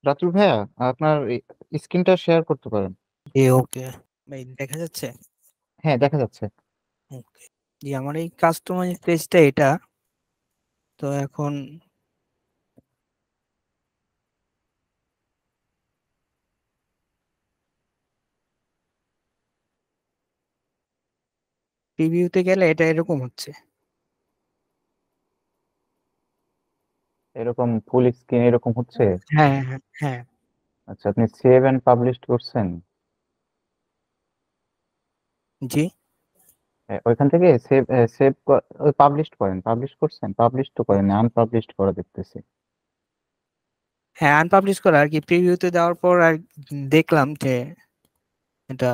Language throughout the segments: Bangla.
রাতুল ভাইয়া, আপনার স্ক্রিনটা শেয়ার করতে পারেন? জি, ওকে। ভাই দেখা যাচ্ছে? হ্যাঁ, দেখা যাচ্ছে। ওকে। জি, আমার এই কাস্টমাইজ পেজটা এটা। তো এখন প্রিভিউতে গেলে এটা এরকম হচ্ছে। এরকম ফুল স্ক্রিন এরকম হচ্ছে? হ্যাঁ, হ্যাঁ, হ্যাঁ। আচ্ছা, আপনি সেভ এন্ড পাবলিশ করছেন? জি। ওইখান থেকে সেভ সেভ পাবলিশ করেন, পাবলিশ করছেন? পাবলিশ তো করেন, আনপাবলিশ করা দেখতেছি। হ্যাঁ, আনপাবলিশ করা আর কি প্রিভিউতে দেওয়ার পর আর দেখলাম যে এটা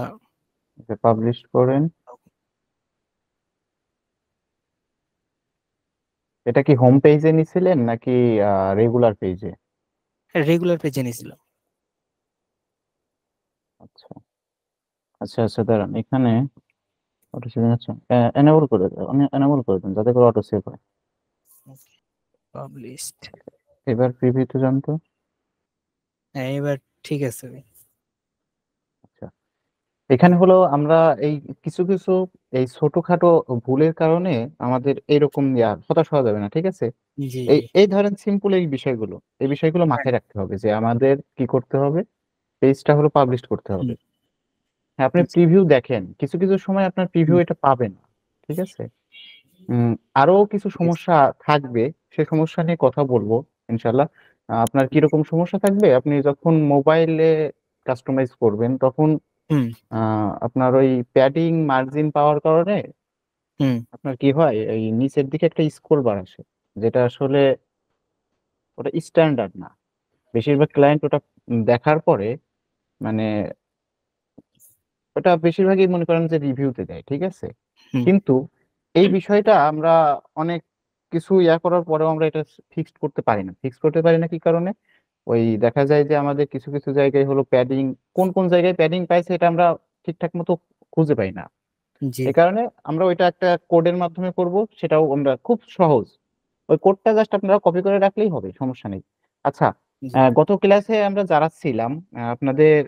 পাবলিশ করেন। এটা কি হোম পেজে নিছিলেন নাকি রেগুলার পেজে? রেগুলার পেজে নিয়েছিল। আচ্ছা, আচ্ছা, আচ্ছা, দাঁড়ান এখানে অটো সেভিং আছে, এনেবল করে দেন, এনেবল করে দেন যাতে করে অটো সেভ হয়। পাবলিশড। এবার প্রিভিউতে যান তো। হ্যাঁ, এবার ঠিক আছে ভাই। আচ্ছা, এখানে হলো আমরা এই কিছু কিছু এই ছোটখাটো ভুলের কারণে আমাদের এরকম হতাশ হওয়া যাবে না, ঠিক আছে? জি, এই জি। এই ধরেন সিম্পল এই বিষয়গুলো হ্যাঁ। মাথায় রাখতে হবে যে আমাদের কি করতে হবে। পেজটা হলো পাবলিশ করতে হুম, হবে। হ্যাঁ, আপনি জি, প্রিভিউ দেখেন, কিছু কিছু সময় আপনার প্রিভিউ হুম, এটা পাবেন না, ঠিক আছে? আরো কিছু জি, সমস্যা থাকবে, সে সমস্যা নিয়ে কথা বলবো ইনশাল্লাহ। আপনার কিরকম সমস্যা থাকবে, আপনি যখন মোবাইলে কাস্টমাইজ করবেন তখন হুম, আপনার ওই প্যাডিং মার্জিন পাওয়ার কারণে হুম, আপনার কি হয়, এই নিচের দিকে একটা স্ক্রল বার আসে, যেটা আসলে ওটা স্ট্যান্ডার্ড না। বেশিরভাগ ক্লায়েন্ট ওটা দেখার পরে মানে ওটা বেশিরভাগই মনে করেন যে রিভিউতে দেয়, ঠিক আছে? হুম, কিন্তু এই বিষয়টা আমরা অনেক কিছু করার পরেও আমরা এটা ফিক্স করতে পারি না কি কারণে? ওই দেখা যায় যে আমাদের কিছু কিছু জায়গায় হলো প্যাডিং, কোন কোন জায়গায় প্যাডিং পাইছে এটা আমরা ঠিকঠাক মতো খুঁজে পাই না। জি, এই কারণে আমরা ওইটা একটা কোডের মাধ্যমে করব, সেটাও আমরা খুব সহজ। ওই কোডটা জাস্ট আপনারা কপি করে রাখলেই হবে, সমস্যা নেই। আচ্ছা, জি, গত ক্লাসে আমরা যারা ছিলাম, আপনাদের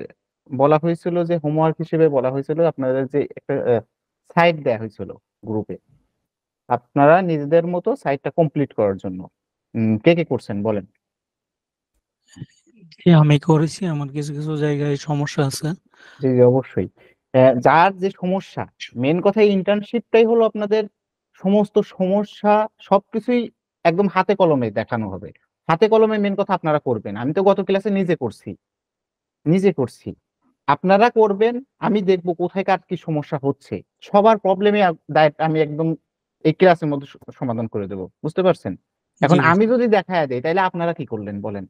বলা হয়েছিল যে হোমওয়ার্ক হিসেবে বলা হয়েছিল আপনাদের যে একটা সাইট দেয়া হয়েছিল গ্রুপে, আপনারা নিজেদের মতো সাইটটা কমপ্লিট করার জন্য কে কে করছেন বলেন? জি, আমি করেছি। আমার কিছু কিছু জায়গায় সমস্যা আছে। জি, জি, অবশ্যই। যার যে সমস্যা, মেন কথা ইন্টার্নশিপটাই হলো আপনাদের সমস্ত সমস্যা সবকিছুই একদম হাতে কলমে দেখানো হবে। হাতে কলমে মেন কথা আপনারা করবেন। আমি তো গত ক্লাসে নিজে করছি। আপনারা করবেন, আমি দেখবো কোথায় কার কি সমস্যা হচ্ছে। সবার প্রবলেমে দায়িত্ব আমি একদম এই ক্লাসের মধ্যে সমাধান করে দেবো, বুঝতে পারছেন? জি, এখন আমি বুঝতে যদি দেখায় দেই তাহলে আপনারা কি করলেন বলেন?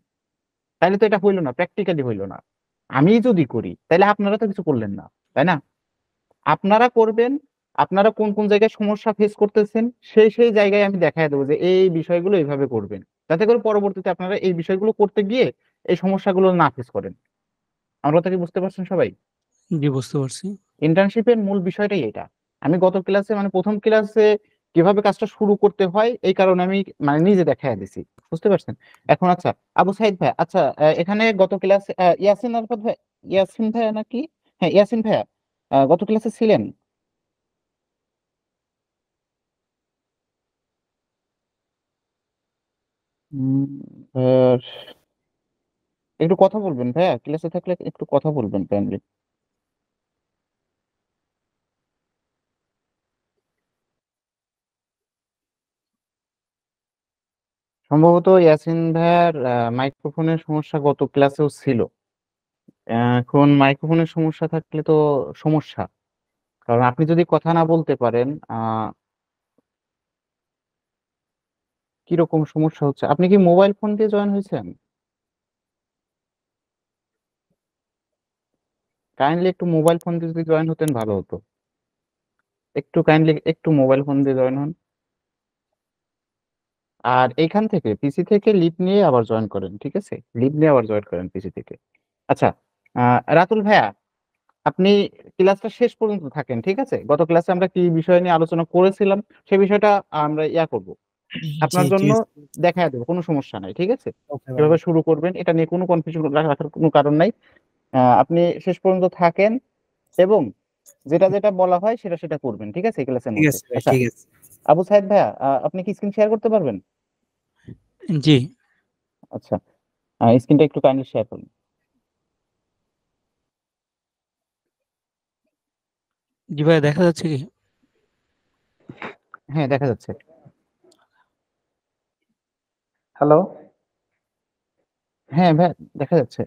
তাহলে তো এটা হইলো না, প্র্যাকটিক্যালি হইলো না। আমি যদি করি তাহলে আপনারা তো কিছু করলেন না, তাই না? আপনারা করবেন, আপনারা কোন কোন জায়গায় সমস্যা ফেস করতেছেন সেই সেই জায়গায় আমি দেখায় দেবো যে এই বিষয়গুলো এইভাবে করবেন, যাতে করে পরবর্তীতে আপনারা এই বিষয়গুলো করতে গিয়ে এই সমস্যাগুলো না ফেস করেন। আমরা তাকে বুঝতে পারছেন সবাই? জি, বুঝতে পারছি। ইন্টার্নশিপের মূল বিষয়টাই এটা। আমি গত ক্লাসে মানে প্রথম ক্লাসে কিভাবে কাজটা শুরু করতে হয় এই কারণে আমি মানে নিজে দেখায় দিছি, বুঝতে পারছেন? এখন আচ্ছা, আবু সাইদ ভাই, আচ্ছা, এখানে গত ক্লাসে ইয়াসিন আরাফাত ভাই, ইয়াসিন ভাইয়া নাকি? হ্যাঁ, ইয়াসিন ভাইয়া গত ক্লাসে ছিলেন? উম, আহ, একটু কথা বলবেন ভাইয়া, ক্লাসে থাকলে একটু কথা বলবেন কাইন্ডলি। সম্ভবত ইয়াসিন ভাইয়ার মাইক্রোফোনের সমস্যা গত ক্লাসেও ছিল। এখন মাইক্রোফোনের সমস্যা থাকলে তো সমস্যা, কারণ আপনি যদি কথা না বলতে পারেন কিরকম সমস্যা হচ্ছে? আপনি কি মোবাইল ফোন দিয়ে জয়েন হয়েছেন? কাইন্ডলি একটু মোবাইল ফোন দিয়ে যদি জয়েন হতেন ভালো হতো। একটু কাইন্ডলি একটু মোবাইল ফোন দিয়ে জয়েন হন। আর এইখান থেকে পিসি থেকে লিভ নিয়ে আবার জয়েন করেন, ঠিক আছে? লিভ নিয়ে আবার জয়েন করেন পিসি থেকে। আচ্ছা, রাতুল ভাইয়া, আপনি ক্লাসটা শেষ পর্যন্ত থাকেন, ঠিক আছে? গত ক্লাসে আমরা কি বিষয় নিয়ে আলোচনা করেছিলাম সেই বিষয়টা আমরা করব। আপনার জি জন্য দেখায় দেবো, কোনো সমস্যা নাই, ঠিক আছে? ওকে ভাই। কিভাবে শুরু করবেন এটা নিয়ে কোনো কনফিউশন রাখার কোনো কারণ নাই। আপনি শেষ পর্যন্ত থাকেন এবং যেটা যেটা বলা হয় সেটা সেটা করবেন, ঠিক আছে, এই ক্লাসের ঠিক মধ্যে। আছে ভাই, আচ্ছা, ঠিক আছে। আবু সাইদ ভাইয়া, আপনি কি স্ক্রিন শেয়ার করতে পারবেন? জি আচ্ছা, স্ক্রিনটা একটু কাইন্ডলি শেয়ার করুন। জি ভাই, দেখা যাচ্ছে কি? হ্যাঁ, দেখা যাচ্ছে। হ্যালো হ্যাঁ ভাই, দেখা যাচ্ছে।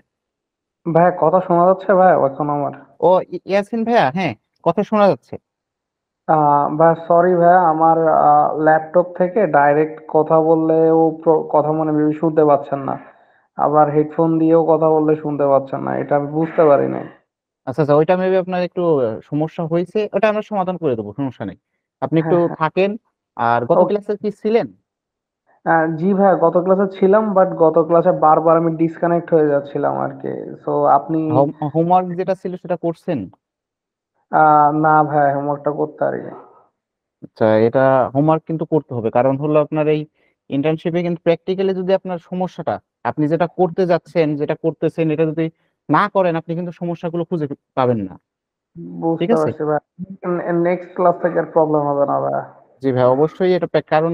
ভাই, কথা শোনা যাচ্ছে ভাই এখন আমার? ও, ইয়াসিন ভাইয়া, হ্যাঁ, কথা শোনা যাচ্ছে। ভাই সরি ভাই, আমার ল্যাপটপ থেকে ডাইরেক্ট কথা বললেও কথা মনে বেশি শুনতে পাচ্ছেন না, আবার হেডফোন দিয়েও কথা বললে শুনতে পাচ্ছেন না, এটা আমি বুঝতে পারি নাই। আচ্ছা আচ্ছা, ওইটা মেবি আপনার একটু সমস্যা হয়েছে, ওটা আমরা সমাধান করে দেবো, সমস্যা নেই। আপনি একটু হ্যাঁ হ্যাঁ। থাকেন। আর গত ওকে। ক্লাসে কি ছিলেন? জি ভাই, গত ক্লাসে ছিলাম, বাট গত ক্লাসে বারবার আমি ডিসকানেক্ট হয়ে যাচ্ছিলাম আর কি। সো আপনি হোমওয়ার্ক যেটা ছিল সেটা করছেন? না ভাই, হোমওয়ার্কটা করতে পারিনি। আচ্ছা, এটা হোমওয়ার্ক কিন্তু করতে হবে, কারণ হলো আপনার এই ইন্টার্নশিপে কিন্তু প্র্যাকটিক্যালি যদি আপনার সমস্যাটা, আপনি যেটা করতে যাচ্ছেন, যেটা করতেছেন, এটা যদি না করেন, আপনি কিন্তু সমস্যাগুলো খুঁজে পাবেন না, ঠিক বুঝতে আছে? পারছি ভাই। নেক্সট ক্লাস থেকে আর প্রবলেম হবে না ভাই। জি ভাই, অবশ্যই এটা কারণ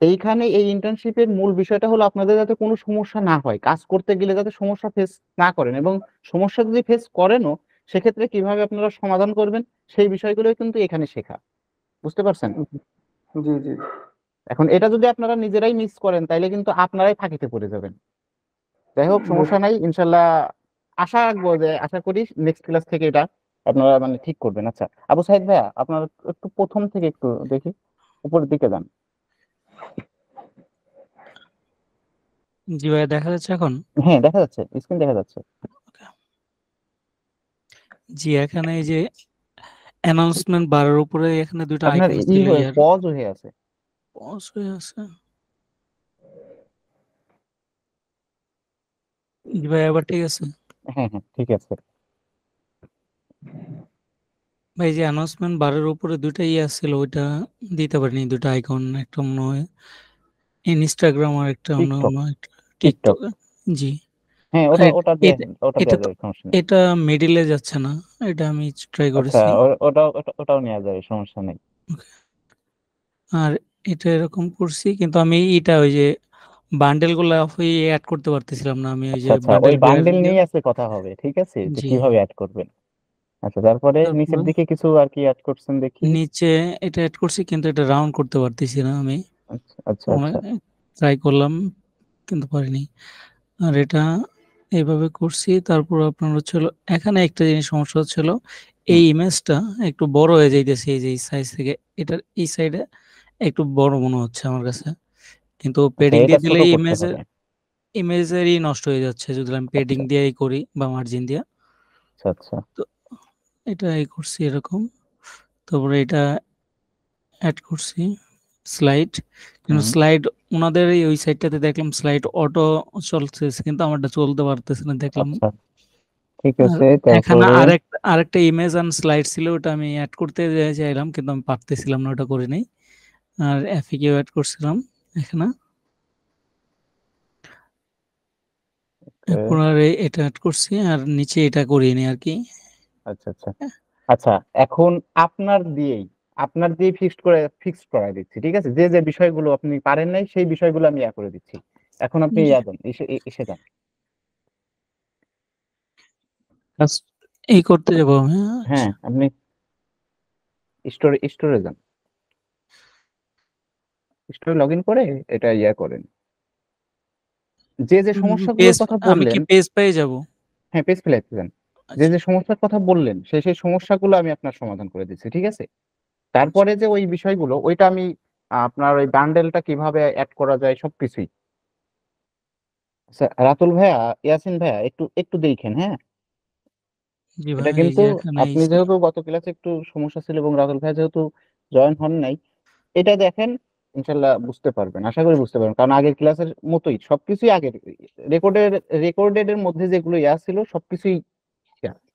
এইখানে এই ইন্টার্নশিপের মূল বিষয়টা হলো আপনাদের যাতে কোনো সমস্যা না হয়, কাজ করতে গেলে যাতে সমস্যা ফেস না করেন, এবং সমস্যা যদি ফেস করেনও, সেক্ষেত্রে কিভাবে আপনারা সমাধান করবেন সেই বিষয়গুলোই কিন্তু এখানে শেখা, বুঝতে পারছেন? জি জি। এখন এটা যদি আপনারা নিজেরাই মিস করেন, তাইলে কিন্তু আপনারাই ফাঁকিতে পড়ে যাবেন। যাই হোক, সমস্যা নাই, ইনশাল্লাহ। আশা রাখবো যে, আশা করি নেক্সট ক্লাস থেকে এটা আপনারা মানে ঠিক করবেন। আচ্ছা, আবু সাইদ ভাইয়া, আপনার একটু প্রথম থেকে একটু দেখি, উপরের দিকে যান। জি ভাই, দেখা যাচ্ছে এখন? হ্যাঁ, দেখা যাচ্ছে, স্ক্রিন দেখা যাচ্ছে। জি, এখানে এই যে অ্যানাউন্সমেন্ট বারের উপরে এখানে দুটো আপনার আইকন ছিল হয়ে ইয়ার, পজ হয়ে আছে। পজ হয়ে আছে। জি ভাই, এবার ঠিক আছে? হ্যাঁ হ্যাঁ, ঠিক আছে। ভাই, যে অ্যানাউন্সমেন্ট বারের উপরে দুইটা ইয়ে ছিল, ওইটা দিতে পারিনি, দুটো আইকন, একটা মনে হয় ইনস্টাগ্রাম আর একটা অন্য টিকটক। অন্য একটা টিকটক। টিকটক। জি। হ্যাঁ, আর ওটা ওটা দেয়া এটা ওটা এটা দেয়া তো যাবে, সমস্যা নেই। এটা মিডিলে যাচ্ছে না, এটা আমি ট্রাই আচ্ছা, করেছি। ওটাও নেওয়া যাবে, সমস্যা নেই। আর এটা এরকম করছি, কিন্তু আমি এটা ওই যে বান্ডেল গুলো অ্যাড করতে পারতেছিলাম না, আমি ওই আচ্ছা যে আচ্ছা, ওই বান্ডেল বান্ডেল নিয়ে আজকে কথা হবে, ঠিক আছে, যে জি। কিভাবে অ্যাড করবেন। আচ্ছা, তারপরে তারপর নিচের দিকে কিছু আর কি অ্যাড করছেন দেখি। নিচে এটা অ্যাড করছি, কিন্তু এটা রাউন্ড করতে পারতেছি না আমি। আচ্ছা আচ্ছা আচ্ছা। ট্রাই করলাম কিন্তু পারিনি। আর এটা এইভাবে করছি। তারপর আপনার হচ্ছিল এখানে একটা জিনিস সমস্যা হচ্ছিল, এই হুম। ইমেজটা একটু বড় হয়ে যাইতেছে, এই যে এই সাইজ থেকে এটার এই সাইডে একটু বড় মনে হচ্ছে আমার কাছে, কিন্তু আচ্ছা, পেডিং এটা দিয়ে ছোট দিলে করতে হবে। ইমেজেরই নষ্ট হয়ে যাচ্ছে যদি আমি পেডিং আচ্ছা দিয়েই করি বা মার্জিন দিয়ে। আচ্ছা আচ্ছা। তো এটা এই করছি এরকম। তারপরে এটা অ্যাড করছি স্লাইড, কিন্তু হুম। স্লাইড ওনাদের ওই সাইডটাতে দেখলাম স্লাইড অটো চলতেছে, কিন্তু আমারটা চলতে পারতেছে না দেখলাম। আচ্ছা, ঠিক আর আছে, এখানে তারপরে। আরেকটা ইমেজ অ্যান্ড স্লাইড ছিল, ওটা আমি অ্যাড করতে চাইলাম, কিন্তু আমি পারতেছিলাম না, ওটা করে নাই। আর এফিকেও অ্যাড করছিলাম এখানে। এরপর আর এটা অ্যাড করছি, আর নিচে এটা করিনি আর কি। আচ্ছা আচ্ছা আচ্ছা, এখন আপনার দিয়ে ফিক্সড করে দিচ্ছি, ঠিক আছে, যে যে বিষয়গুলো আপনি পারেন নাই সেই বিষয়গুলো আমি করে দিচ্ছি। এখন আপনি জি। এসে যান। কাজ এই করতে যাবো, হ্যাঁ হ্যাঁ, আচ্ছা। আপনি স্টোরে যান। স্টোরে লগ ইন করে এটা করেন, যে যে সমস্যাগুলোর পেজ, কথা আমি কি বললেন। পেজ পেয়ে যাব? হ্যাঁ, পেজ ফেলাইতে যান। যে আচ্ছা যে সমস্যার কথা বললেন, সেই সমস্যাগুলো আমি আপনার সমাধান করে দিচ্ছি, ঠিক আছে? আচ্ছা। তারপরে যে ওই বিষয়গুলো, ওইটা আমি আপনার ওই বান্ডেলটা কিভাবে অ্যাড করা যায় সবকিছুই। আচ্ছা, রাতুল ভাইয়া, ইয়াসিন ভাইয়া, একটু একটু দেখেন, হ্যাঁ। জি এটা ভাই, এই কিন্তু যে এখানে আপনি যেহেতু গত ক্লাসে একটু সমস্যা ছিল এবং রাতুল ভাইয়া যেহেতু জয়েন হন নাই, এটা দেখেন, ইনশাল্লাহ বুঝতে পারবেন, আশা করি বুঝতে পারবেন, কারণ আগের ক্লাসের মতোই সবকিছুই আগের রেকর্ডেড এর মধ্যে যেগুলো ছিল সবকিছুই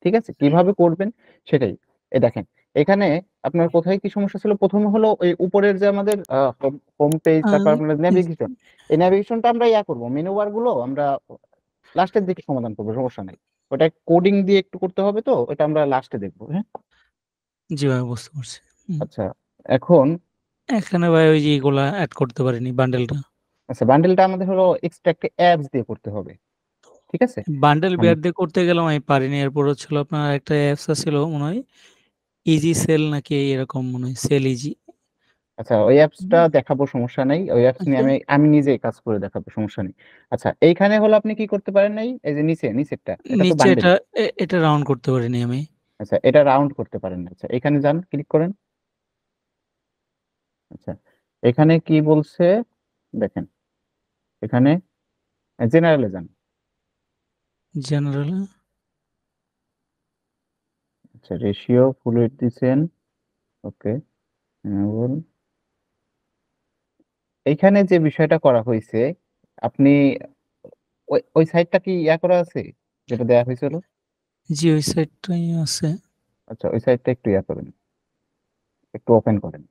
ঠিক আছে, কিভাবে করবেন সেটাই। দেখেন, এখানে আপনার কোথায় কি সমস্যা ছিল? প্রথমে হলো ওই উপরের যে আমাদের হোম পেজ, তারপর আহ, আপনার ন্যাভিগেশন, এই ন্যাভিগেশনটা আমরা করবো, মেনু বার গুলো আমরা লাস্টের দিকে সমাধান করবো, সমস্যা নাই। ওটা কোডিং দিয়ে একটু করতে হবে, তো ওটা আমরা লাস্টে দেখবো, হ্যাঁ। জি ভাই, বুঝতে পারছি। আচ্ছা, এখন এখানে ভাই ওই যে এগুলা অ্যাড করতে পারিনি বান্ডেলটা। আচ্ছা, বান্ডেলটা আমাদের হলো এক্সট্রা একটা অ্যাপস দিয়ে করতে হবে, ঠিক আছে। বান্ডেল আমি বিয়ার দিয়ে করতে গেলাম, আমি পারিনি। এরপর হচ্ছিল আপনার একটা অ্যাপস ছিল মনে হয়, ইজি সেল নাকি এরকম, মনে হয় সেল ইজি। আচ্ছা, ওই অ্যাপসটা দেখাবো, সমস্যা নাই। ওই অ্যাপস নিয়ে আচ্ছা, আমি আমি নিজেই কাজ করে দেখাবো, সমস্যা নেই। আচ্ছা, এইখানে হলো আপনি কি করতে পারেন নাই, এই যে নিচেরটা, এটা তো নিচে বান্ডেল। এটা রাউন্ড করতে পারিনি আমি। আচ্ছা, এটা রাউন্ড করতে পারেন না। আচ্ছা, এখানে যান, ক্লিক করেন। আচ্ছা, এখানে কি বলছে দেখেন, এখানে জেনারেলে যান। জেনারেল। আচ্ছা, রেশিও ফুল উইডথ দিছেন, ওকে। এইখানে যে বিষয়টা করা হয়েছে, আপনি ওই ওই সাইটটা কি করা আছে, যেটা দেয়া হয়েছিল? জি, ওই সাইটটাই আছে। আচ্ছা, ওই সাইটটা একটু করেন, একটু ওপেন করেন।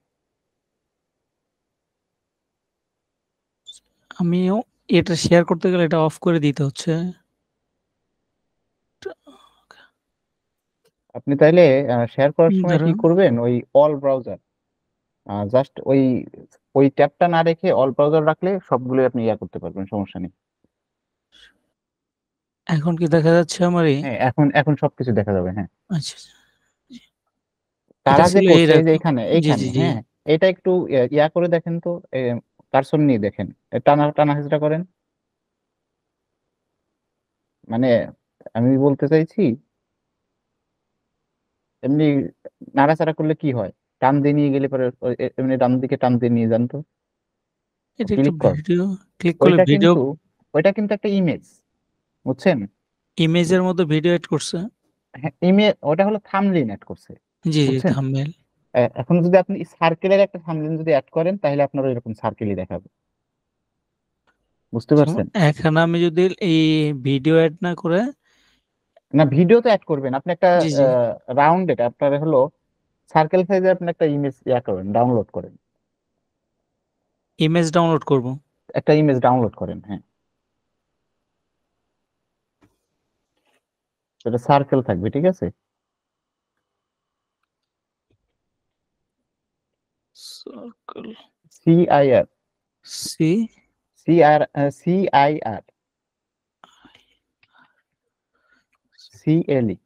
আমিও এটা শেয়ার করতে গেলে এটা অফ করে দিতে হচ্ছে। আপনি তাইলে শেয়ার করার সময় কি দাঁড়ান, করবেন, ওই অল ব্রাউজার, জাস্ট ওই ওই ট্যাবটা না রেখে অল ব্রাউজার রাখলে সবগুলো আপনি করতে পারবেন, সমস্যা নেই। এখন কি দেখা যাচ্ছে আমারই? হ্যাঁ, এখন এখন সবকিছু দেখা যাবে, হ্যাঁ। আচ্ছা, জি। এটা তারা যে ছিল করছে, এই যে এইরকম। এইখানে জি এইখানে জি জি। হ্যাঁ, এটা একটু করে দেখেন তো, কার্সর নিয়ে দেখেন, টানা টানা হেঁচড়া করেন, মানে আমি বলতে চাইছি, এমনি নাড়াচাড়া করলে কি হয়, টান দিয়ে নিয়ে গেলে পরে এমনি ডান দিকে টান দিয়ে নিয়ে যান তো, এটা একটু ক্লিক কর। ভিডিও ক্লিক করলে ওইটা ভিডিও, কিন্তু ওইটা কিন্তু একটা ইমেজ, বুঝছেন। ইমেজের মতো ভিডিও এড করছে। হ্যাঁ, ইমেজ, ওটা হলো থাম্বনেইল অ্যাড করছে, জি জি, বুঝছেন। থাম্বনেল। এখন যদি আপনি সার্কেলের একটা থাম্বনেইল যদি অ্যাড করেন, তাহলে আপনার এরকম সার্কেলই দেখাবে, বুঝতে যেমন পারছেন। এখানে আমি যদি এই ভিডিও এড না করে, না, ভিডিও তো অ্যাড করবেন আপনি, একটা জি জি, রাউন্ড, এটা আপনার হলো সার্কেল সাইজে আপনি একটা ইমেজ করেন, ডাউনলোড করেন, ইমেজ ডাউনলোড করব। একটা ইমেজ ডাউনলোড করেন, হ্যাঁ। সেটা সার্কেল থাকবে, ঠিক আছে। Circle. CIR, C. CIR, CLE,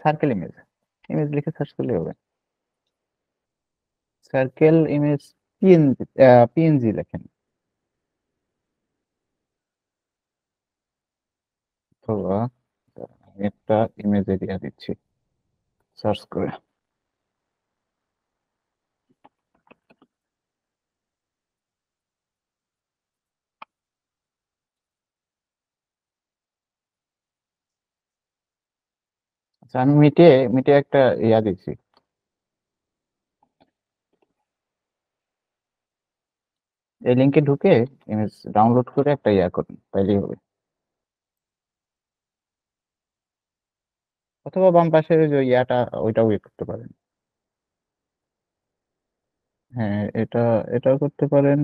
circle image, image লিখে সার্চ করলে হবে। সার্কেল ইমেজ, পিএনজি, পিএনজি লেখেন, অথবা আমি একটা ইমেজ এরিয়া দিচ্ছি সার্চ করে। আচ্ছা, আমি মিটে মিটে একটা দিচ্ছি, এই লিঙ্কে ঢুকে ইমেজ ডাউনলোড করে একটা করুন, তাইলেই হবে। অথবা বাম পাশের যে ওইটাও করতে পারেন। হ্যাঁ, এটাও করতে পারেন।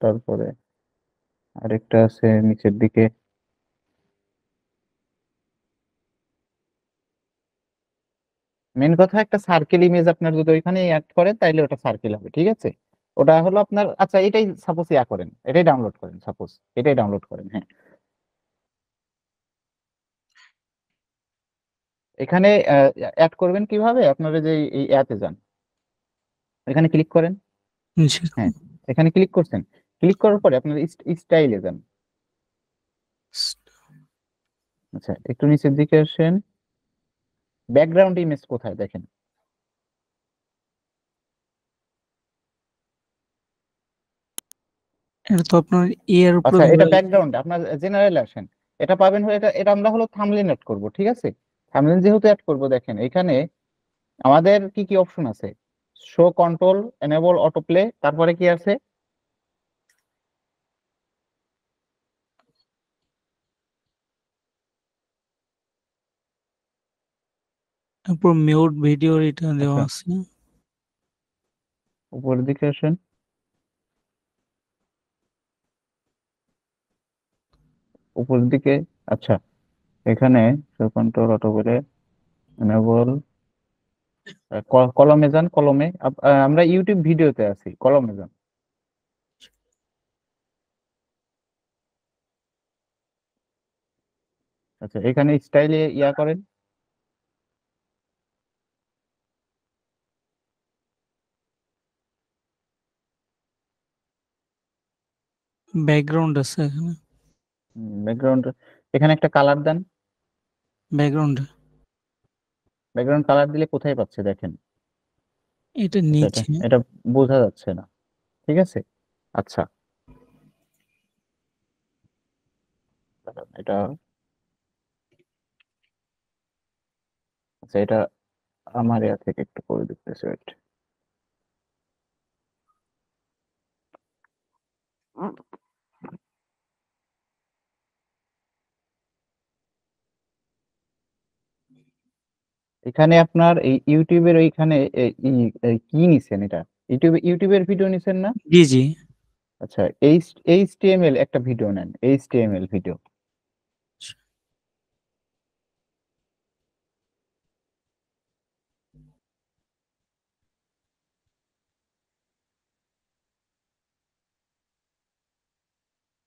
তারপরে আরেকটা আছে নিচের দিকে। মেন কথা, একটা সার্কেল ইমেজ আপনার যদি ওইখানে অ্যাড করেন, তাইলে ওটা সার্কেল হবে, ঠিক আছে। ওটা হলো আপনার, আচ্ছা এটাই সাপোজ করেন, এটাই ডাউনলোড করেন, সাপোজ এটাই ডাউনলোড করেন, হ্যাঁ। এখানে অ্যাড করবেন কিভাবে, আপনারা যে এই অ্যাপে যান, এখানে ক্লিক করেন, জি। হ্যাঁ। এখানে ক্লিক করছেন, ক্লিক করার পরে আপনার স্টাইলে যান। আচ্ছা, একটু নিচের দিকে আসেন, ব্যাকগ্রাউন্ড ইমেজ কোথায় দেখেন। এটা তো আপনার ইয়ের উপরে আচ্ছা, এটা ধরে আছে। ব্যাকগ্রাউন্ড, আপনার জেনারেলে আসেন, এটা পাবেন হয়ে, এটা এটা আমরা হলো থাম্বনেইল অ্যাড করব, ঠিক আছে। থাম্বনেইল যেহেতু অ্যাড করব, দেখেন এখানে আমাদের কি কি অপশন আছে, show control, enable auto play, তারপরে কি আছে, তারপর মিউট ভিডিওর এটা দেওয়া আচ্ছা আছে। উপরের দিকে আসেন, উপরের দিকে। আচ্ছা, এখানে কন্ট্রোল অটো করে এনেবল, কলমে যান, কলমে আমরা ইউটিউব ভিডিওতে আছি, কলমে যান। আচ্ছা, এখানে স্টাইলে ইয়া করেন, ব্যাকগ্রাউন্ড আছে এখানে, ব্যাকগ্রাউন্ড, এখানে একটা কালার দেন। ব্যাকগ্রাউন্ড ব্যাকগ্রাউন্ড কালার দিলে কোথায় পাচ্ছে দেখেন। এটা আচ্ছা, এটা নিচে। এটা বোঝা যাচ্ছে না, ঠিক আছে। আচ্ছা, এটা, আচ্ছা এটা আমার ইয়া থেকে একটু করে দিতেছে, wait। এখানে আপনার এই ইউটিউবের ওইখানে কি নিছেন এটা, ইউটিউবের ভিডিও নিছেন না? জি জি আচ্ছা, এইচটিএমএল একটা ভিডিও নেন, এইচটিএমএল ভিডিও।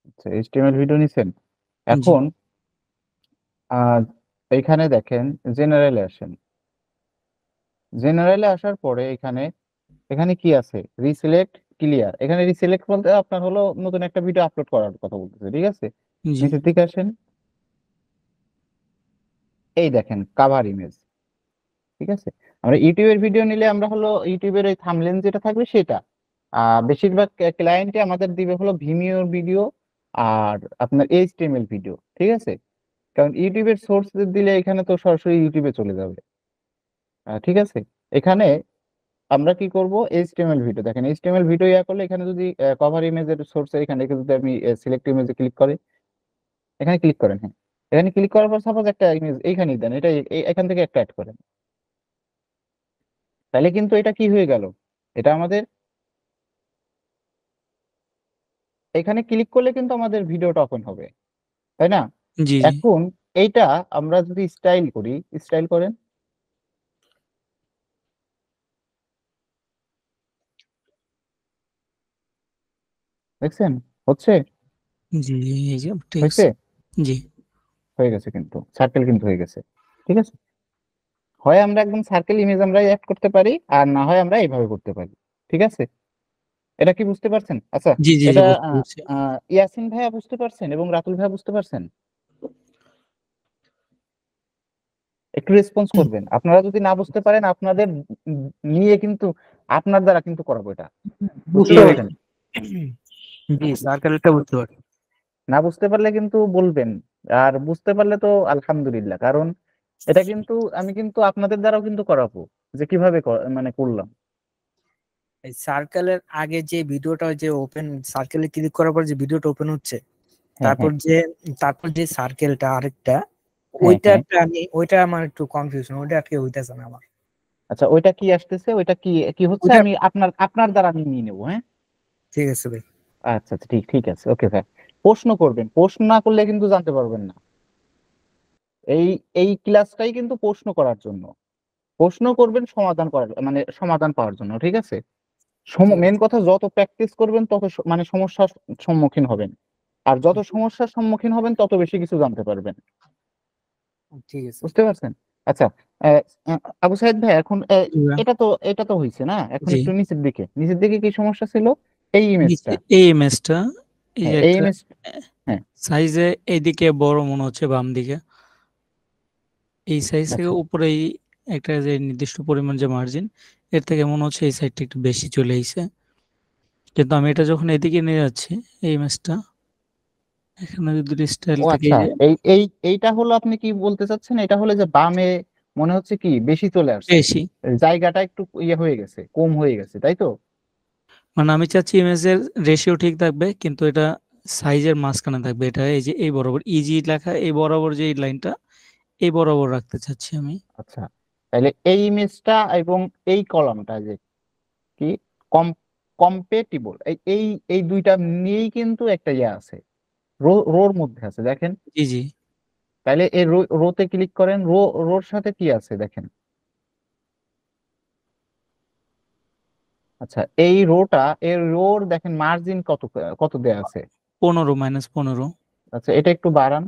আচ্ছা, এইচটিএমএল ভিডিও নিছেন। জি এখন এইখানে দেখেন, জেনারেলে আসেন। জেনারেলে আসার পরে এখানে, এখানে কি আছে, রিসিলেক্ট ক্লিয়ার। এখানে রিসিলেক্ট বলতে আপনার হলো নতুন একটা ভিডিও আপলোড করার কথা বলতেছে, ঠিক আছে। জি নিচের দিকে আসেন, এই দেখেন কাভার ইমেজ, ঠিক আছে। আমরা ইউটিউবের ভিডিও নিলে আমরা হলো ইউটিউবের ওই থাম্বনেল যেটা থাকবে সেটা, বেশিরভাগ ক্লায়েন্টে আমাদের দিবে হলো ভিমিওর ভিডিও আর আপনার এইচটিএমএল ভিডিও, ঠিক আছে। কারণ ইউটিউবের সোর্স দিলে এখানে তো সরাসরি ইউটিউবে চলে যাবে, ঠিক আছে। এখানে আমরা কি করব, এইচটিএমএল ভিডিও দেখেন, এইচটিএমএল ভিডিও ইয়া করলে এখানে যদি কভার ইমেজের সোর্স, এখানে যদি আমি সিলেক্ট ইমেজে ক্লিক করি, এখানে ক্লিক করেন, হ্যাঁ, এখানে ক্লিক করার পর সাপোজ একটা ইমেজ এইখানেই দেন, এটা এখান থেকে একটা অ্যাড করেন, তাহলে কিন্তু এটা কি হয়ে গেল, এটা আমাদের এখানে ক্লিক করলে কিন্তু আমাদের ভিডিওটা ওপেন হবে, তাই না? জি জি এখন এইটা আমরা যদি স্টাইল করি, স্টাইল করেন, দেখছেন হচ্ছে, জি এই যে ঠিক হয়েছে, আছে। জি হয়ে গেছে, কিন্তু সার্কেল কিন্তু হয়ে গেছে, ঠিক আছে। হয় আমরা একদম সার্কেল ইমেজ আমরা অ্যাড করতে পারি, আর না হয় আমরা এইভাবে করতে পারি, ঠিক আছে। এটা কি বুঝতে পারছেন? আচ্ছা, জি জি জি এটা বুঝতে পারছি। ইয়াসিন ভাইয়া বুঝতে পারছেন এবং রাতুল ভাইয়া বুঝতে পারছেন? একটু রেসপন্স করবেন। আপনারা যদি না বুঝতে পারেন, আপনাদের নিয়ে কিন্তু আপনার দ্বারা কিন্তু করাবো এটা, বুঝতে জি বুঝতে ভাই, পারছেন? জি সার্কেলটা বুঝতে পারি। না বুঝতে পারলে কিন্তু বলবেন, আর বুঝতে পারলে তো আলহামদুলিল্লাহ, কারণ এটা কিন্তু আমি কিন্তু আপনাদের দ্বারাও কিন্তু করাবো, যে কিভাবে মানে করলাম। এই সার্কেলের আগে যে ভিডিওটা যে ওপেন, সার্কেলে ক্লিক করার পর যে ভিডিওটা ওপেন হচ্ছে, হ্যাঁ তারপর হ্যাঁ যে সার্কেলটা আরেকটা, হ্যাঁ হ্যাঁ। ওইটা আমার একটু কনফিউশন, ওইটা আজকে হইতেছে না আমার। আচ্ছা, ওইটা কি আসতেছে, ওইটা কি কি হচ্ছে, ওইটা আমি আপনার দ্বারা আমি নিয়ে নেবো, হ্যাঁ। ঠিক আছে ভাই। আচ্ছা আচ্ছা, ঠিক ঠিক আছে, ওকে স্যার। প্রশ্ন করবেন, প্রশ্ন না করলে কিন্তু জানতে পারবেন না। এই এই ক্লাসটাই কিন্তু প্রশ্ন করার জন্য, প্রশ্ন করবেন সমাধান করার, মানে সমাধান পাওয়ার জন্য, ঠিক আছে। ঠিক মেন আছে কথা, যত প্র্যাকটিস করবেন তত মানে সমস্যার সম্মুখীন হবেন, আর যত সমস্যার সম্মুখীন হবেন তত বেশি কিছু জানতে পারবেন, ঠিক আছে। বুঝতে পারছেন? আচ্ছা, আহ, আবু সাইদ ভাই, এখন জি ভাই, এটা তো হয়েছে না, এখন জি একটু নিচের দিকে, নিচের দিকে কি সমস্যা ছিল, এই নিচে ইমেজটা, এই ইমেজটা, এই হ্যাঁ যে এই একটা ইমেজ, হ্যাঁ সাইজে এইদিকে বড় মনে হচ্ছে বাম দিকে, এই সাইজ থেকে আচ্ছা উপরে এই একটা যে নির্দিষ্ট পরিমাণ যে মার্জিন, এর থেকে মনে হচ্ছে এই সাইডটা একটু বেশি চলে আইছে। কিন্তু আমি এটা যখন এদিকে নিয়ে যাচ্ছি, এই ইমেজটা, এখানে যদি স্টাইল ও থেকে আচ্ছা, এই যে এইটা হলো, আপনি কি বলতে চাচ্ছেন, এটা হলো যে বামে মনে হচ্ছে কি বেশি চলে আসছে, বেশি, জায়গাটা একটু ইয়ে হয়ে গেছে, কম হয়ে গেছে, তাই তো? মানে আমি চাচ্ছি ইমেজের রেশিও ঠিক থাকবে কিন্তু এটা সাইজের মাঝখানে থাকবে, এটা এই যে এই বরাবর ইজি লেখা, এই বরাবর যে এই লাইনটা, এই বরাবর রাখতে চাচ্ছি আমি। আচ্ছা, তাহলে এই ইমেজটা এবং এই কলামটা যে কি কম্পেটিবল, এই এই এই দুইটা নিয়েই কিন্তু একটা ইয়ে আছে, রোর মধ্যে আছে দেখেন। জি জি তাহলে এই রোতে ক্লিক করেন, রোর সাথে কি আছে দেখেন। আচ্ছা, এই রোটা, এর রোর দেখেন মার্জিন কত কত দেয়া আছে। 15 -15। আচ্ছা, এটা একটু বাড়ান।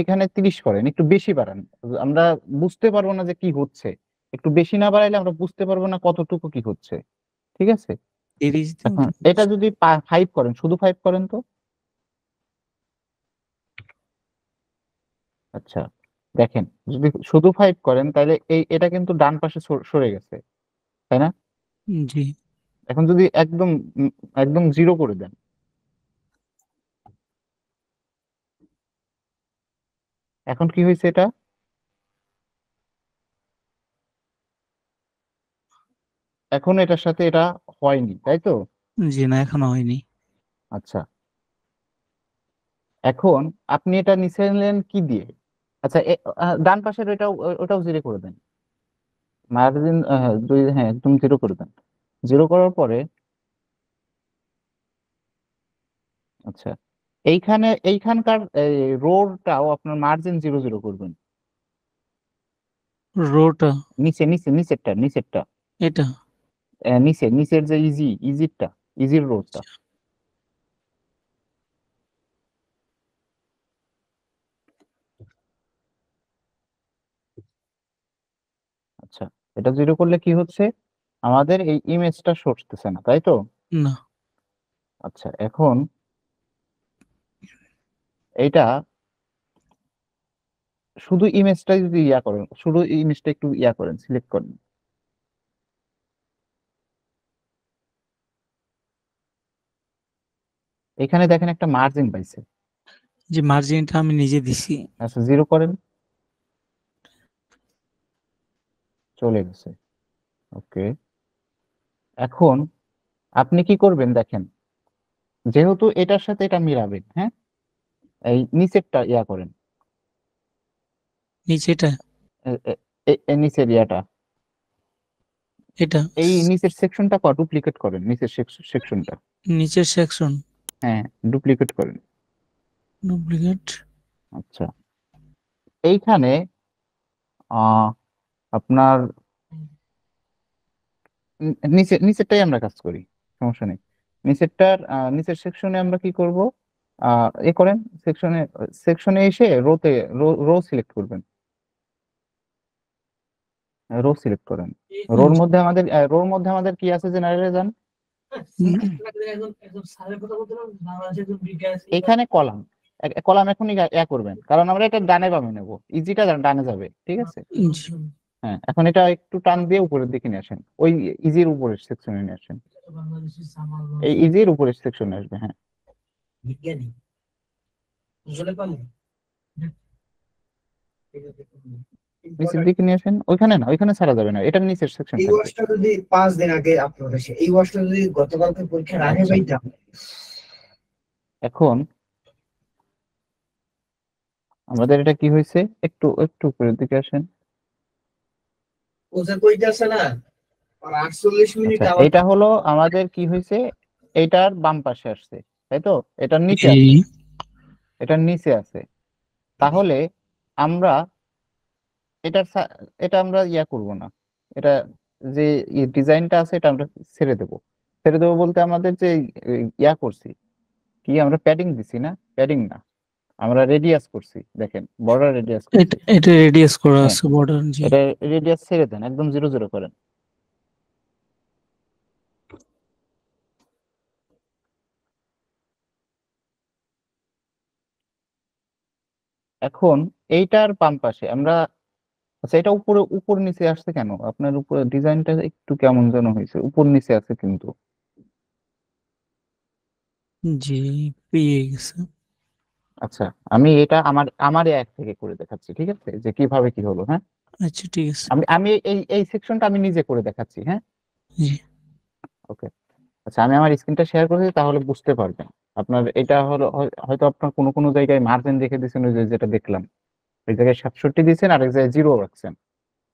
এখানে 30 করেন, একটু বেশি বাড়ান। আমরা বুঝতে পারবো না যে কি হচ্ছে। একটু বেশি না বাড়াইলে আমরা বুঝতে পারবো না কতটুকু কি হচ্ছে। ঠিক আছে, 30 দিন এখন এটা যদি 5 করেন, শুধু 5 করেন তো। আচ্ছা, দেখেন যদি শুধু 5 করেন তাহলে এটা কিন্তু ডান পাশে সরে গেছে, তাই না? জি এখন যদি একদম একদম 0 করে দেন, এখন কি হয়েছে এটা? এখন এটার সাথে এটা হয়নি, তাই তো? জি না, এখনো হয়নি। আচ্ছা, এখন আপনি এটা নিচে নিলেন কি দিয়ে? আচ্ছা, ডান পাশের ওটাও 0 করে দেন। মার্জিন হ্যাঁ, একদম 0 করে দেন। 0 করার পরে আচ্ছা, এইখানকার রোটাও আপনার মার্জিন 0 করবেন। রোটা নিচেরটা এটা নিচের যে ইজির রোডটা। আচ্ছা, এটা 0 করলে কি হচ্ছে, আমাদের এই ইমেজটা সরতেছে না, তাই তো? না, আচ্ছা, এখন এইটা শুধু ইমেজটা যদি করেন, শুধু ইমেজটা একটু করেন, সিলেক্ট করেন। এখানে দেখেন একটা মার্জিন পাইছে। যে মার্জিনটা আমি নিজে দিছি। আচ্ছা, 0 করেন, চলে গেছে। ওকে, এখন আপনি কি করবেন দেখেন, যেহেতু এটার সাথে এটা মিলাবেন, হ্যাঁ, এই নিচেরটা করেন, নিচেটা এই নিচের এটা এই নিচের সেকশনটা ডুপ্লিকেট করেন, নিচের সেকশনটা। নিচের সেকশন হ্যাঁ, ডুপ্লিকেট করেন। ডুপ্লিকেট। আচ্ছা, এইখানে আপনার নিচেরটাই আমরা কাজ করি, সমস্যা নেই। নিচের সেকশনে আমরা কি করব, করেন সেকশনে এসে রো সিলেক্ট করবেন, রো সিলেক্ট করেন। রোর মধ্যে আমাদের কি আছে জেনারেলে যান, এখানে কলাম। কলাম এখনই করবেন, কারণ আমরা এটা ডানে বামে নেবো, ইজিটা ডানে যাবে, ঠিক আছে? হ্যাঁ, এখন এটা একটু টান দিয়ে উপরের দিকে নিয়ে আসেন, ওই ইজির উপরের সেকশনে নিয়ে আসেন, এই ইজির উপরের সেকশনে আসবে। হ্যাঁ, নিচের দিকে নিয়ে আসেন, ওইখানে না, ওইখানে ছাড়া যাবে না, এটার নিচের সেকশন এই থাকবে। ওয়াশটা যদি 5 দিন আগে আপলোড হয়েছে, এই ওয়াশটা যদি গতকালকে পরীক্ষার আগে আচ্ছা। পাইতাম। এখন আমাদের এটা কি হয়েছে, একটু একটু উপরের দিকে আসেন। ওটা কইতাছে না, আর 48 মিনিট আচ্ছা, আবার এটা হলো আমাদের কি হয়েছে, এটার বাম পাশে আসছে, তাই তো? এটার নিচে জি আছে, এটার নিচে আছে। তাহলে আমরা এটা আমরা করব না, এটা যে ডিজাইনটা আছে এটা আমরা ছেড়ে দেব। ছেড়ে দেবো বলতে আমাদের যে করছি কি, আমরা প্যাডিং দিছি না, প্যাডিং না, আমরা রেডিয়াস করছি, দেখেন বর্ডার রেডিয়াস করছি। এটা রেডিয়াস করা হ্যাঁ, আছে বর্ডার। জি এটা রেডিয়াস ছেড়ে দেন, একদম 0 করেন। এখন এইটার বাম পাশে আমরা, আচ্ছা, এটা উপর নিচে আসছে কেন? আপনার উপরে ডিজাইনটা একটু কেমন যেন হয়েছে, উপর নিচে আছে কিন্তু। জি পেয়ে গেছে। আচ্ছা, আমি এটা আমার এক থেকে করে দেখাচ্ছি, ঠিক আছে, যে কিভাবে কি হলো। হ্যাঁ, আচ্ছা ঠিক আছে। আমি আমি এই সেকশনটা আমি নিজে করে দেখাচ্ছি। হ্যাঁ, জি ওকে। আচ্ছা, আমি আমার স্ক্রিনটা শেয়ার করেছি, তাহলে বুঝতে পারবেন আপনার এটা হলো হয়তো আপনার কোনো কোনো জায়গায় মার্জিন রেখে দিয়েছেন, ওই যে যেটা দেখলাম এই জায়গায় 67 দিয়েছেন আর এক জায়গায় 0 রাখছেন,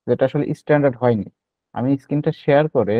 যেটা আসলে স্ট্যান্ডার্ড হয়নি। আমি স্ক্রিনটা শেয়ার করে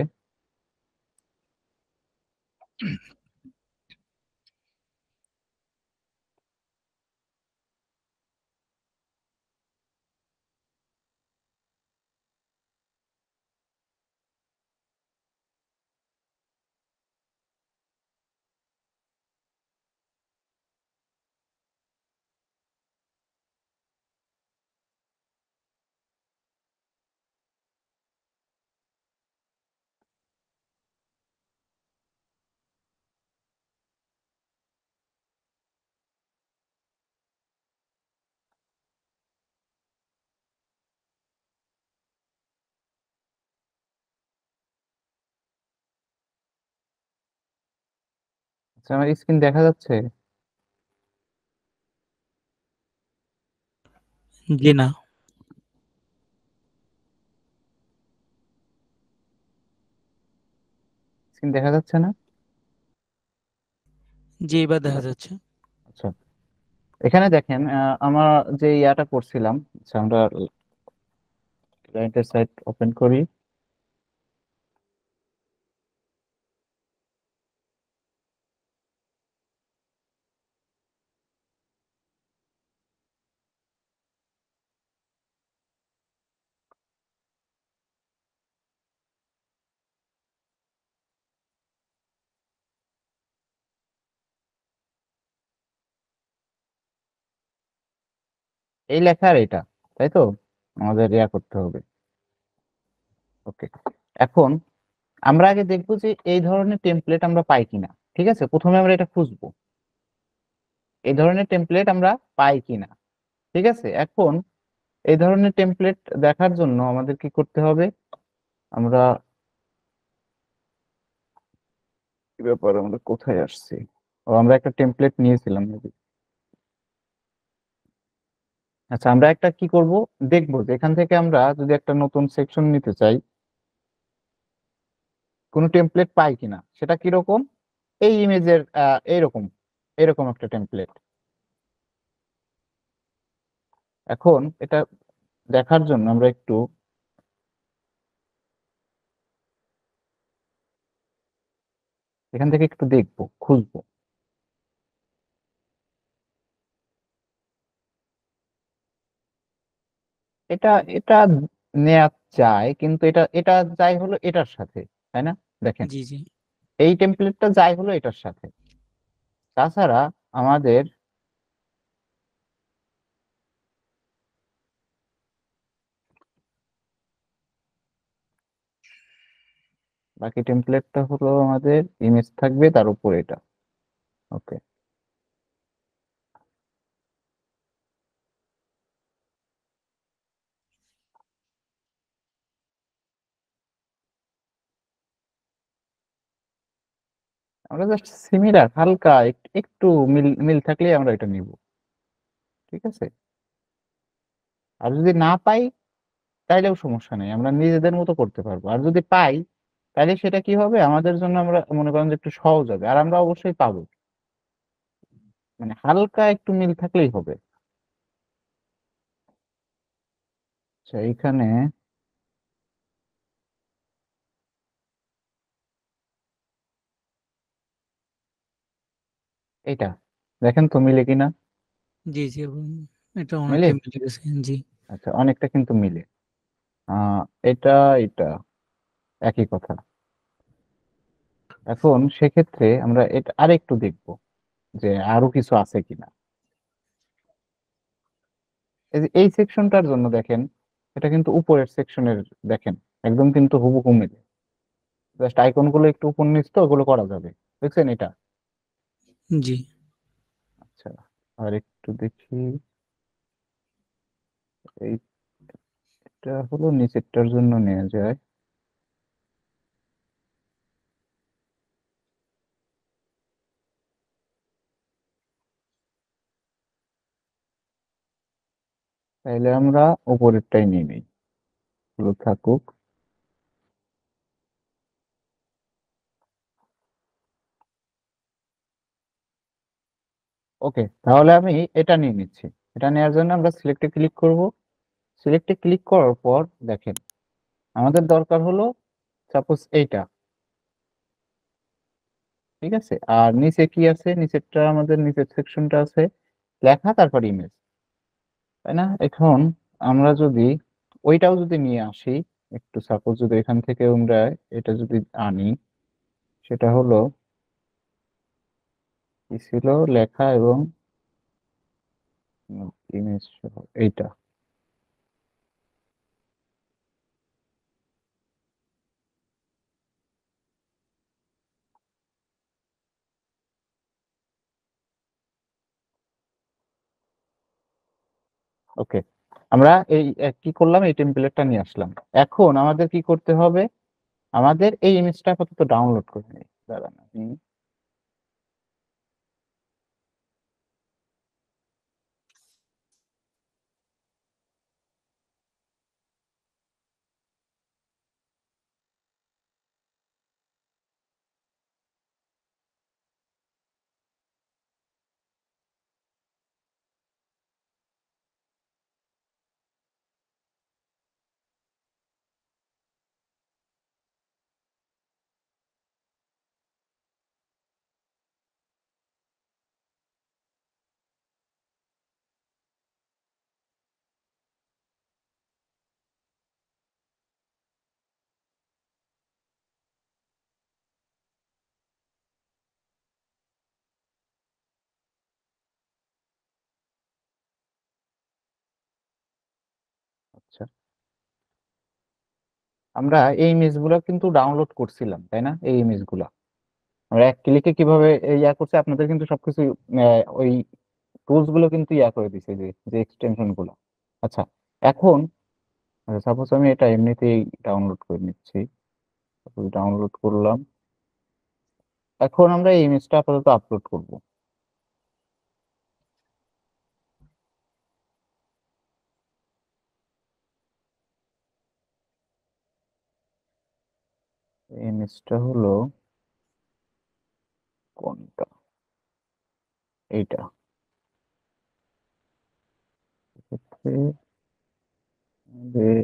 আচ্ছা, আমার স্ক্রিন দেখা যাচ্ছে? জি না। স্ক্রিন দেখা যাচ্ছে না? জি, এবার দেখা যাচ্ছে। আচ্ছা, এখানে দেখেন আমরা যে ইয়াটা করছিলাম, আচ্ছা আমরা ক্লায়েন্টের সাইট ওপেন করি। এই লেখা আর এটা, তাই তো আমাদের ইয়া করতে হবে। ওকে, এখন আমরা আগে দেখবো যে এই ধরনের টেমপ্লেট আমরা পাই কিনা। ঠিক আছে, প্রথমে আমরা এটা খুঁজবো এই ধরনের টেমপ্লেট আমরা পাই কিনা। ঠিক আছে, এখন এই ধরনের টেমপ্লেট দেখার জন্য আমাদের কি করতে হবে? আমরা কি ব্যাপার, আমরা কোথায় আসছি? ও, আমরা একটা টেমপ্লেট নিয়েছিলাম maybe। আচ্ছা, আমরা একটা কি করব, দেখবো যে এখান থেকে আমরা যদি একটা নতুন সেকশন নিতে চাই, কোনো টেমপ্লেট পাই কিনা। সেটা কিরকম? এই ইমেজের এইরকম এরকম একটা টেমপ্লেট। এখন এটা দেখার জন্য আমরা একটু এখান থেকে একটু দেখবো, খুঁজবো। এটা এটা নেওয়া যায়, কিন্তু এটা এটা যাই হলো এটার সাথে, তাই না? দেখেন, জি, জি। এই টেমপ্লেটটা যাই হলো এটার সাথে। তাছাড়া আমাদের বাকি টেমপ্লেটটা হলো আমাদের ইমেজ থাকবে, তার উপর এটা। ওকে, আমরা জাস্ট সিমিলার হালকা একটু মিল মিল থাকলেই আমরা এটা নিব। ঠিক আছে, আর যদি না পাই তাইলেও সমস্যা নেই, আমরা নিজেদের মতো করতে পারবো। আর যদি পাই তাহলে সেটা কি হবে আমাদের জন্য, আমরা মনে করেন যে একটু সহজ হবে, আর আমরা অবশ্যই পাবো। মানে হালকা একটু মিল থাকলেই হবে। আচ্ছা, এইখানে এটা দেখেন তো মিলে কিনা। জি, জি। এটা মিলে, অনেকটাই মিলে গেছে। জি। আচ্ছা অনেকটা কিন্তু মিলে। আহ এটা এটা একই কথা। এখন সেক্ষেত্রে আমরা এটা আরেকটু দেখবো যে আরো কিছু আছে কিনা। এই যে এই সেকশনটার জন্য দেখেন, এটা কিন্তু উপরের সেকশনের, দেখেন একদম কিন্তু হুবহু মিলে। জাস্ট আইকন গুলো একটু উপর নিচ তো, ওগুলো করা যাবে। দেখছেন এটা? জি। আচ্ছা, আর একটু দেখি। এইটা হলো নিচেরটার জন্য নেওয়া যায়। তাইলে আমরা উপরেরটাই নিয়ে নিই, এগুলো থাকুক। ওকে, তাহলে আমি এটা নিয়ে নিচ্ছি। এটা নেওয়ার জন্য আমরা সিলেক্টে ক্লিক করব। সিলেক্টে ক্লিক করার পর দেখেন আমাদের দরকার হলো সাপোজ এইটা, ঠিক আছে। আর নিচে কি আছে, নিচেরটা আমাদের নিচের সেকশনটা আছে লেখা তারপর ইমেজ, তাই না? এখন আমরা যদি ওইটাও যদি নিয়ে আসি, একটু সাপোজ যদি এখান থেকে আমরা এটা যদি আনি, সেটা হলো কি ছিল, লেখা এবং ইমেজ সহ এইটা। ওকে, আমরা এই কি করলাম, এই টেমপ্লেটটা নিয়ে আসলাম। এখন আমাদের কি করতে হবে, আমাদের এই ইমেজটা আপাতত ডাউনলোড করে নিই। দাঁড়ান আমি আচ্ছা, আমরা এই ইমেজগুলো কিন্তু ডাউনলোড করছিলাম, তাই না? এই ইমেজগুলো আমরা এক ক্লিকে কিভাবে ইয়া করছে, আপনাদের কিন্তু সবকিছু ওই টুলস গুলো কিন্তু ইয়া করে দিছে, যে যে এক্সটেনশন গুলো। আচ্ছা, এখন সাপোজ আমি এটা এমনিতেই ডাউনলোড করে নিচ্ছি, ডাউনলোড করলাম। এখন আমরা এই ইমেজটা আপাতত আপলোড করব। ইমেজটা হলো কোনটা, এইটা। এক্ষেত্রে আমাদের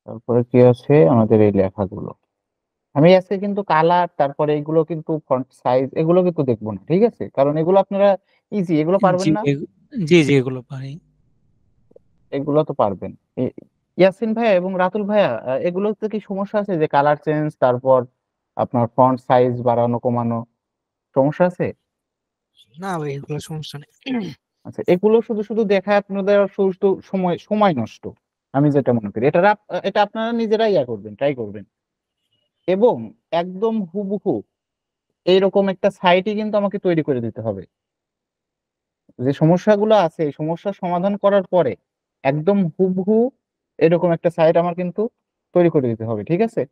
তারপরে কি আছে, আমাদের এই লেখাগুলো। আমি আজকে কিন্তু কালার, তারপরে এগুলো কিন্তু ফন্ট সাইজ, এগুলো কিন্তু দেখবো না, ঠিক আছে? কারণ এগুলো আপনারা ইজি, এগুলো পারবেন জি না? জি জি এগুলো পারি। এগুলো তো পারবেন। ইয়াসিন ভাইয়া এবং রাতুল ভাইয়া, এগুলোতে কি সমস্যা আছে, যে কালার চেঞ্জ, তারপর আপনার ফন্ট সাইজ বাড়ানো কমানো, সমস্যা আছে? না ভাই, এগুলো সমস্যা নেই। আচ্ছা, এগুলো শুধু শুধু দেখায় আপনাদের শুধু সময় সময় নষ্ট, আমি যেটা মনে করি। এটা আপনারা নিজেরাই ইয়া করবেন, ট্রাই করবেন। এবং একদম হুবহু এইরকম একটা সাইটই কিন্তু আমাকে তৈরি করে দিতে হবে। যে সমস্যাগুলো আছে এই সমস্যার সমাধান করার পরে একদম হুবহু এরকম একটা সাইট আমার কিন্তু তৈরি করে দিতে হবে, ঠিক আছে?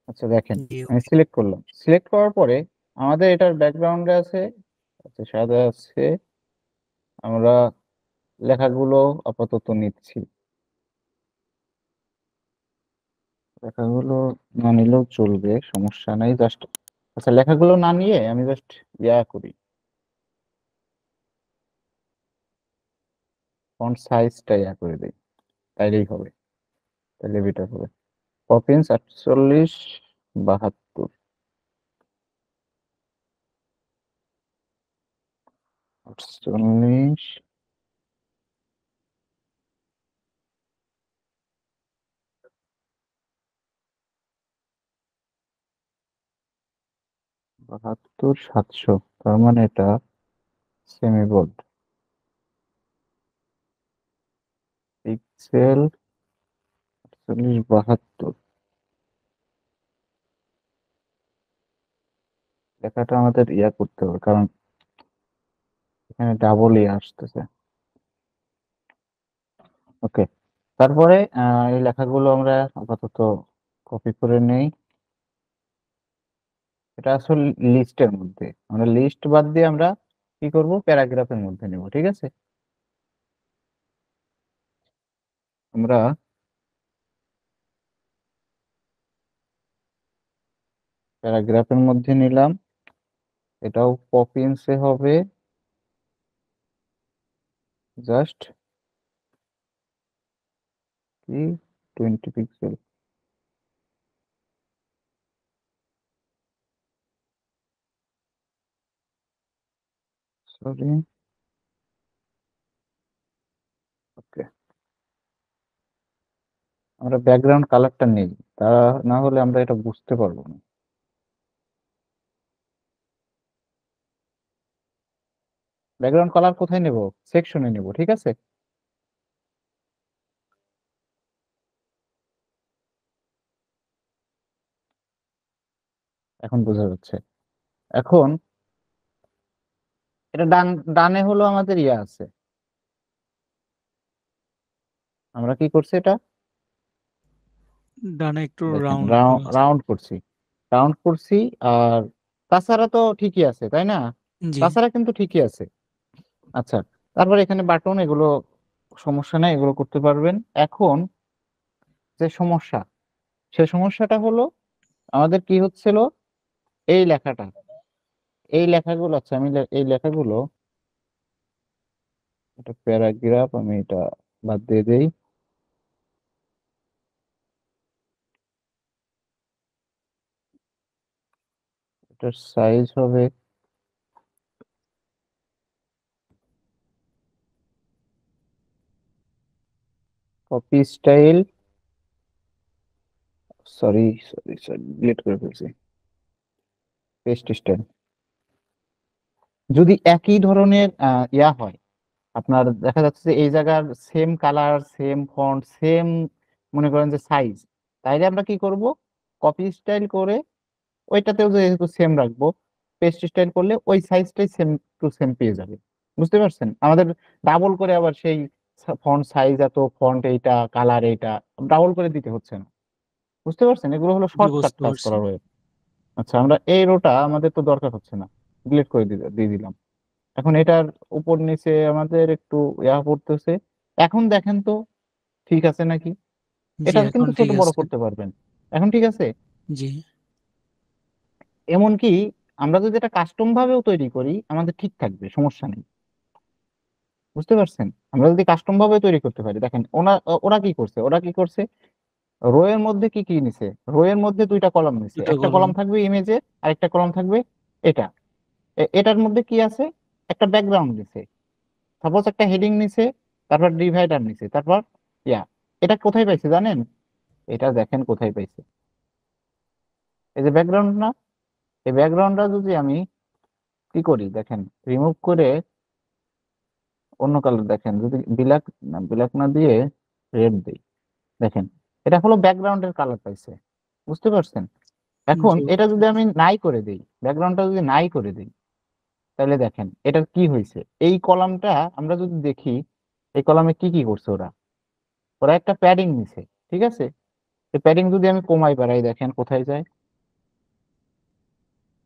আচ্ছা দেখেন, জি, আমি সিলেক্ট করলাম। সিলেক্ট করার পরে আমাদের এটার ব্যাকগ্রাউন্ডে আছে, আচ্ছা সাদা আছে, আমরা লেখাগুলো আপাতত নিচ্ছি। লেখাগুলো না নিলেও চলবে, সমস্যা নাই। জাস্ট আচ্ছা, লেখাগুলো না নিয়ে আমি জাস্ট ইয়া করি, ফন্ট সাইজটা ইয়া করে দিই, তাইলেই হবে, তাইলে বেটার হবে। পপিন্স 48 72, 48 72 700, তার মানে এটা সেমি বোল্ড। পিক্সেল 48 72, লেখাটা আমাদের ইয়া করতে হবে, কারণ এখানে ডাবল ইয়ে আসতেছে। ওকে, তারপরে এই লেখাগুলো আমরা আপাতত কপি করে নেই। এটা আসলে লিস্টের মধ্যে, আমরা লিস্ট বাদ দিয়ে আমরা কি করব, প্যারাগ্রাফের মধ্যে নেব, ঠিক আছে? আমরা প্যারাগ্রাফের মধ্যে নিলাম, এটাও পপিন্সে হবে, জাস্ট কি 20 পিক্সেল। সরি, ওকে। আমরা ব্যাকগ্রাউন্ড কালারটা নেই, তা না হলে আমরা এটা বুঝতে পারবো না। ব্যাকগ্রাউন্ড কালার কোথায় নেব? সেকশনে নেব, ঠিক আছে। এখন বোঝা যাচ্ছে। এখন এটা ডানে হলো আমাদের ইয়ে আছে, আমরা কি করছি, এটা ডানে একটু দেখেন রাউন্ড রাউন্ড করছি, রাউন্ড করছি। আর তাছাড়া তো ঠিকই আছে, তাই না? জি তাছাড়া কিন্তু ঠিকই আছে। আচ্ছা, তারপর এখানে বাটন, এগুলো সমস্যা নাই, এগুলো করতে পারবেন। এখন যে সমস্যা, সে সমস্যাটা হলো আমাদের কি হচ্ছিল, এই লেখাটা, এই লেখাগুলো, আচ্ছা আমি এই লেখাগুলো, এটা প্যারাগ্রাফ, আমি এটা বাদ দিয়ে দেই। এটার সাইজ হবে copy style, sorry sorry sorry delete করে ফেলছি, পেস্ট স্টাইল। যদি একই ধরনের ইয়া হয়, আপনার দেখা যাচ্ছে যে এই জায়গার same colour, same font, same মনে করেন যে সাইজ, তাইলে আমরা কি করব, কপি স্টাইল করে ওইটাতেও যেহেতু সেম রাখবো, পেস্ট স্টাইল করলে ওই সাইজটাই সেম টু সেম পেয়ে যাবে। বুঝতে পারছেন? আমাদের ডাবল করে আবার সেই ফন্ট সাইজ, এত ফন্ট এইটা, কালার এইটা ডাবল করে দিতে হচ্ছে না। বুঝতে পারছেন? এগুলো হলো জি শর্টকাট বুঝতে কাজ পারছি। করার ওয়ে। আচ্ছা, আমরা এই রোটা আমাদের তো দরকার হচ্ছে না, ডিলিট করে দিয়ে দিলাম। এখন এটার উপর নিচে আমাদের একটু ইয়া পড়তেছে। এখন দেখেন তো ঠিক আছে নাকি? জি এটা এখন কিন্তু ছোট ঠিক বড় আছে। করতে পারবেন। এখন ঠিক আছে। জি এমনকি আমরা যদি এটা কাস্টম ভাবেও তৈরি করি, আমাদের ঠিক থাকবে, সমস্যা নেই। বুঝতে পারছেন? আমরা যদি কাস্টম ভাবে তৈরি করতে পারি, দেখেন ওরা কি করছে, ওরা কি করছে, রো এর মধ্যে কি কি নিছে, রো এর মধ্যে দুইটা কলাম নিছে, দুটো একটা কলম। কলাম থাকবে ইমেজের, আরেকটা কলাম থাকবে এটা। এটার মধ্যে কি আছে, একটা ব্যাকগ্রাউন্ড নিছে, সাপোজ একটা হেডিং নিছে, তারপর ডিভাইডার নিছে, তারপর ইয়া। এটা কোথায় পাইছে জানেন? এটা দেখেন কোথায় পাইছে, এই যে ব্যাকগ্রাউন্ড না, এই ব্যাকগ্রাউন্ডটা যদি আমি কি করি দেখেন, রিমুভ করে অন্য কালার, দেখেন যদি ব্ল্যাক না দিয়ে রেড দেই, দেখেন এটা হলো ব্যাকগ্রাউন্ডের কালার পাইছে। বুঝতে পারছেন? এখন জি এটা বুঝতে যদি আমি পারছি। নাই করে দিই, ব্যাকগ্রাউন্ডটা যদি নাই করে দিই, তাহলে দেখেন এটার কি হয়েছে। এই কলামটা আমরা যদি দেখি, এই কলামে কি কি করছে ওরা, ওরা একটা প্যাডিং নিছে, ঠিক আছে। এই প্যাডিং যদি আমি কমাই বাড়াই, দেখেন কোথায় যায়।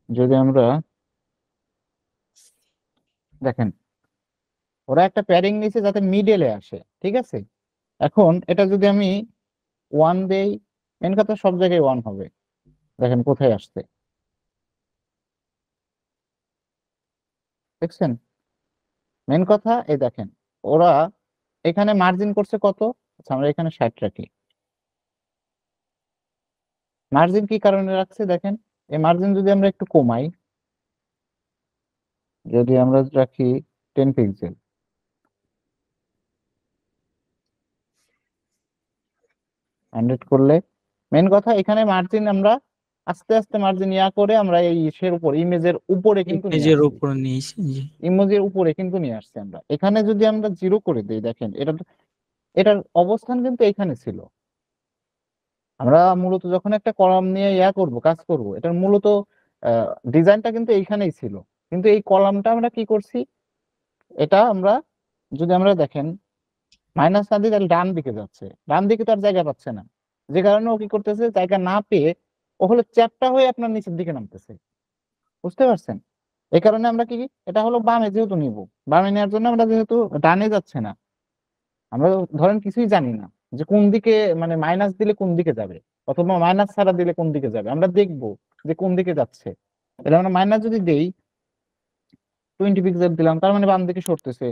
যদি আমরা দেখেন, ওরা একটা প্যাডিং নিছে যাতে মিডলে আসে, ঠিক আছে। এখন এটা যদি আমি ওয়ান দেই, মেন কথা সব জায়গায় ওয়ান হবে, দেখেন কোথায় আসছে, দেখছেন? মেন কথা এই দেখেন, ওরা এখানে মার্জিন করছে কত, আচ্ছা আমরা এখানে 60 রাখি। মার্জিন কি কারণে রাখছে দেখেন, এই মার্জিন যদি আমরা একটু কমাই, যদি আমরা রাখি 10 পিক্সেল, 100 করলে, মেন কথা এখানে মার্জিন আমরা আস্তে আস্তে মার্জিন ইয়া করে আমরা এই ইসের উপর, ইমেজের উপরে কিন্তু নিয়ে ইমেজের আসছি, উপর নিয়েছি। জি ইমেজের উপরে কিন্তু নিয়ে আসছি আমরা। এখানে যদি আমরা জিরো করে দিই, দেখেন এটার অবস্থান কিন্তু এখানে ছিল। আমরা মূলত যখন একটা কলাম নিয়ে ইয়া করব, কাজ করব, এটার মূলত ডিজাইনটা কিন্তু এইখানেই ছিল, কিন্তু এই কলামটা আমরা কি করছি, এটা আমরা যদি আমরা দেখেন মাইনাস না দিই, তাহলে ডান দিকে যাচ্ছে, ডান দিকে তার জায়গা পাচ্ছে না, যে কারণে ও কি করতেছে, জায়গা না পেয়ে ও হলো চ্যাপ্টা হয়ে আপনার নিচের দিকে নামতেছে। বুঝতে পারছেন? এই কারণে আমরা কি, এটা হলো বামে যেহেতু নিব, বামে নেওয়ার জন্য আমরা যেহেতু ডানে যাচ্ছে না, আমরা ধরেন কিছুই জানি না, যে কোন দিকে, মানে মাইনাস দিলে কোন দিকে যাবে অথবা মাইনাস ছাড়া দিলে কোন দিকে যাবে, আমরা দেখবো যে কোন দিকে যাচ্ছে। তাহলে আমরা মাইনাস যদি দেই 20 পিক্সেল দিলাম, তার মানে বাম দিকে সরতেছে।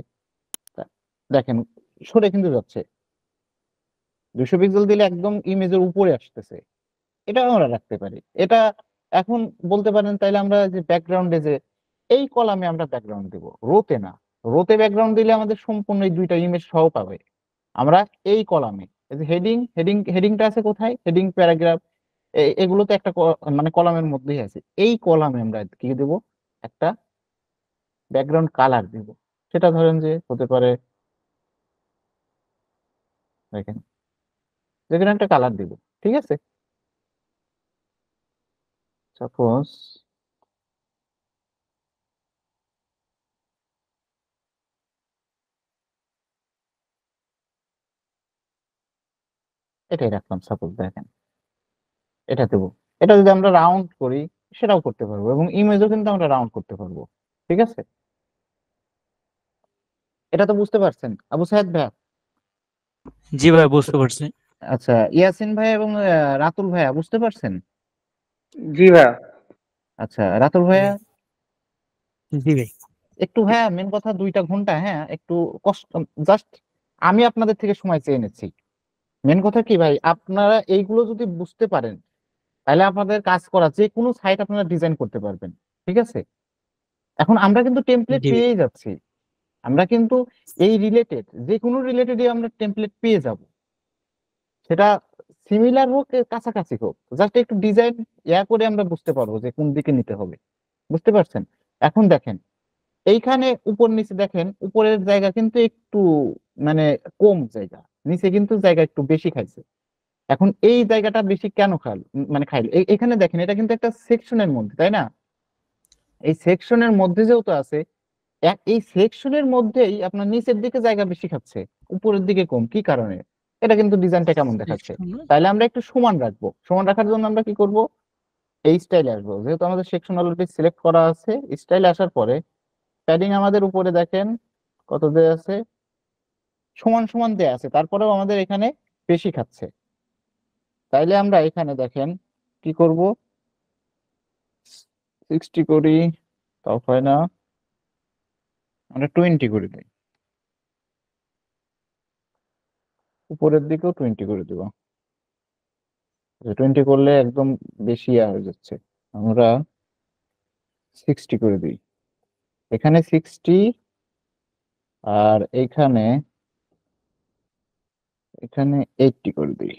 দেখেন সরে কিন্তু যাচ্ছে। 200 পিক্সেল দিলে একদম ইমেজের উপরে আসতেছে। এটা আমরা রাখতে পারি। এটা এখন বলতে পারেন তাইলে আমরা যে ব্যাকগ্রাউন্ডে যে এই কলামে আমরা ব্যাকগ্রাউন্ড দিব, রোতে না। রোতে ব্যাকগ্রাউন্ড দিলে আমাদের সম্পূর্ণ এই দুইটা ইমেজ সহ পাবে। আমরা এই কলামে এই যে হেডিংটা আছে কোথায়, হেডিং প্যারাগ্রাফ এগুলো তো একটা মানে কলামের মধ্যেই আছে। এই কলামে আমরা কি দেব, একটা ব্যাকগ্রাউন্ড কালার দিব। সেটা ধরেন যে হতে পারে, দেখেন যেখানে একটা কালার দিব, ঠিক আছে। সাপোজ এটাই রাখলাম, সাপোজ দেখেন এটা দেবো। এটা যদি আমরা রাউন্ড করি সেটাও করতে পারবো, এবং ইমেজও কিন্তু আমরা রাউন্ড করতে পারবো, ঠিক আছে। এটা তো বুঝতে পারছেন আবু সাহেদ ভাই? জি ভাই, বুঝতে পারছি। আচ্ছা, ইয়াসিন ভাই এবং রাতুল ভাইয়া বুঝতে পারছেন? জি ভাইয়া। আচ্ছা রাতুল ভাইয়া, জি ভাই। একটু ভাইয়া মেন কথা 2টা ঘন্টা, হ্যাঁ একটু কষ্ট, জাস্ট আমি আপনাদের থেকে সময় চেয়ে নিচ্ছি। মেন কথা কি ভাই, আপনারা এইগুলো যদি বুঝতে পারেন তাহলে আপনাদের কাজ করা যে কোনো সাইট আপনারা ডিজাইন করতে পারবেন, ঠিক আছে। এখন আমরা কিন্তু টেমপ্লেট জি ভাই। পেয়ে যাচ্ছি, আমরা কিন্তু এই রিলেটেড যে কোনো রিলেটেডই আমরা টেমপ্লেট পেয়ে যাব। সেটা সিমিলার হোক কাছাকাছি হোক, জাস্ট একটু ডিজাইন করে আমরা বুঝতে পারবো যে কোন দিকে নিতে হবে, বুঝতে পারছেন। এখন দেখেন এইখানে উপর নিচে দেখেন, উপরের জায়গা কিন্তু একটু মানে কম জায়গা, নিচে কিন্তু জায়গা একটু বেশি খাইছে। এখন এই জায়গাটা বেশি কেন মানে খাইল, এখানে দেখেন এটা কিন্তু একটা সেকশনের মধ্যে, তাই না? এই সেকশনের মধ্যে যেহেতু আছে, এই সেকশনের মধ্যেই আপনার নিচের দিকে জায়গা বেশি খাচ্ছে, উপরের দিকে কম, কি কারণে? এটা কিন্তু ডিজাইনটা কেমন দেখাচ্ছে। তাহলে আমরা একটু সমান রাখবো, সমান রাখার জন্য আমরা কি করব, এই স্টাইলে আসবো। যেহেতু আমাদের সেকশন অলরেডি সিলেক্ট করা আছে, স্টাইলে আসার পরে প্যাডিং আমাদের উপরে দেখেন কত দেয়া আছে, সমান সমান দেয়া আছে, তারপরেও আমাদের এখানে বেশি খাচ্ছে। তাইলে আমরা এখানে দেখেন কি করব, 60 করি, তাও হয় না, আমরা 20 করে দিই, উপরের দিকেও 20 করে দিব। 20 করলে একদম বেশি হয়ে যাচ্ছে, আমরা 60 করে দিই। এখানে 60, আর এখানে এখানে 80 করে দিই।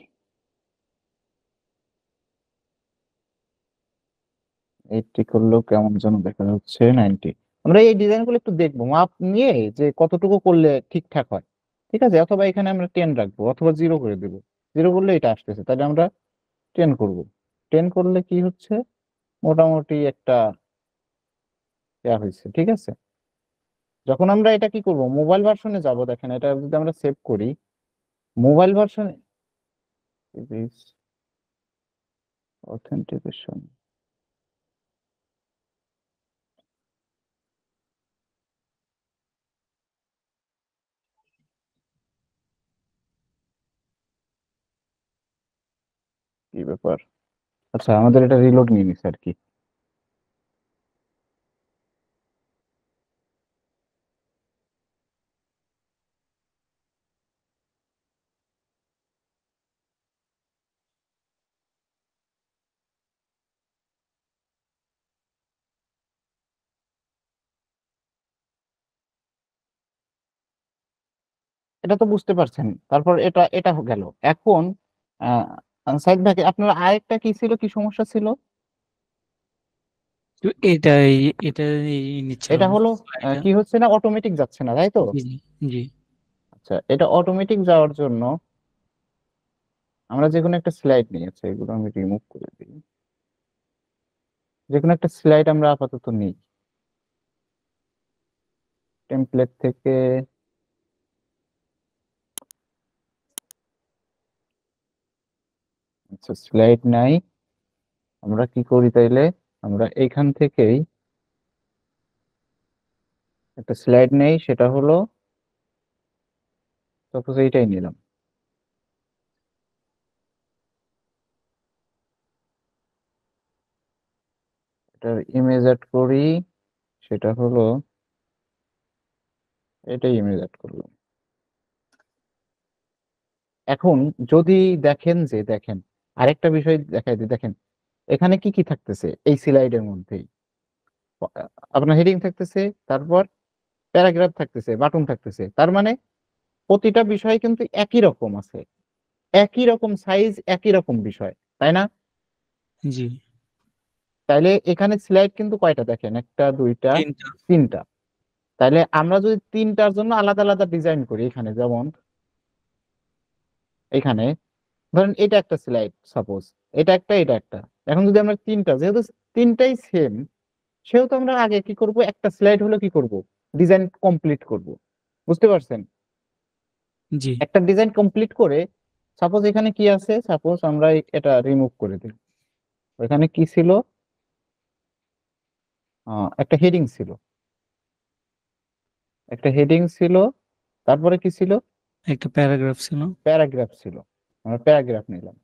80 করলেও কেমন যেন দেখা যাচ্ছে, 90। আমরা এই ডিজাইন গুলো একটু দেখবো, মাপ নিয়ে যে কতটুকু করলে ঠিকঠাক হয়, ঠিক আছে। অথবা এখানে আমরা 10 রাখবো, অথবা 0 করে দেবো। 0 করলে এটা আসতেছে, তাহলে আমরা 10 করব। 10 করলে কি হচ্ছে, মোটামুটি একটা ইয়া হয়েছে, ঠিক আছে। যখন আমরা এটা কি করব, মোবাইল ভার্সনে যাব, দেখেন এটা যদি আমরা সেভ করি মোবাইল ভার্সনে, অথেন্টিকেশন, কি ব্যাপার? আচ্ছা আমাদের এটা রিলোড নিয়ে নিছে আর কি। এটা তো বুঝতে পারছেন, তারপর এটা এটা গেল। এখন সাইদ ভাই আপনার আরেকটা কি ছিল, কি সমস্যা ছিল? তো এটাই, এটা এটা নিচ্ছিলাম না হলো এটা। কি হচ্ছে না, অটোমেটিক যাচ্ছে না, তাই তো? জি জি জি। আচ্ছা, এটা অটোমেটিক যাওয়ার জন্য আমরা যে কোনো একটা স্লাইড নিই, আচ্ছা এগুলো আমি রিমুভ করে দিই। যে কোনো একটা স্লাইড আমরা আপাতত নিই টেমপ্লেট থেকে। আচ্ছা স্লাইড নাই, আমরা কি করি তাইলে, আমরা এইখান থেকেই একটা স্লাইড নেই, সেটা হলো সাপোজ এইটাই নিলাম। এটার ইমেজ অ্যাড করি, সেটা হলো এটাই ইমেজ অ্যাড করলাম। এখন যদি দেখেন যে দেখেন আরেকটা বিষয় দেখাই দিই, দেখেন এখানে কি কি থাকতেছে এই স্লাইডের মধ্যেই। আপনার হেডিং থাকতেছে, তারপর প্যারাগ্রাফ থাকতেছে, বাটন থাকতেছে, তার মানে প্রতিটা বিষয় কিন্তু একই রকম আছে, একই রকম সাইজ, একই রকম বিষয়, তাই না? জি, তাইলে এখানে স্লাইড কিন্তু কয়টা দেখেন, একটা দুইটা 3টা। তিনটা। তাইলে আমরা যদি তিনটার জন্য আলাদা আলাদা ডিজাইন করি, এখানে যেমন এখানে ধরেন এটা একটা স্লাইড সাপোজ, এটা একটা এটা একটা, এখন যদি আমরা তিনটা, যেহেতু তিনটাই সেম, সেহেতু আমরা আগে কি করব, একটা স্লাইড হলো কি করব, ডিজাইন কমপ্লিট করব। বুঝতে পারছেন? জি, একটা ডিজাইন কমপ্লিট করে সাপোজ এখানে কি আছে, সাপোজ আমরা এটা রিমুভ করে দিই। এখানে কি ছিল, একটা হেডিং ছিল, একটা হেডিং ছিল, তারপরে কি ছিল, একটা প্যারাগ্রাফ ছিল, প্যারাগ্রাফ ছিল, আমরা প্যারাগ্রাফ নিলাম,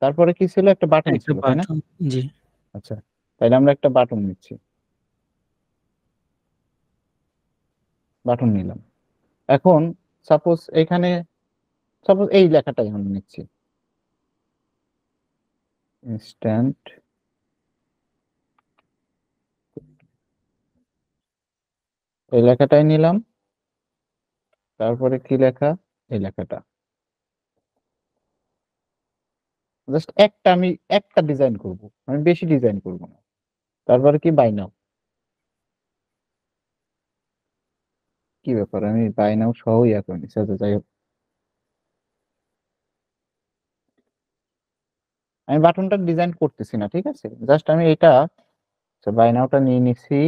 তারপরে কি ছিল, একটা বাটন একটা ছিল, তাই না? বাটন। জি, আচ্ছা, তাইলে আমরা একটা বাটন নিচ্ছি, বাটন নিলাম। এখন সাপোজ এখানে, সাপোজ এই লেখাটাই আমরা নিচ্ছি, ইনস্ট্যান্ট, এই লেখাটাই নিলাম, তারপরে কি লেখা, এই লেখাটা, জাস্ট একটা, আমি একটা ডিজাইন করব, আমি বেশি ডিজাইন করব না। তারপরে কি, বাই নাও, কি ব্যাপার, আমি বাই নাও সহ ইয়া করে নিচ্ছি। আচ্ছা, যাই হোক, আমি বাটনটা ডিজাইন করতেছি না, ঠিক আছে, জাস্ট আমি এটা বাই নাওটা নিয়ে নিছি।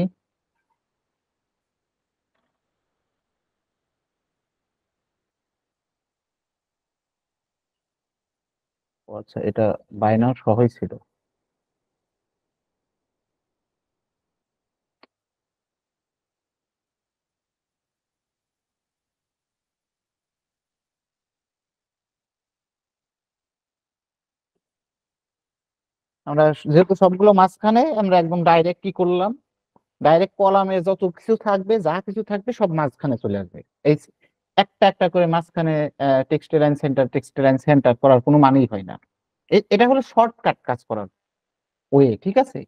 ও আচ্ছা, এটা বাই নাও সহই ছিল। আমরা যেহেতু সবগুলো মাঝখানে, আমরা একদম ডাইরেক্ট কি করলাম, ডাইরেক্ট কলামে যত কিছু থাকবে, যা কিছু থাকবে সব মাঝখানে চলে আসবে। এই একটা একটা করে মাঝখানে text line centre, text line centre করার কোনো মানেই হয় না। এটা হলো শর্টকাট কাজ করার ওয়ে, ঠিক আছে।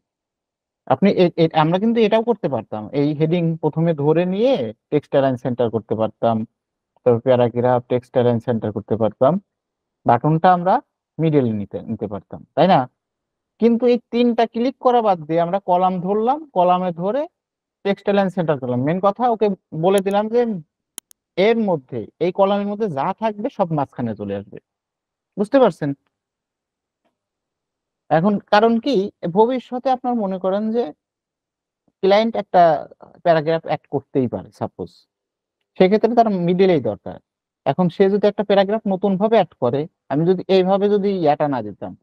আপনি আমরা কিন্তু এটাও করতে পারতাম, এই হেডিং প্রথমে ধরে নিয়ে টেক্সট লাইন সেন্টার করতে পারতাম, তারপর প্যারাগ্রাফ টেক্সট লাইন সেন্টার করতে পারতাম, বাটনটা আমরা মিডল নিতে নিতে পারতাম, তাই না? কিন্তু এই তিনটা ক্লিক করা বাদ দিয়ে আমরা কলাম ধরলাম, কলামে ধরে টেক্সট লাইন সেন্টার করলাম। মেন কথা, ওকে বলে দিলাম যে এর মধ্যে, এই কলামের মধ্যে যা থাকবে সব মাঝখানে চলে আসবে। বুঝতে পারছেন? এখন কারণ কি, ভবিষ্যতে আপনার মনে করেন যে ক্লায়েন্ট একটা প্যারাগ্রাফ অ্যাড করতেই পারে সাপোজ, সেক্ষেত্রে তার মিডলেই দরকার। এখন সে যদি একটা প্যারাগ্রাফ নতুন ভাবে অ্যাড করে, আমি যদি এইভাবে যদি ইয়াটা না দিতাম,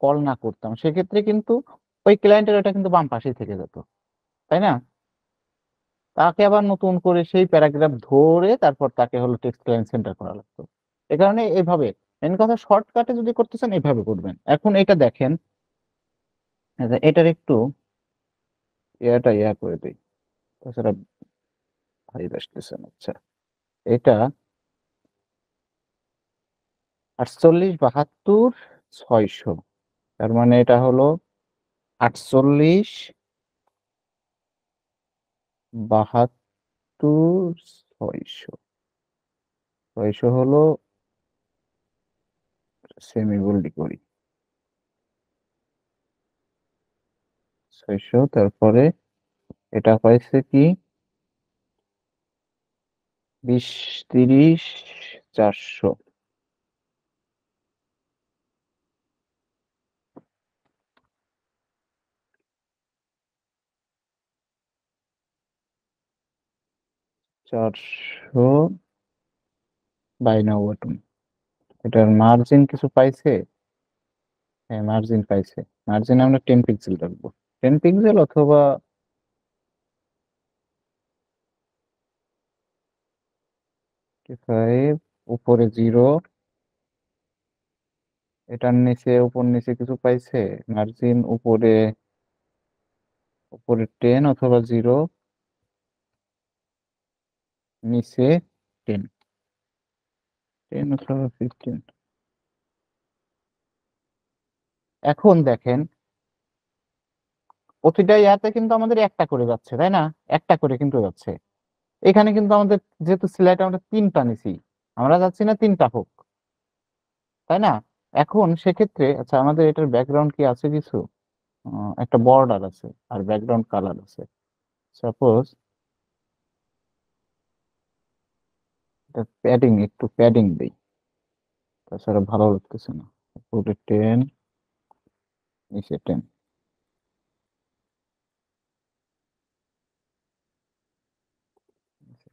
কল না করতাম, সেক্ষেত্রে কিন্তু ওই ক্লায়েন্টের ওটা কিন্তু বাম পাশেই থেকে যেত, তাই না? তাকে আবার নতুন করে সেই প্যারাগ্রাফ ধরে তারপর তাকে হলো টেক্সট লাইন সেন্টার করা লাগতো। এ কারণে এইভাবে, মেন কথা, শর্টকাটে যদি করতে চান এইভাবে করবেন। এখন এটা দেখেন, আচ্ছা, এটার একটু ইয়াটা ইয়া করে দিই, তাছাড়া ভাই আসতেছে না। আচ্ছা, এটা 48 72 600, তার মানে এটা হলো 48 72 600, 600 হলো, সেমি বোল্ড করি, 600, তারপরে এটা হয়েছে কি 20 30 400, 400 বাই নাও বাটন। এটার মার্জিন কিছু পাইছে? হ্যাঁ, মার্জিন পাইছে। মার্জিন আমরা 10 পিক্সেল রাখবো, 10 পিক্সেল অথবা 5, উপরে 0, এটার নিচে উপর নিচে কিছু পাইছে মার্জিন, উপরে উপরে 10 অথবা 0, নিচে 10 অথবা 15। এখন দেখেন প্রতিটা ইয়াতে কিন্তু আমাদের একটা করে যাচ্ছে, তাই না? একটা করে কিন্তু যাচ্ছে। এখানে কিন্তু আমাদের যেহেতু স্লাইড আমরা 3টা নিছি, আমরা যাচ্ছি না 3টা হোক, তাই না? এখন সেক্ষেত্রে আচ্ছা আমাদের এটার ব্যাকগ্রাউন্ড কি আছে কিছু? একটা বর্ডার আছে আর ব্যাকগ্রাউন্ড কালার আছে। সাপোজ প্যাডিং, একটু প্যাডিং দেই, তাছাড়া ভালো লাগতেছে না। উপরে 10, নিচে 10,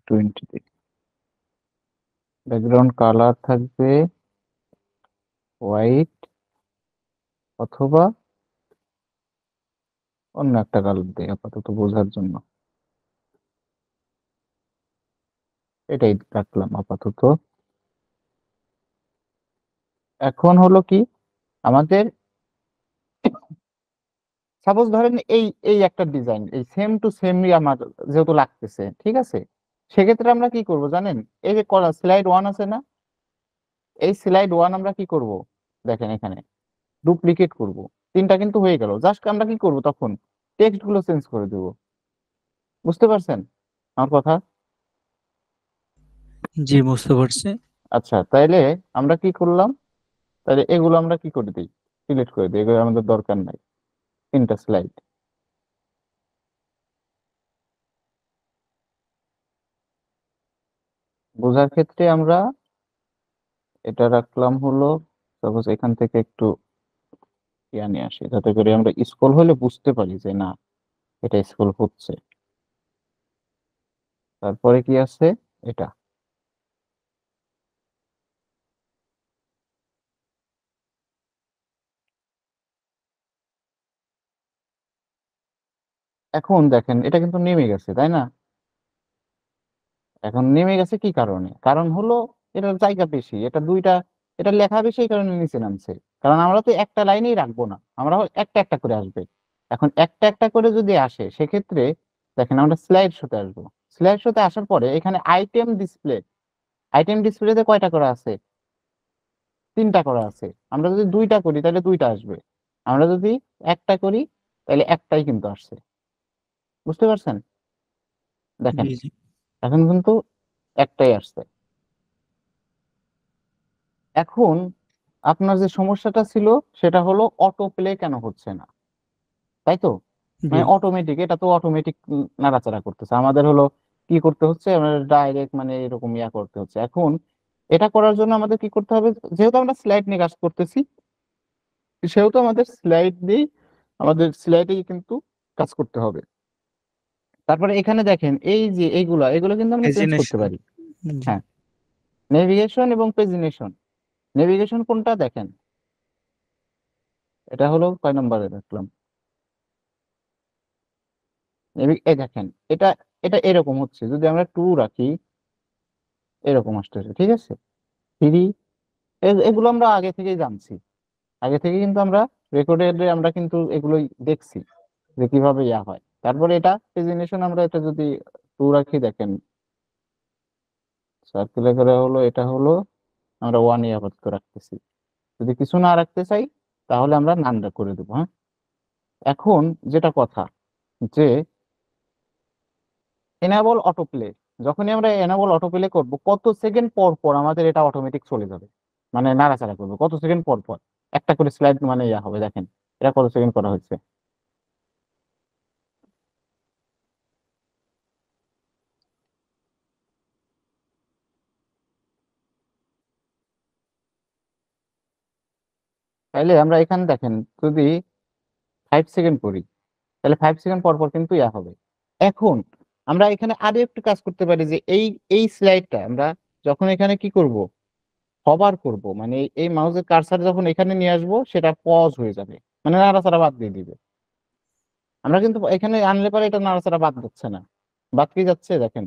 20 দিই। ব্যাকগ্রাউন্ড কালার থাকবে হোয়াইট অথবা অন্য একটা কালার দিই আপাতত বোঝার জন্য, এটাই রাখলাম আপাতত। এখন হলো কি আমাদের, সাপোজ ধরেন এই এই একটা ডিজাইন এই সেম টু সেমই আমার যেহেতু লাগতেছে, ঠিক আছে? সেক্ষেত্রে আমরা কি করব জানেন? এই যে স্লাইড 1 আছে না, এই স্লাইড 1 আমরা কি করব দেখেন এখানে ডুপ্লিকেট করব। 3টা কিন্তু হয়ে গেল, জাস্ট আমরা কি করব তখন টেক্সট গুলো চেঞ্জ করে দেব। বুঝতে পারছেন আমার কথা? জি, বুঝতে পারছি। আচ্ছা তাইলে আমরা কি করলাম, তাহলে এগুলো আমরা কি করে দিই, সিলেক্ট করে দিই, এগুলো আমাদের দরকার নাই। 3টা স্লাইড বোঝার ক্ষেত্রে আমরা এটা রাখলাম হলো, সাপোজ এখান থেকে একটু ইয়া নিয়ে আসি যাতে করে আমরা স্ক্রল হলে বুঝতে পারি যে না এটা স্ক্রল হচ্ছে। তারপরে কি আছে এটা, এখন দেখেন এটা কিন্তু নেমে গেছে, তাই না? এখন নেমে গেছে কি কারণে? কারণ হলো এটার জায়গা বেশি, এটা দুইটা, এটা লেখা বেশি এই কারণে নিচে নামছে। কারণ আমরা তো একটা লাইনেই রাখবো না, আমরা একটা একটা করে আসবে। এখন একটা একটা করে যদি আসে সেক্ষেত্রে দেখেন আমরা স্লাইড শোতে আসবো। স্লাইড শোতে আসার পরে এখানে আইটেম ডিসপ্লেতে কয়টা করা আছে? 3টা করা আছে। আমরা যদি 2টা করি তাহলে 2টা আসবে, আমরা যদি একটা করি তাহলে একটাই কিন্তু আসছে। বুঝতে পারছেন? দেখেন জি জি। এখন কিন্তু একটাই আসছে। এখন আপনার যে সমস্যাটা ছিল সেটা হলো অটো প্লে কেন হচ্ছে না, তাই তো? জি মানে অটোমেটিক, এটা তো অটোমেটিক নাড়াচাড়া করতেছে, আমাদের হলো কি করতে হচ্ছে, আমাদের ডাইরেক্ট মানে এরকম ইয়া করতে হচ্ছে। এখন এটা করার জন্য আমাদের কি করতে হবে, যেহেতু আমরা স্লাইড নিয়ে কাজ করতেছি সেহেতু আমাদের স্লাইড দিয়ে আমাদের স্লাইডে কিন্তু কাজ করতে হবে। তারপরে এখানে দেখেন এই যে এগুলো কিন্তু আমরা চেঞ্জ করতে পেজিনেশন। পারি। জি। হ্যাঁ, নেভিগেশন এবং পেজিনেশন। নেভিগেশন কোনটা দেখেন, এটা হলো কয় নম্বরে দেখলাম, এই দেখেন এটা, এটা এরকম হচ্ছে, যদি আমরা 2 রাখি এরকম আসতেছে, ঠিক আছে? 3, এগুলো আমরা আগে থেকেই জানছি, আগে থেকে কিন্তু আমরা রেকর্ডে আমরা কিন্তু এগুলোই দেখছি যে কিভাবে ইয়া হয়। তারপরে এটা পেজিনেশন, আমরা এটা যদি 2 রাখি দেখেন সার্কেল করে হলো, এটা হলো আমরা 1 আপাতত রাখতেছি। যদি কিছু না রাখতে চাই তাহলে আমরা নানটা করে দেবো। হ্যাঁ, এখন যেটা কথা যে এনাবল অটো প্লে, যখনই আমরা এনাবল অটো প্লে করবো কত সেকেন্ড পর পর আমাদের এটা অটোমেটিক চলে যাবে, মানে নাড়াচাড়া করবো কত সেকেন্ড পর পর একটা করে স্লাইড মানে ইয়া হবে। দেখেন এটা কত সেকেন্ড করা হয়েছে। তাইলে আমরা এখানে দেখেন যদি 5 সেকেন্ড করি তাহলে 5 সেকেন্ড পর পর কিন্তু ইয়া হবে। এখন আমরা এখানে আরো একটু কাজ করতে পারি যে এই স্লাইডটা আমরা যখন এখানে কি করব, হবার করব, মানে এই মাউসের কার্সার যখন এখানে নিয়ে আসবো সেটা পজ হয়ে যাবে, মানে নাড়াচাড়া বাদ দিয়ে দিবে। আমরা কিন্তু এখানে আনলে পরে এটা নাড়াচাড়া বাদ যাচ্ছে না, বাদ কি যাচ্ছে দেখেন,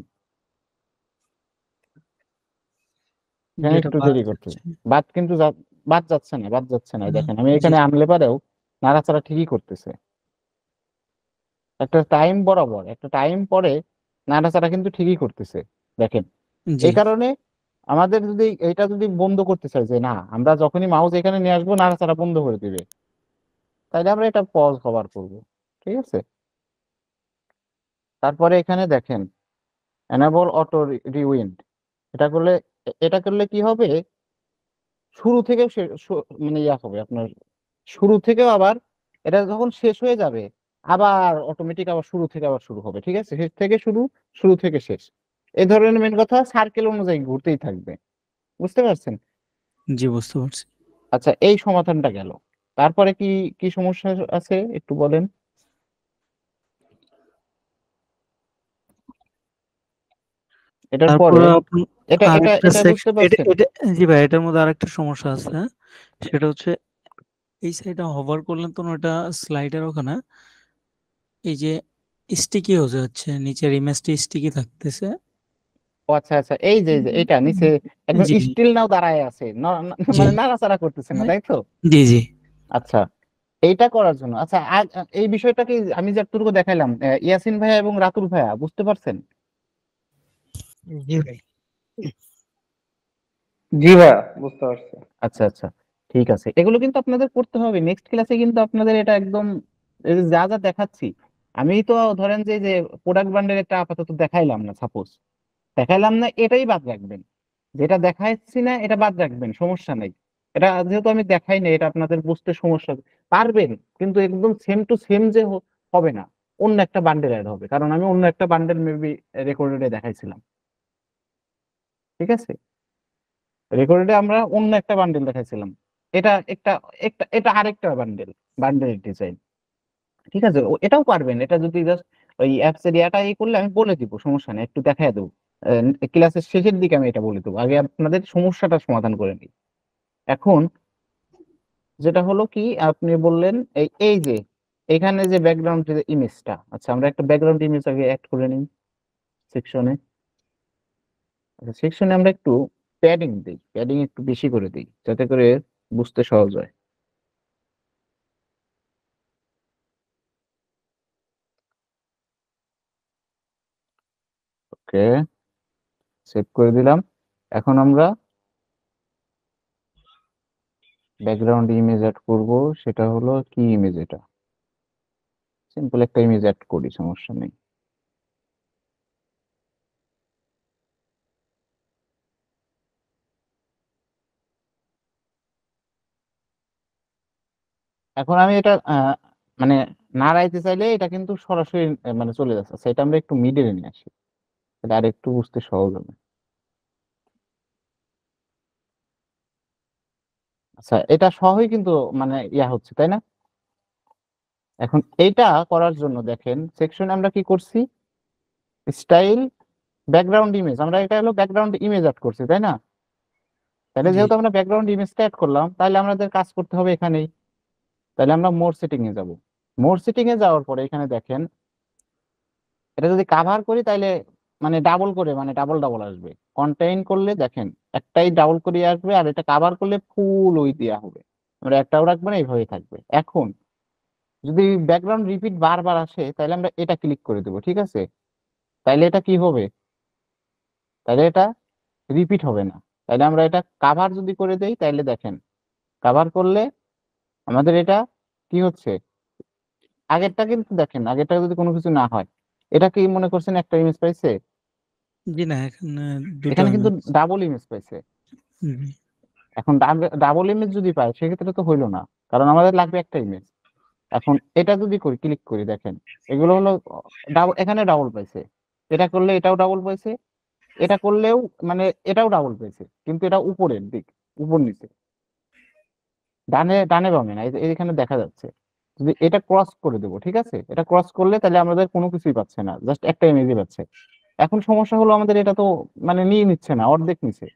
এখানে যেটা একটু বাদ দেরি করতে যাচ্ছে। বাদ কিন্তু বাদ যাচ্ছে না, বাদ যাচ্ছে না। এই দেখেন আমি জি এখানে আনলে পরেও নাড়াচাড়া ঠিকই করতেছে। একটা টাইম বরাবর একটা টাইম পরে নাড়াচাড়া কিন্তু ঠিকই করতেছে দেখেন। জি এই কারণে আমাদের যদি এটা যদি বন্ধ করতে চাই যে না আমরা যখনই মাউস এখানে নিয়ে আসবো নাড়াচাড়া বন্ধ করে দিবে, তাহলে আমরা এটা পজ কভার করব। ঠিক আছে, তারপরে এখানে দেখেন এনেবল অটো রিউইন্ড, এটা করলে কি হবে, শুরু থেকেও মানে ইয়া হবে আপনার, শুরু থেকেও আবার এটা যখন শেষ হয়ে যাবে আবার অটোমেটিক আবার শুরু থেকে আবার শুরু হবে। ঠিক আছে, শেষ থেকে শুরু, শুরু থেকে শেষ, এই ধরনের মেন কথা সার্কেল অনুযায়ী ঘুরতেই থাকবে। বুঝতে পারছেন? জি বুঝতে পারছি। আচ্ছা, এই সমাধানটা গেল। তারপরে কি কি সমস্যা আছে একটু বলেন। এটার পরে তারপরে আপনি এটা এটা আরেকটা এটা বুঝতে সেকশন, এটা পারছেন? এটা জি ভাই, এটার মধ্যে আরেকটা সমস্যা আছে, হ্যাঁ? সেটা হচ্ছে এই সাইডে হভার করলেন তো ওটা স্লাইডের ওখানে এই যে স্টিকি হয়ে যাচ্ছে, নিচের ইমেজটি স্টিকি থাকতেছে। ও আচ্ছা আচ্ছা, এই যে যে এটা নিচে একদম জি স্টিল নাও দাঁড়ায় আছে, জি মানে নাড়াচাড়া করতেছে না, তাই তো? জি জি আচ্ছা, এইটা করার জন্য আচ্ছা এই বিষয়টা কি আমি যতটুকু দেখাইলাম, ইয়াসিন ভাইয়া এবং রাতুল ভাইয়া বুঝতে পারছেন? জি ভাই। জি ভাইয়া, বুঝতে পারছি। আচ্ছা আচ্ছা, ঠিক আছে, এগুলো কিন্তু আপনাদের করতে হবে নেক্সট ক্লাসে, কিন্তু আপনাদের এটা একদম এই যে যা যা দেখাচ্ছি, আমি তো ধরেন যে প্রোডাক্ট বান্ডেল একটা আপাতত দেখাইলাম না, সাপোজ দেখাইলাম না, এটাই বাদ রাখবেন। যেটা দেখাচ্ছি না এটা বাদ রাখবেন, সমস্যা নাই। এটা যেহেতু আমি দেখাই না, এটা আপনাদের বুঝতে সমস্যা পারবেন, কিন্তু একদম সেম টু সেম যে হবে না, অন্য একটা বান্ডেল অ্যাড হবে, কারণ আমি অন্য একটা বান্ডেল মেবি রেকর্ডেডে দেখাইছিলাম। ঠিক আছে, রেকর্ডেডে আমরা অন্য একটা বান্ডেল দেখাইছিলাম, এটা একটা একটা এটা আরেকটা বান্ডেলের ডিজাইন। ঠিক আছে, এটাও পারবেন, এটা যদি জাস্ট ওই অ্যাপস এর ইয়াটা করলে আমি বলে দিব, সমস্যা নেই, একটু দেখাই দেবো। ক্লাসের শেষের দিকে আমি এটা বলে দেবো, আগে আপনাদের সমস্যাটা সমাধান করে নিই। এখন যেটা হলো কি আপনি বললেন এই এই যে এখানে যে ব্যাকগ্রাউন্ড যে ইমেজটা, আচ্ছা আমরা একটা ব্যাকগ্রাউন্ড ইমেজ আগে অ্যাড করে নিই সেকশনে। আচ্ছা, সেকশনে আমরা একটু প্যাডিং দিই, প্যাডিং একটু বেশি করে দিই যাতে করে বুঝতে সহজ হয়। ওকে, সেভ করে দিলাম। এখন আমরা ব্যাকগ্রাউন্ড ইমেজ অ্যাড করব, সেটা হলো কি ইমেজ, এটা সিম্পল একটা ইমেজ অ্যাড করি, সমস্যা নেই। এখন আমি এটা মানে নাড়াইতে চাইলে এটা কিন্তু সরাসরি মানে চলে যাচ্ছে, সেটা আমরা একটু মিডলে নিয়ে আসি, এটা আর একটু বুঝতে সহজ হবে। আচ্ছা, এটা সহই কিন্তু মানে ইয়া হচ্ছে, তাই না? এখন এইটা করার জন্য দেখেন সেকশনে আমরা কি করছি, স্টাইল ব্যাকগ্রাউন্ড ইমেজ, আমরা এটা হলো ব্যাকগ্রাউন্ড ইমেজ অ্যাড করছি, তাই না? তাহলে জি যেহেতু আমরা ব্যাকগ্রাউন্ড ইমেজটা অ্যাড করলাম, তাহলে আমাদের কাজ করতে হবে এখানেই। তাহলে আমরা মোর সেটিং এ যাব, মোর সেটিং এ যাওয়ার পরে এখানে দেখেন এটা যদি কাভার করি তাহলে মানে ডাবল করে, মানে ডাবল ডাবল আসবে। কন্টেইন করলে দেখেন একটাই ডাবল করে আসবে, আর এটা কাভার করলে ফুল ওই দেওয়া হবে, আমরা একটাও রাখবো না, এইভাবে থাকবে। এখন যদি ব্যাকগ্রাউন্ড রিপিট বারবার আসে তাহলে আমরা এটা ক্লিক করে দেবো। ঠিক আছে, তাইলে এটা কি হবে, তাহলে এটা রিপিট হবে না। তাহলে আমরা এটা কাভার যদি করে দেই তাহলে দেখেন কাভার করলে আমাদের এটা কি হচ্ছে, আগেরটা কিন্তু দেখেন, আগেরটা যদি কোনো কিছু না হয়, এটা কি মনে করছেন একটা ইমেজ পাইছে? জি না, এখানে দুটো এখানে কিন্তু ইমেজ। ডাবল ইমেজ পাইছে। এখন ডাবল ইমেজ যদি পাই সেক্ষেত্রে তো হইলো না, কারণ আমাদের লাগবে একটা ইমেজ। এখন এটা যদি করি, ক্লিক করি, দেখেন এগুলো হলো ডাবল, এখানে ডাবল পাইছে, এটা করলে এটাও ডাবল পাইছে, এটা করলেও মানে এটাও ডাবল পাইছে, কিন্তু এটা উপরের দিক, উপর নিচে, ডানে ডানে বামে না, এখানে দেখা যাচ্ছে। যদি এটা ক্রস করে দেবো, ঠিক আছে, এটা ক্রস করলে তাহলে আমাদের কোনো কিছুই পাচ্ছে না, জাস্ট একটা ইমেজই পাচ্ছে। এখন সমস্যা হলো আমাদের এটা তো মানে নিয়ে নিচ্ছে না, অর্ধেক নিচে।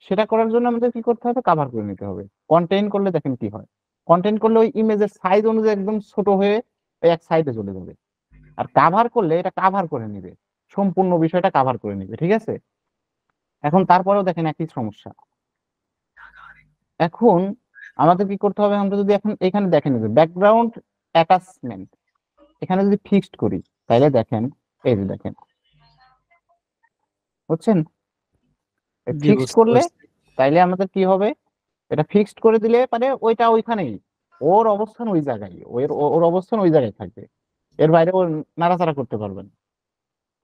সেটা করার জন্য আমাদের কি করতে হবে, কাভার করে নিতে হবে। কন্টেইন করলে দেখেন কি হয়, কন্টেইন করলে ওই ইমেজের সাইজ অনুযায়ী একদম ছোট হয়ে ওই এক সাইডে চলে যাবে। আর কাভার করলে এটা কাভার করে নিবে, সম্পূর্ণ বিষয়টা কাভার করে নিবে। ঠিক আছে, এখন তারপরেও দেখেন একই সমস্যা। এখন আমাদের কি করতে হবে, আমরা যদি এখন এখানে দেখেন ব্যাকগ্রাউন্ড অ্যাটাচমেন্ট, এখানে যদি ফিক্সড করি তাহলে দেখেন, এই যে দেখেন, বুঝছেন? জি ফিক্সড বুঝতে করলে পারছি। তাইলে আমাদের কি হবে, এটা ফিক্সড করে দিলে মানে ওইটা ওইখানেই, ওর অবস্থান ওই জায়গায়, ওর অবস্থান ওই জায়গায় থাকবে, এর বাইরে ওর নাড়াচাড়া করতে পারবেন।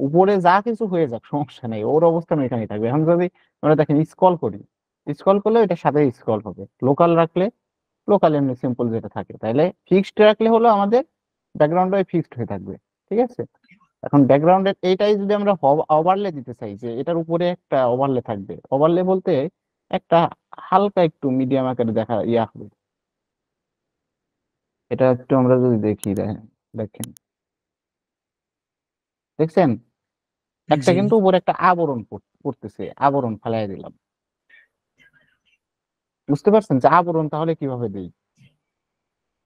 উপরে যা কিছু হয়ে যাক সমস্যা নেই, ওর অবস্থান ওইখানেই থাকবে। এখন যদি আমরা দেখেন স্ক্রল করি, স্ক্রল করলে এটার সাথে স্ক্রল হবে, লোকাল রাখলে লোকাল এমনি সিম্পল যেটা থাকে, তাইলে ফিক্সড রাখলে হলো আমাদের ব্যাকগ্রাউন্ডে ফিক্সড হয়ে থাকবে। ঠিক আছে, এখন ব্যাকগ্রাউন্ডের এইটাই যদি আমরা ওভারলে দিতে চাই, যে এটার উপরে একটা ওভারলে থাকবে, ওভারলে বলতে একটা হালকা একটু মিডিয়াম আকারে দেখা ইয়া হবে, এটা একটু আমরা যদি দেখি, দেখেন দেখেন, দেখছেন একটা জি কিন্তু উপরে একটা আবরণ পড়তেছে, আবরণ ফেলাই দিলাম। বুঝতে পারছেন যে আবরণ তাহলে কিভাবে দিই?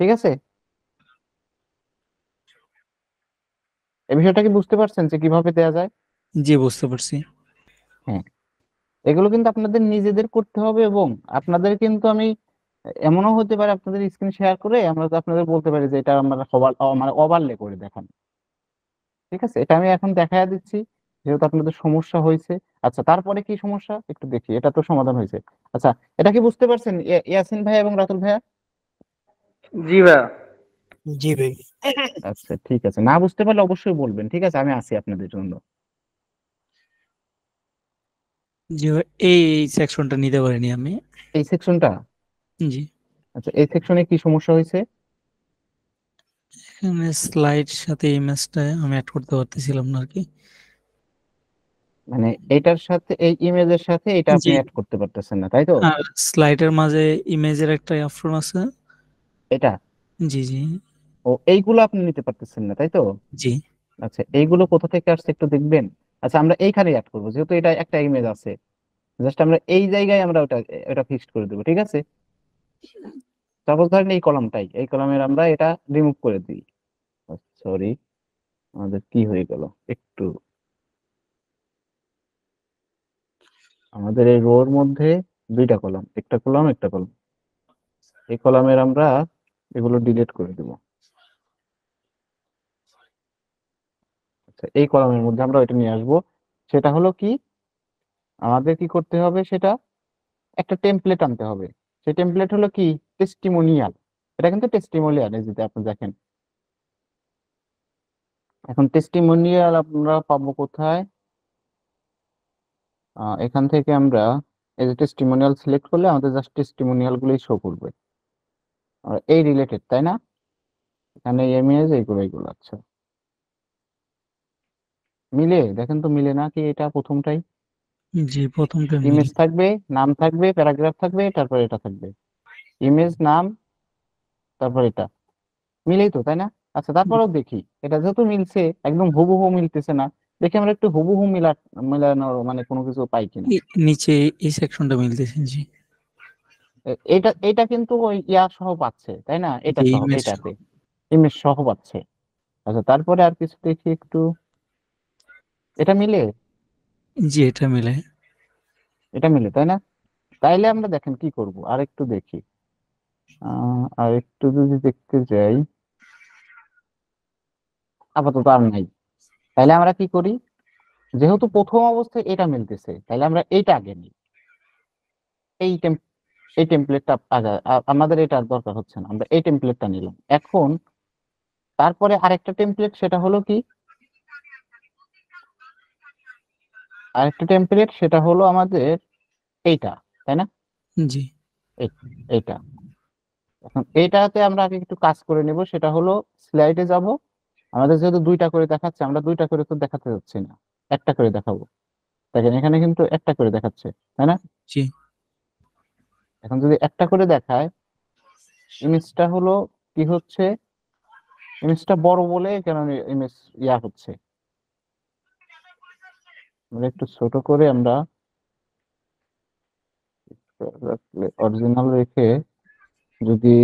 ঠিক আছে, এই বিষয়টা কি বুঝতে পারছেন যে কিভাবে দেয়া যায়? জি বুঝতে পারছি। হ্যাঁ, এগুলো কিন্তু আপনাদের নিজেদের করতে হবে, এবং আপনাদের কিন্তু আমি এমনও হতে পারে আপনাদের স্ক্রিন শেয়ার করে আমরা তো আপনাদের বলতে পারি যে এটা আমরা মানে ওভারলে করে দেখান। ঠিক আছে, এটা আমি এখন দেখায় দিচ্ছি যেহেতু আপনাদের সমস্যা হয়েছে। আচ্ছা, তারপরে কি সমস্যা একটু দেখি, এটা তো সমাধান হয়েছে। আচ্ছা, এটা কি বুঝতে পারছেন ইয়াসিন ভাই এবং রাতুল ভাইয়া? জি ভাইয়া। জি ভাই। আচ্ছা ঠিক আছে, না বুঝতে পারলে অবশ্যই বলবেন, ঠিক আছে, আমি আছি আপনাদের জন্য। জি ভাই, এই সেকশনটা নিতে পারিনি আমি। এই সেকশনটা, জি, আচ্ছা এই সেকশনে কি সমস্যা হয়েছে? এখানে স্লাইড সাথে ইমেজটা আমি অ্যাড করতে পারতেছিলাম না আর কি। মানে এটার সাথে এই ইমেজের সাথে এটা আপনি জি, অ্যাড করতে পারতেছেন না, তাই তো? আর স্লাইডের মাঝে ইমেজের একটা অপশন আছে। এটা, জি জি ও এইগুলো আপনি নিতে পারতেছেন না, তাই তো? জি আচ্ছা, এইগুলো কোথা থেকে আসছে একটু দেখবেন। আচ্ছা, আমরা এইখানে অ্যাড করবো যেহেতু এটা একটা ইমেজ আছে, জাস্ট আমরা এই জায়গায় আমরা ওটা এটা ফিক্সড করে দেবো, ঠিক আছে? সাপোজ ধরেন এই কলামটাই, এই কলামের আমরা এটা রিমুভ করে দিই। সরি, আমাদের কি হয়ে গেল একটু, আমাদের এই রোর মধ্যে দুইটা কলাম, একটা কলাম একটা কলাম, এই কলামের আমরা এগুলো ডিলিট করে দেবো। আচ্ছা, এই কলামের মধ্যে আমরা এটা নিয়ে আসবো। সেটা হলো কি, আমাদের কি করতে হবে, সেটা একটা টেমপ্লেট আনতে হবে। সেই টেমপ্লেট হলো কি, টেস্টিমোনিয়াল। এটা কিন্তু টেস্টিমোনিয়াল, এই যদি আপনি দেখেন, এখন টেস্টিমোনিয়াল আমরা পাবো কোথায়? এখান থেকে আমরা এই যে টেস্টিমোনিয়াল সিলেক্ট করলে আমাদের জাস্ট টেস্টিমোনিয়াল গুলোই শো করবে, আর এই রিলেটেড, তাই না? এখানে ইমেজ এইগুলো এইগুলো, আচ্ছা মিলে দেখেন তো, মিলে না কি এটা প্রথমটাই? জি, প্রথমটা ইমেজ মিল। থাকবে, নাম থাকবে, প্যারাগ্রাফ থাকবে, তারপর এটা থাকবে, ইমেজ, নাম, তারপর এটা, মিলেই তো, তাই না? আচ্ছা, তারপরেও দেখি এটা যেহেতু মিলছে, একদম হুবহু মিলতেছে না, দেখি আমরা একটু হুবহু মিলানোর মানে কোনো কিছু পাই কিনা। নিচে এই সেকশনটা মিলতেছে। জি এটা এটা কিন্তু ওই ইয়া সহ পাচ্ছে, তাই না? এটা জি, সহ, ইমেজ। এটাতে ইমেজ সহ পাচ্ছে। আচ্ছা, তারপরে আর কিছু দেখি একটু, এটা মিলে, জি, এটা মিলে। এটা মিলে, তাই না? তাইলে আমরা দেখেন কি করব, আর একটু দেখি, আর একটু যদি দেখতে যাই, আপাতত আর নাই। তাইলে আমরা কি করি, যেহেতু প্রথম অবস্থায় এটা মিলতেছে, তাইলে আমরা এইটা আগে নিই, এই এই টেমপ্লেটটা আগে, আমাদের এটা আর দরকার হচ্ছে না, আমরা এই টেমপ্লেটটা নিলাম। এখন তারপরে আরেকটা টেমপ্লেট, সেটা হলো কি, আরেকটা টেমপ্লেট সেটা হলো আমাদের এইটা, তাই না? জি এই- এইটা, এখন এইটাতে আমরা আগে একটু কাজ করে নিব, সেটা হলো স্লাইডে যাব। আমাদের যেহেতু দুইটা করে দেখাচ্ছে, আমরা দুইটা করে তো দেখাতে যাচ্ছি না, একটা করে দেখাবো। দেখেন এখানে কিন্তু একটা করে দেখাচ্ছে, তাই না? জি এখন যদি একটা করে দেখায়, ইমেজটা হলো কি হচ্ছে, ইমেজটা বড় বলে কেন ইমেজ ইয়া হচ্ছে, আমরা একটু ছোট করে আমরা অরিজিনাল রেখে যদি,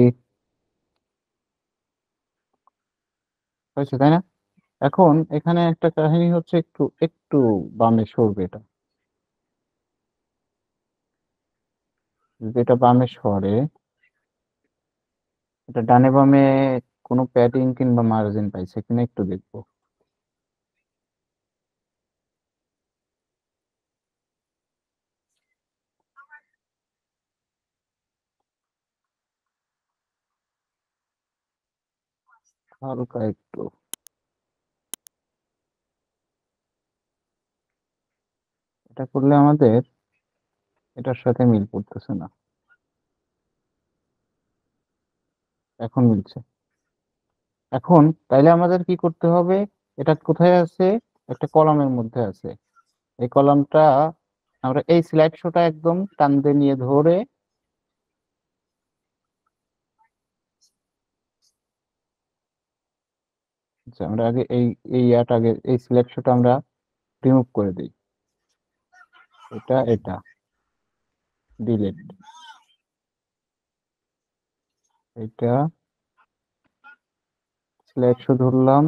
হয়েছে তাই না? এখন এখানে একটা কাহিনী হচ্ছে, একটু একটু বামে সরবে এটা, যদি এটা বামে সরে, এটা ডানে বামে কোনো প্যাডিং কিংবা মার্জিন পাইছে কিনা একটু দেখবো। হালকা একটু, এটা করলে আমাদের এটার সাথে মিল পড়তেছে না। এখন মিলছে। এখন তাইলে আমাদের কি করতে হবে, এটা কোথায় আছে, একটা কলামের মধ্যে আছে। এই কলামটা আমরা এই স্লাইড শোটা একদম টান দিয়ে নিয়ে ধরে আচ্ছা, আমরা আগে এই ইয়াটা আগে এই স্লাইড শোটা আমরা রিমুভ করে দিই। এটা ডিলিট, এটা স্লাইড শো ধরলাম,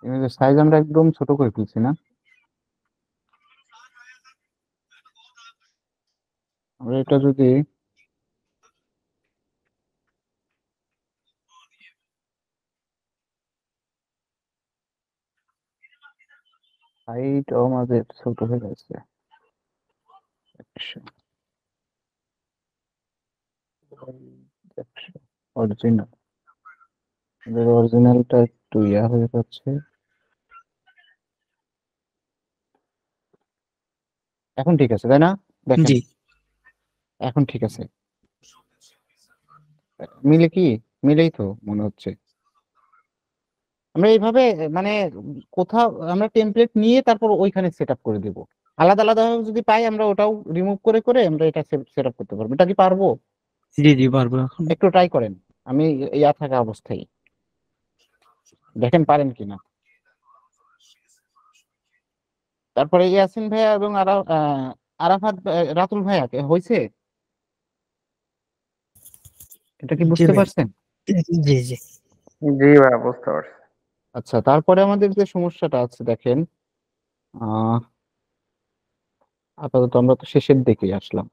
ইমেজের সাইজ আমরা একদম ছোট করে ফেলছি না? আমরা এটা যদি হাইট আমাদের ছোট হয়ে গেছে, অরিজিনাল, আমাদের অরিজিনালটা একটু ইয়া হয়ে যাচ্ছে। এখন ঠিক আছে তাই না? দেখেন জি এখন ঠিক আছে, মিলে কি? মিলেই তো মনে হচ্ছে। আমরা এইভাবে মানে কোথাও আমরা টেমপ্লেট নিয়ে তারপর ওইখানে সেট আপ করে দিব। আলাদা আলাদা যদি পাই আমরা ওটাও রিমুভ করে করে আমরা এটা সেট আপ করতে পারবো। এটা কি পারবো? জি জি পারবো এখন। একটু ট্রাই করেন, আমি ইয়া থাকা অবস্থায় দেখেন পারেন কিনা। তারপরে ইয়াসিন ভাইয়া এবং আরাফাত রাতুল ভাইয়া হয়েছে, এটা কি জি বুঝতে ভাই পারছেন? জি জি জি ভাই, বুঝতে পারছি। আচ্ছা, তারপরে আমাদের যে সমস্যাটা আছে দেখেন, আহ আপাতত আমরা তো শেষের দিকে আসলাম।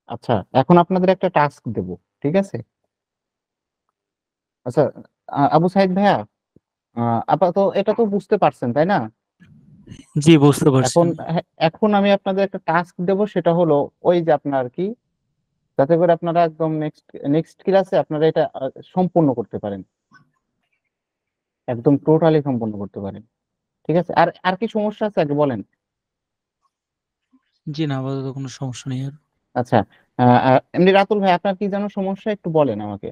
আচ্ছা, এখন আপনাদের একটা টাস্ক দেব, ঠিক আছে? আচ্ছা, আবু সাইদ ভাইয়া, আপাতত এটা তো বুঝতে পারছেন তাই না? জি বুঝতে পারছি। এখন এখন আমি আপনাদের একটা টাস্ক দেব, সেটা হলো ওই যে আপনার কি, যাতে করে আপনারা একদম নেক্সট নেক্সট ক্লাসে আপনারা এটা সম্পূর্ণ করতে পারেন, একদম টোটালি সম্পূর্ণ করতে পারেন। ঠিক আছে, আর আর কি সমস্যা আছে আগে বলেন। জি না, আপাতত কোনো সমস্যা নেই আর। আচ্ছা, এমনি রাতুল ভাই আপনার কি যেন সমস্যা একটু বলেন আমাকে।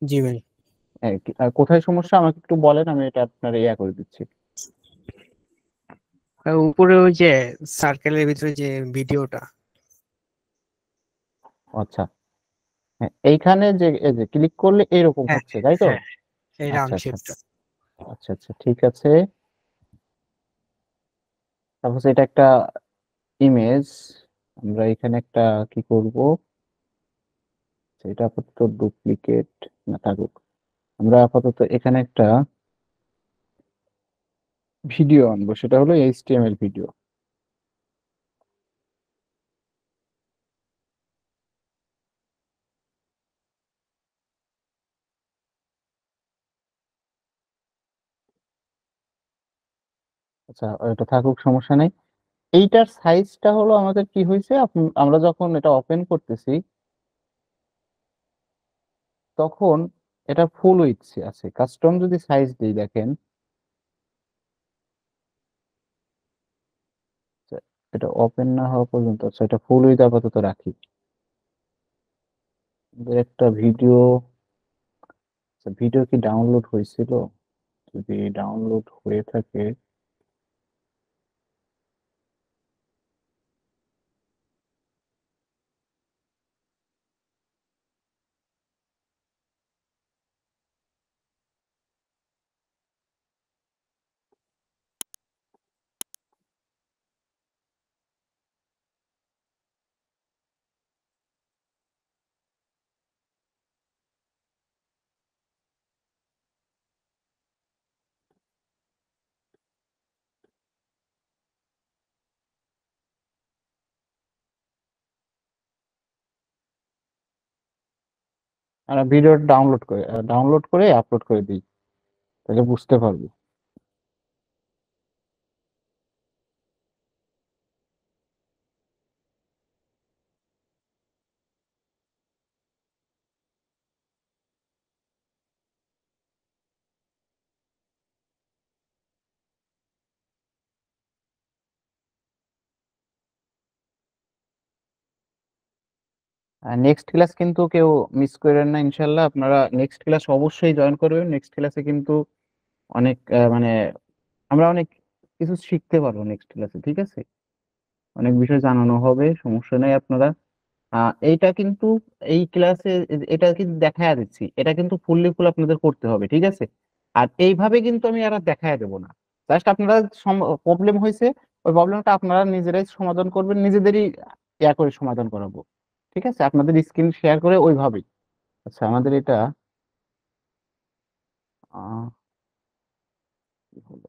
জি ভাই কোথায় সমস্যা আমাকে একটু বলেন, আমি এটা আপনার ইয়া করে দিচ্ছি। উপরে ওই যে সার্কেলের ভিতরে যে ভিডিওটা। আচ্ছা, হ্যাঁ এইখানে যে এই যে ক্লিক করলে এরকম হ্যাঁ হচ্ছে তাই তো? হ্যাঁ এই আচ্ছা রাউন্ড আচ্ছা শেপটা। আচ্ছা আচ্ছা ঠিক আছে। তারপর এটা একটা ইমেজ, আমরা এখানে একটা কি করব, এটা আপাতত ডুপ্লিকেট না থাকুক, আমরা আপাতত এখানে একটা ভিডিও আনবো, সেটা হলো এইচটিএমএল ভিডিও। আচ্ছা, এটা থাকুক, সমস্যা নেই। এইটার সাইজটা হলো আমাদের কি হয়েছে, আমরা যখন এটা ওপেন করতেছি তখন এটা ফুল উইডথ আছে, কাস্টম যদি সাইজ দিই দেখেন, আচ্ছা, এটা ওপেন না হওয়া পর্যন্ত, আচ্ছা এটা ফুল উইডথ আপাতত রাখি। আমাদের একটা ভিডিও, ভিডিও কি ডাউনলোড হয়েছিল? যদি ডাউনলোড হয়ে থাকে, আমরা ভিডিও ডাউনলোড করে আপলোড করে দিই, তাহলে বুঝতে পারবো। নেক্সট ক্লাস কিন্তু কেউ মিস করেন না, ইনশাল্লাহ আপনারা নেক্সট ক্লাস অবশ্যই জয়েন করবেন। নেক্সট ক্লাসে কিন্তু অনেক মানে আমরা অনেক কিছু শিখতে পারবো নেক্সট ক্লাসে, ঠিক আছে? অনেক বিষয় জানানো হবে, সমস্যা নেই। আপনারা এইটা কিন্তু এই ক্লাসে এটা কিন্তু দেখায়া দিচ্ছি, এটা কিন্তু ফুল আপনাদের করতে হবে, ঠিক আছে? আর এইভাবে কিন্তু আমি আর দেখায়া দেবো না। জাস্ট আপনারা প্রবলেম হয়েছে, ওই প্রবলেমটা আপনারা নিজেরাই সমাধান করবেন, নিজেদেরই করে সমাধান করাবো, ঠিক আছে? আপনাদের স্ক্রিন শেয়ার করে ওইভাবেই। আচ্ছা, আমাদের এটা আহ, কি হলো?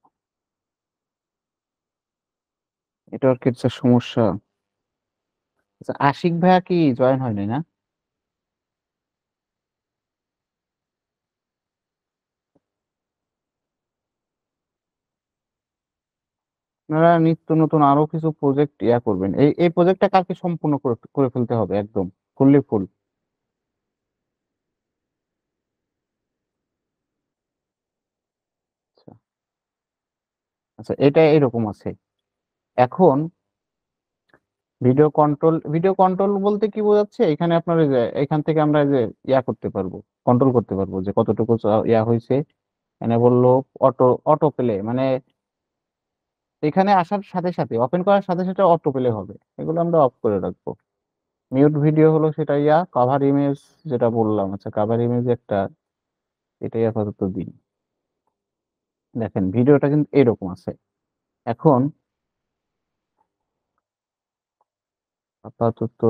এটা আর কিছু সমস্যা। আচ্ছা, আশিক ভাইয়া কি জয়েন হয়নি না? আপনারা নিত্য নতুন আরো কিছু প্রজেক্ট করবেন। এই এই প্রজেক্টটা কালকে সম্পূর্ণ করে করে ফেলতে হবে একদম ফুল। আচ্ছা, আচ্ছা, এটা এরকম আছে। এখন ভিডিও কন্ট্রোল বলতে কি বোঝাচ্ছে, এখানে আপনার এই যে এখান থেকে আমরা এই যে করতে পারবো, কন্ট্রোল করতে পারবো যে কতটুকু হয়েছে। মানে বললো অটো অটো প্লে, মানে এখানে আসার সাথে সাথে ওপেন করার সাথে সাথে অটো প্লে হবে, এগুলো আমরা অফ করে রাখবো। মিউট ভিডিও হলো সেটা কভার ইমেজ যেটা বললাম। আচ্ছা, কভার ইমেজ একটা, এটাই আপাতত দিন। দেখেন ভিডিওটা কিন্তু এরকম আছে। এখন আপাতত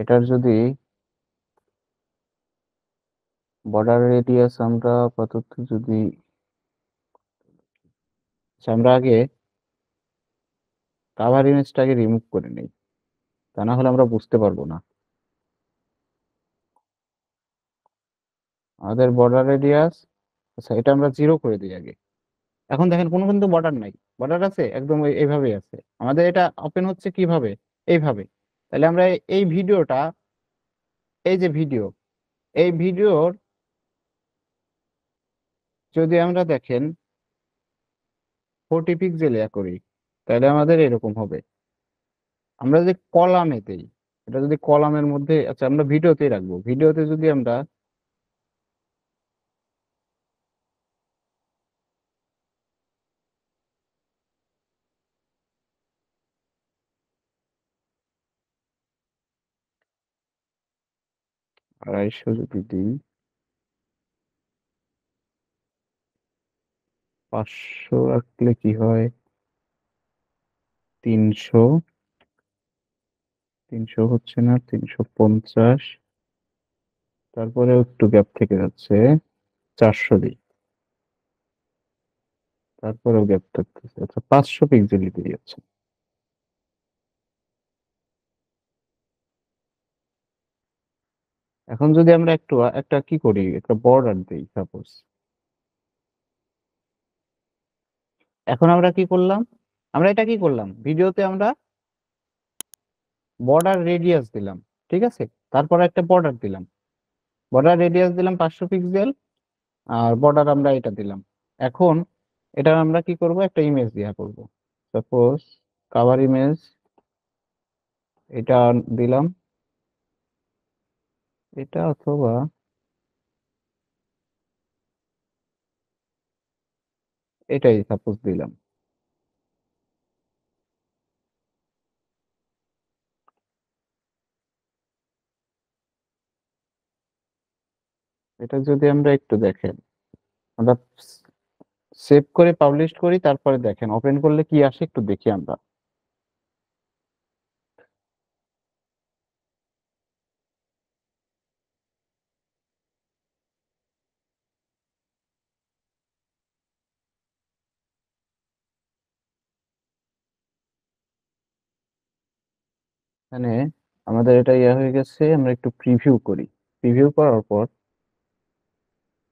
এটার যদি বর্ডার রেডিয়াস আমরা আপাতত যদি আচ্ছা, আমরা আগে কাভার ইমেজটাকে রিমুভ করে নিই, তা না হলে আমরা বুঝতে পারবো না। আমাদের বর্ডার রেডিয়াস, আচ্ছা এটা আমরা 0 করে দিই আগে। এখন দেখেন কোনো কিন্তু বর্ডার নাই, বর্ডার আছে একদম এইভাবেই আছে। আমাদের এটা ওপেন হচ্ছে কিভাবে? এইভাবে। তাহলে আমরা এই ভিডিওটা, এই যে ভিডিও, এই ভিডিওর যদি আমরা দেখেন 40 পিক্সেল করি, তাহলে আমাদের এরকম হবে। আমরা যদি কলামে দেই, এটা যদি কলামের মধ্যে, আচ্ছা আমরা ভিডিওতেই রাখবো, ভিডিওতে যদি আমরা আড়াইশো যদি দিই, 500 রাখলে কি হয়? 300, 300 হচ্ছে না, 350, তারপরে একটু গ্যাপ থেকে যাচ্ছে, 400 দিই, তারপরেও গ্যাপ থাকতেছে। আচ্ছা, 500 পিক্সেলই দিয়ে যাচ্ছে। এখন যদি আমরা একটু একটা কি করি, একটা বর্ডার দিই সাপোজ। এখন আমরা কি করলাম? আমরা এটা কি করলাম, ভিডিওতে আমরা বর্ডার রেডিয়াস দিলাম, ঠিক আছে? তারপর একটা বর্ডার দিলাম, বর্ডার রেডিয়াস দিলাম 500 পিক্সেল, আর বর্ডার আমরা এটা দিলাম। এখন এটা আমরা কি করব, একটা ইমেজ দিয়া করব। সাপোজ কভার ইমেজ, এটা দিলাম, এটা অথবা এটাই সাপোজ দিলাম। এটা যদি আমরা একটু দেখেন, আমরা সেভ করে পাবলিশ করি, তারপরে দেখেন ওপেন করলে কি আসে একটু দেখি আমরা। এখানে আমাদের এটা ইয়া হয়ে গেছে, আমরা একটু প্রিভিউ করি। প্রিভিউ করার পর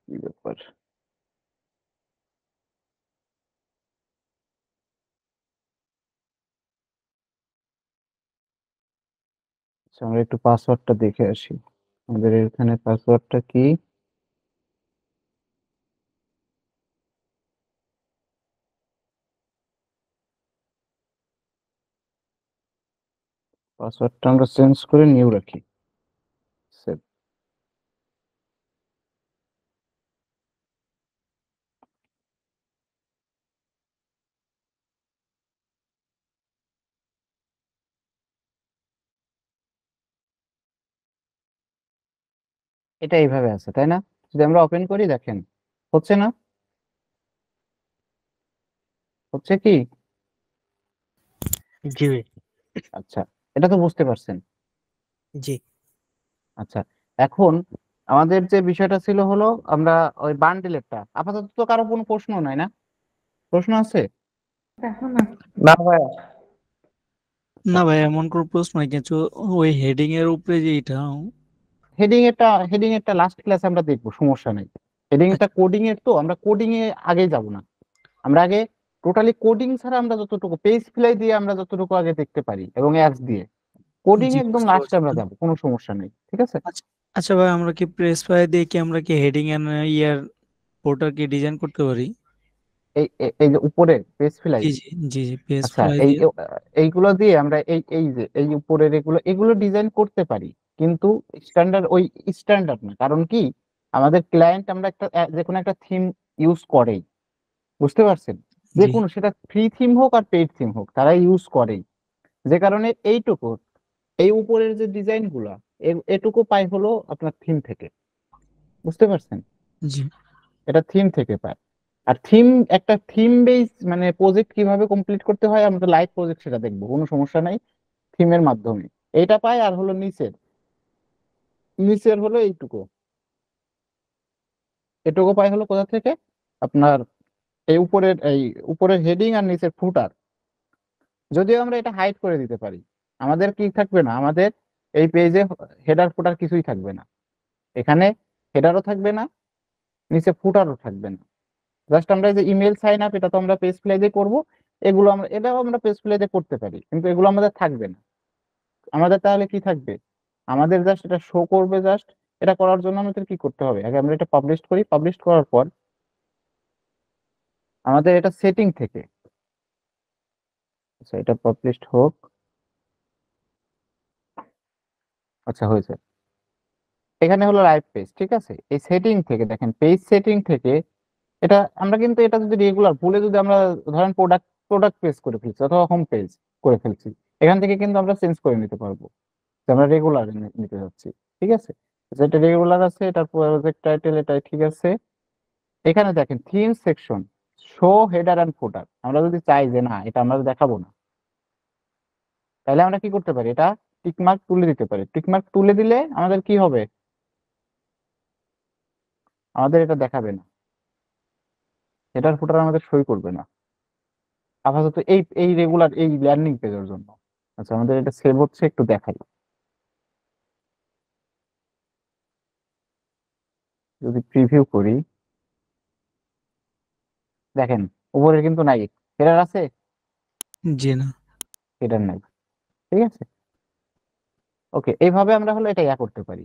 কি ব্যাপার, আচ্ছা আমরা একটু পাসওয়ার্ডটা দেখে আসি। আমাদের এখানে পাসওয়ার্ডটা কি? পাসওয়ার্ডটা আমরা চেঞ্জ করে নিউ রাখি। সেভ। এটা এইভাবে আছে তাই না? যদি আমরা ওপেন করি দেখেন হচ্ছে না, হচ্ছে কি? জি ভাই। আচ্ছা, এটা তো বুঝতে পারছেন। জি। আচ্ছা, এখন আমাদের যে বিষয়টা ছিল হলো আমরা ওই বান্ডেলেরটা, আপাতত তো কারো কোনো প্রশ্ন নাই না? প্রশ্ন আছে? না ভাইয়া। না ভাই, এমন কোনো প্রশ্ন নাই, কিন্তু ওই হেডিং এর উপরে যে এটা হেডিং এরটা লাস্ট ক্লাসে আমরা দেখবো, সমস্যা নেই। হেডিং এটা আচ্ছা, কোডিং এর, তো আমরা কোডিং এ আগে যাব না। আমরা আগে টোটালি কোডিং ছাড়া আমরা যতটুকু পেজ ফ্লাই দিয়ে আমরা যতটুকু আগে দেখতে পারি এবং অ্যাপস দিয়ে, কোডিং জি একদম বুঝতে লাস্টে পারছি। আমরা যাব, কোনো সমস্যা নেই, ঠিক আছে? আচ্ছা আচ্ছা ভাই, আমরা কি প্রেস ফায়ার দিয়ে কি আমরা কি হেডিং এন্ড ইয়ার পোর্টার কি ডিজাইন করতে পারি? এই যে উপরে পেজ ফ্লাই, জি জি জি জি, পেজ আচ্ছা ফ্লাই দিয়ে। এইগুলো দিয়ে আমরা এই যে এই উপরের এগুলো এগুলো ডিজাইন করতে পারি, কিন্তু স্ট্যান্ডার্ড ওই স্ট্যান্ডার্ড না। কারণ কি, আমাদের ক্লায়েন্ট আমরা একটা যে কোনো একটা থিম ইউজ করেই, বুঝতে পারছেন? যে জি কোনো, সেটা ফ্রি থিম হোক আর পেইড থিম হোক, তারা ইউজ করেই। যে কারণে এইটুকু, এই উপরের যে ডিজাইন গুলা, এটুকু পাই হলো আপনার থিম থেকে, বুঝতে পারছেন? জি এটা থিম থেকে পায়। আর থিম, একটা থিম বেস মানে প্রজেক্ট কিভাবে কমপ্লিট করতে হয়, আমরা লাইভ প্রজেক্ট সেটা দেখবো, কোনো সমস্যা নাই। থিমের মাধ্যমে এইটা পায়। আর হলো নিচের, নিচের হলো এইটুকু, এটুকু পাই হলো কোথা থেকে? আপনার এই উপরের হেডিং আর নিচের ফুটার। যদিও আমরা এটা হাইড করে দিতে পারি, আমাদের কি থাকবে না, আমাদের এই পেজে হেডার ফুটার কিছুই থাকবে না। এখানে হেডারও থাকবে না, নিচে ফুটারও থাকবে না। জাস্ট আমরা এই যে ইমেল সাইন আপ, এটা তো আমরা পেজ ফ্লাইতে করব, এগুলো আমরা, এটাও আমরা পেজ ফ্লাইতে করতে পারি, কিন্তু এগুলো আমাদের থাকবে না। আমাদের তাহলে কি থাকবে? আমাদের জাস্ট এটা শো করবে। জাস্ট এটা করার জন্য আমাদের কি করতে হবে, আগে আমরা এটা পাবলিশ করি। পাবলিশ করার পর আমাদের এটা সেটিং থেকে, আচ্ছা এটা পাবলিশড হোক, আচ্ছা হয়েছে। এখানে হলো লাইভ পেজ, ঠিক আছে? এই সেটিং থেকে দেখেন, পেজ সেটিং থেকে এটা আমরা কিন্তু, এটা যদি রেগুলার ভুলে যদি আমরা ধরেন প্রোডাক্ট প্রোডাক্ট পেজ করে ফেলছি অথবা হোম পেজ করে ফেলছি, এখান থেকে কিন্তু আমরা চেঞ্জ করে নিতে পারবো যে আমরা রেগুলার নিতে যাচ্ছি, ঠিক আছে? যেটা রেগুলার আছে, এটার প্রজেক্ট টাইটেল এটাই, ঠিক আছে? এখানে দেখেন theme section, show header and ফুটার। আমরা যদি চাই যে না, এটা আমরা দেখাবো না, তাহলে আমরা কি করতে পারি, এটা টিকমার্ক তুলে দিতে পারি। টিকমার্ক তুলে দিলে আমাদের কি হবে, আমাদের এটা দেখাবে না, হেডার ফুটার আমাদের সই করবে না আপাতত এই এই রেগুলার এই ল্যান্ডিং পেজের জন্য। আচ্ছা আমাদের এটা সেভ হচ্ছে, একটু দেখাই। যদি প্রিভিউ করি দেখেন, উপরে কিন্তু নাই, হেডার আছে? জি না। হেডার নাই, ঠিক আছে? ওকে, এইভাবে আমরা হলো এটা ইয়া করতে পারি।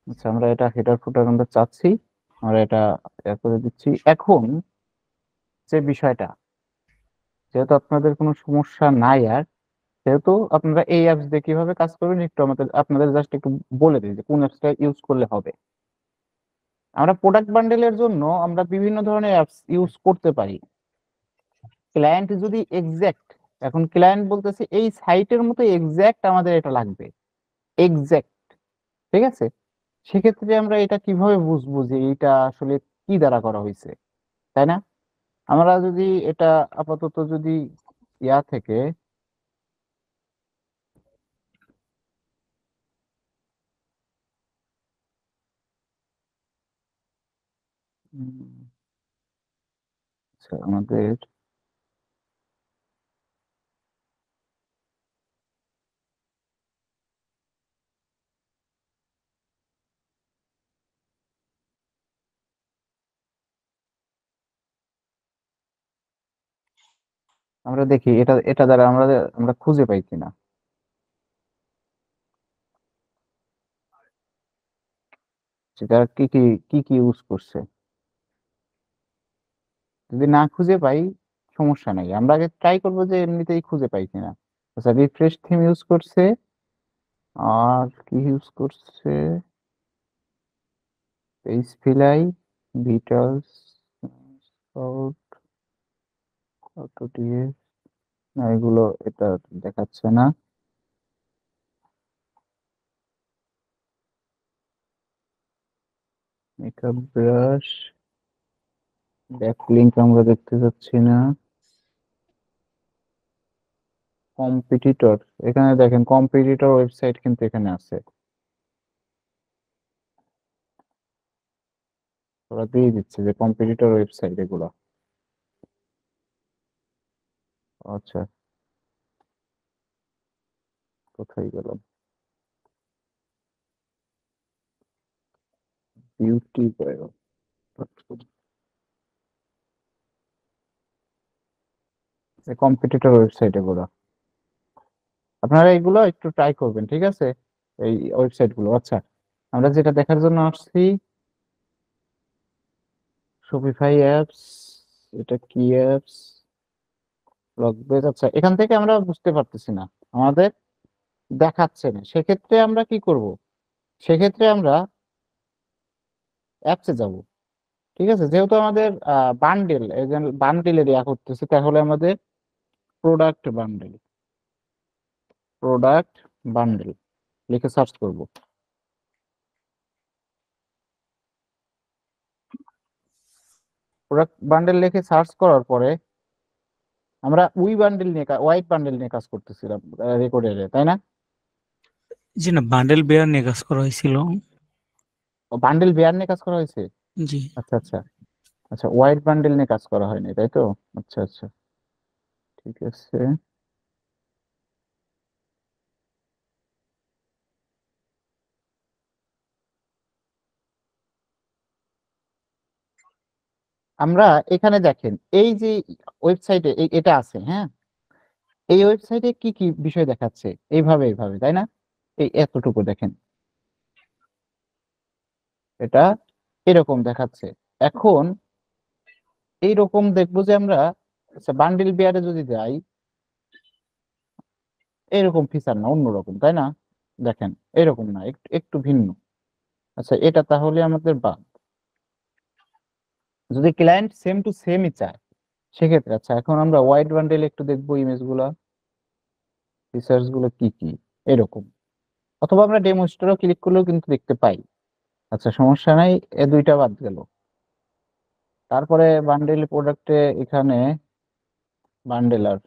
আচ্ছা আমরা এটা হেডার ফুটার আমরা চাচ্ছি, আমরা এটা ইয়া করে দিচ্ছি। এখন যে বিষয়টা, যেহেতু আপনাদের কোনো সমস্যা নাই আর, সেহেতু আপনারা এই অ্যাপস দিয়ে কিভাবে কাজ করবেন একটু আমাদের, আপনাদের জাস্ট একটু বলে দিই যে কোন অ্যাপসটা ইউজ করলে হবে। আমরা প্রোডাক্ট বান্ডেলের জন্য আমরা বিভিন্ন ধরনের অ্যাপস ইউজ করতে পারি। ক্লায়েন্ট যদি এক্সাক্ট, এখন ক্লায়েন্ট বলতেছে এই সাইটের মতো এক্সাক্ট আমাদের এটা লাগবে, এক্সাক্ট, ঠিক আছে? সেক্ষেত্রে আমরা এটা কিভাবে বুঝবো যে এটা আসলে কি দ্বারা করা হয়েছে, তাই না? আমরা যদি এটা আপাতত যদি ইয়া থেকে, উম, আচ্ছা আমাদের আমরা দেখি এটা এটা দ্বারা আমরা আমরা খুঁজে পাই কিনা। সেটা কি কি কি কি ইউজ করছে, যদি না খুঁজে পাই সমস্যা নাই, আমরা আগে ট্রাই করবো যে এমনিতেই খুঁজে পাই কিনা। আচ্ছা, রিফ্রেশ থিম ইউজ করছে, আর কি ইউজ করছে, পেজ ফিলাই, বিটলস, অটো দিয়ে, না এগুলো এটা দেখাচ্ছে না। মেকআপ ব্রাশ, ব্যাকলিংক আমরা দেখতে পাচ্ছি না। কম্পিটিটর, এখানে দেখেন কম্পিটিটর ওয়েবসাইট কিন্তু এখানে আছে, ওরা দিয়ে দিচ্ছে যে কম্পিটিটর ওয়েবসাইট এগুলো। আচ্ছা, কোথায় গেল, বিউটি বায়ো, কম্পিটিটর ওয়েবসাইট এগুলো। আপনারা এগুলো একটু ট্রাই করবেন, ঠিক আছে, এই ওয়েবসাইট গুলো। আচ্ছা, আমরা যেটা দেখার জন্য আসছি, শপিফাই অ্যাপস, এটা কি অ্যাপস, ব্লকবেজ। আচ্ছা, এখান থেকে আমরা বুঝতে পারতেছি না, আমাদের দেখাচ্ছে না, সেক্ষেত্রে আমরা কি করব, সেক্ষেত্রে আমরা অ্যাপসে যাব, ঠিক আছে। যেহেতু আমাদের বান্ডেল, বান্ডেলের ইয়া করতেছে, তাহলে আমাদের প্রোডাক্ট বান্ডেল, প্রোডাক্ট বান্ডেল লিখে সার্চ করব। প্রোডাক্ট বান্ডেল লিখে সার্চ করার পরে আমরা উই বান্ডেল নিয়ে হোয়াইট বান্ডেল নিয়ে কাজ করতেছিলাম রেকর্ডারে, তাই না? জি না, বান্ডেল বেয়ার নিয়ে কাজ করা হয়েছিল। বান্ডেল বেয়ার নিয়ে কাজ করা হয়েছে। জি, আচ্ছা আচ্ছা, আচ্ছা হোয়াইট বান্ডেল নিয়ে কাজ করা হয়নি, তাই তো? আচ্ছা আচ্ছা, ঠিক আছে। আমরা এখানে দেখেন এই যে ওয়েবসাইটে এটা আছে, হ্যাঁ, এই ওয়েবসাইটে কি কি বিষয় দেখাচ্ছে, এইভাবে এইভাবে, তাই না? এই এতটুকু দেখেন, এটা এরকম দেখাচ্ছে। এখন এইরকম দেখবো যে আমরা, আচ্ছা বান্ডিল বিয়ারে যদি যাই, এরকম ফিচার না, অন্যরকম, তাই না? দেখেন, এরকম না, একটু একটু ভিন্ন। আচ্ছা, এটা তাহলে আমাদের বাদ। যদি ক্লায়েন্ট সেম টু সেমই চায় সেক্ষেত্রে, আচ্ছা এখন আমরা ওয়াইড বান্ডেল একটু দেখবো, ইমেজ গুলা, ফিচার্স গুলো কি কি, এরকম। অথবা আমরা ডেমো স্টোরও ক্লিক করলেও কিন্তু দেখতে পাই। আচ্ছা, সমস্যা নাই, এ দুইটা বাদ গেল। তারপরে বান্ডেল প্রোডাক্টে এখানে বান্ডেলার,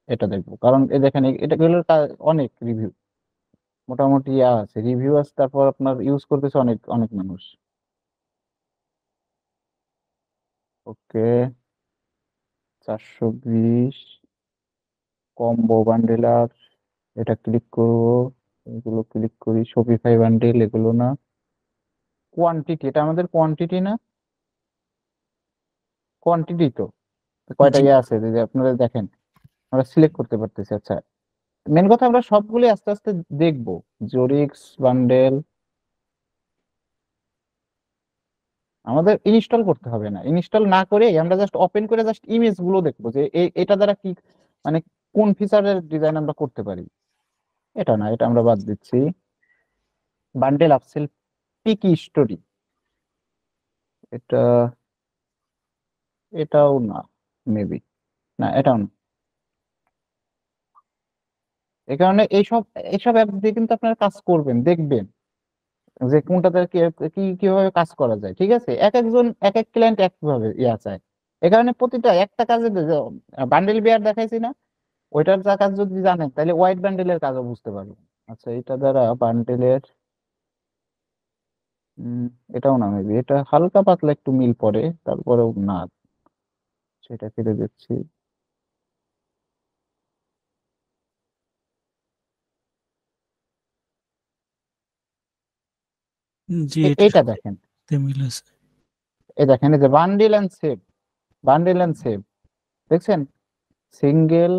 এটা দেখবো, কারণ এ দেখেন এটা গুলোর অনেক রিভিউ, মোটামুটি ইয়া আছে, রিভিউ আছে, তারপর আপনার ইউজ করতেছে অনেক অনেক মানুষ। ওকে, 420 কম্বো বান্ডেলার, এটা ক্লিক করবো, এগুলো ক্লিক করি, শপিফাই বান্ডেল, এগুলো না। কোয়ান্টিটি, এটা আমাদের কোয়ান্টিটি না, কোয়ান্টিটি তো কয়টা জি, ইয়ে আছে যে আপনারা দেখেন, আমরা সিলেক্ট করতে পারতেছি। আচ্ছা, মেন কথা আমরা সবগুলি আস্তে আস্তে দেখবো। জোরিক্স বান্ডেল আমাদের ইনস্টল করতে হবে না, ইনস্টল না করে আমরা জাস্ট ওপেন করে জাস্ট ইমেজ গুলো দেখবো যে এটা দ্বারা কি, মানে কোন ফিচারের ডিজাইন আমরা করতে পারি। এটা না, এটা আমরা বাদ দিচ্ছি। বান্ডেল আপসেল পিকি স্টোরি, এটা এটাও না, মেবি না, এটাও না। এই কারণে এইসব এইসব অ্যাপ দিয়ে কিন্তু আপনারা কাজ করবেন, দেখবেন যে কোনটাতে কিভাবে কাজ করা যায়, ঠিক আছে। এক একজন এক এক ক্লায়েন্ট একভাবে ইয়া চায়, এ কারণে প্রতিটা একটা কাজে বান্ডেল বিয়ার দেখাইছি না, ওইটার যা কাজ যদি জানেন তাহলে হোয়াইট বান্ডেলের কাজও বুঝতে পারবেন। আচ্ছা, এটা দ্বারা বান্ডেলের এটাও না, মেবি এটা হালকা পাতলা একটু মিল পড়ে, তারপরেও না, সেটা ফিরে দিচ্ছি। জি, এটা এটা দেখেন, সাথে মিল আছে। এই দেখেন, এই যে bundle and save, bundle and save, দেখছেন? সিঙ্গেল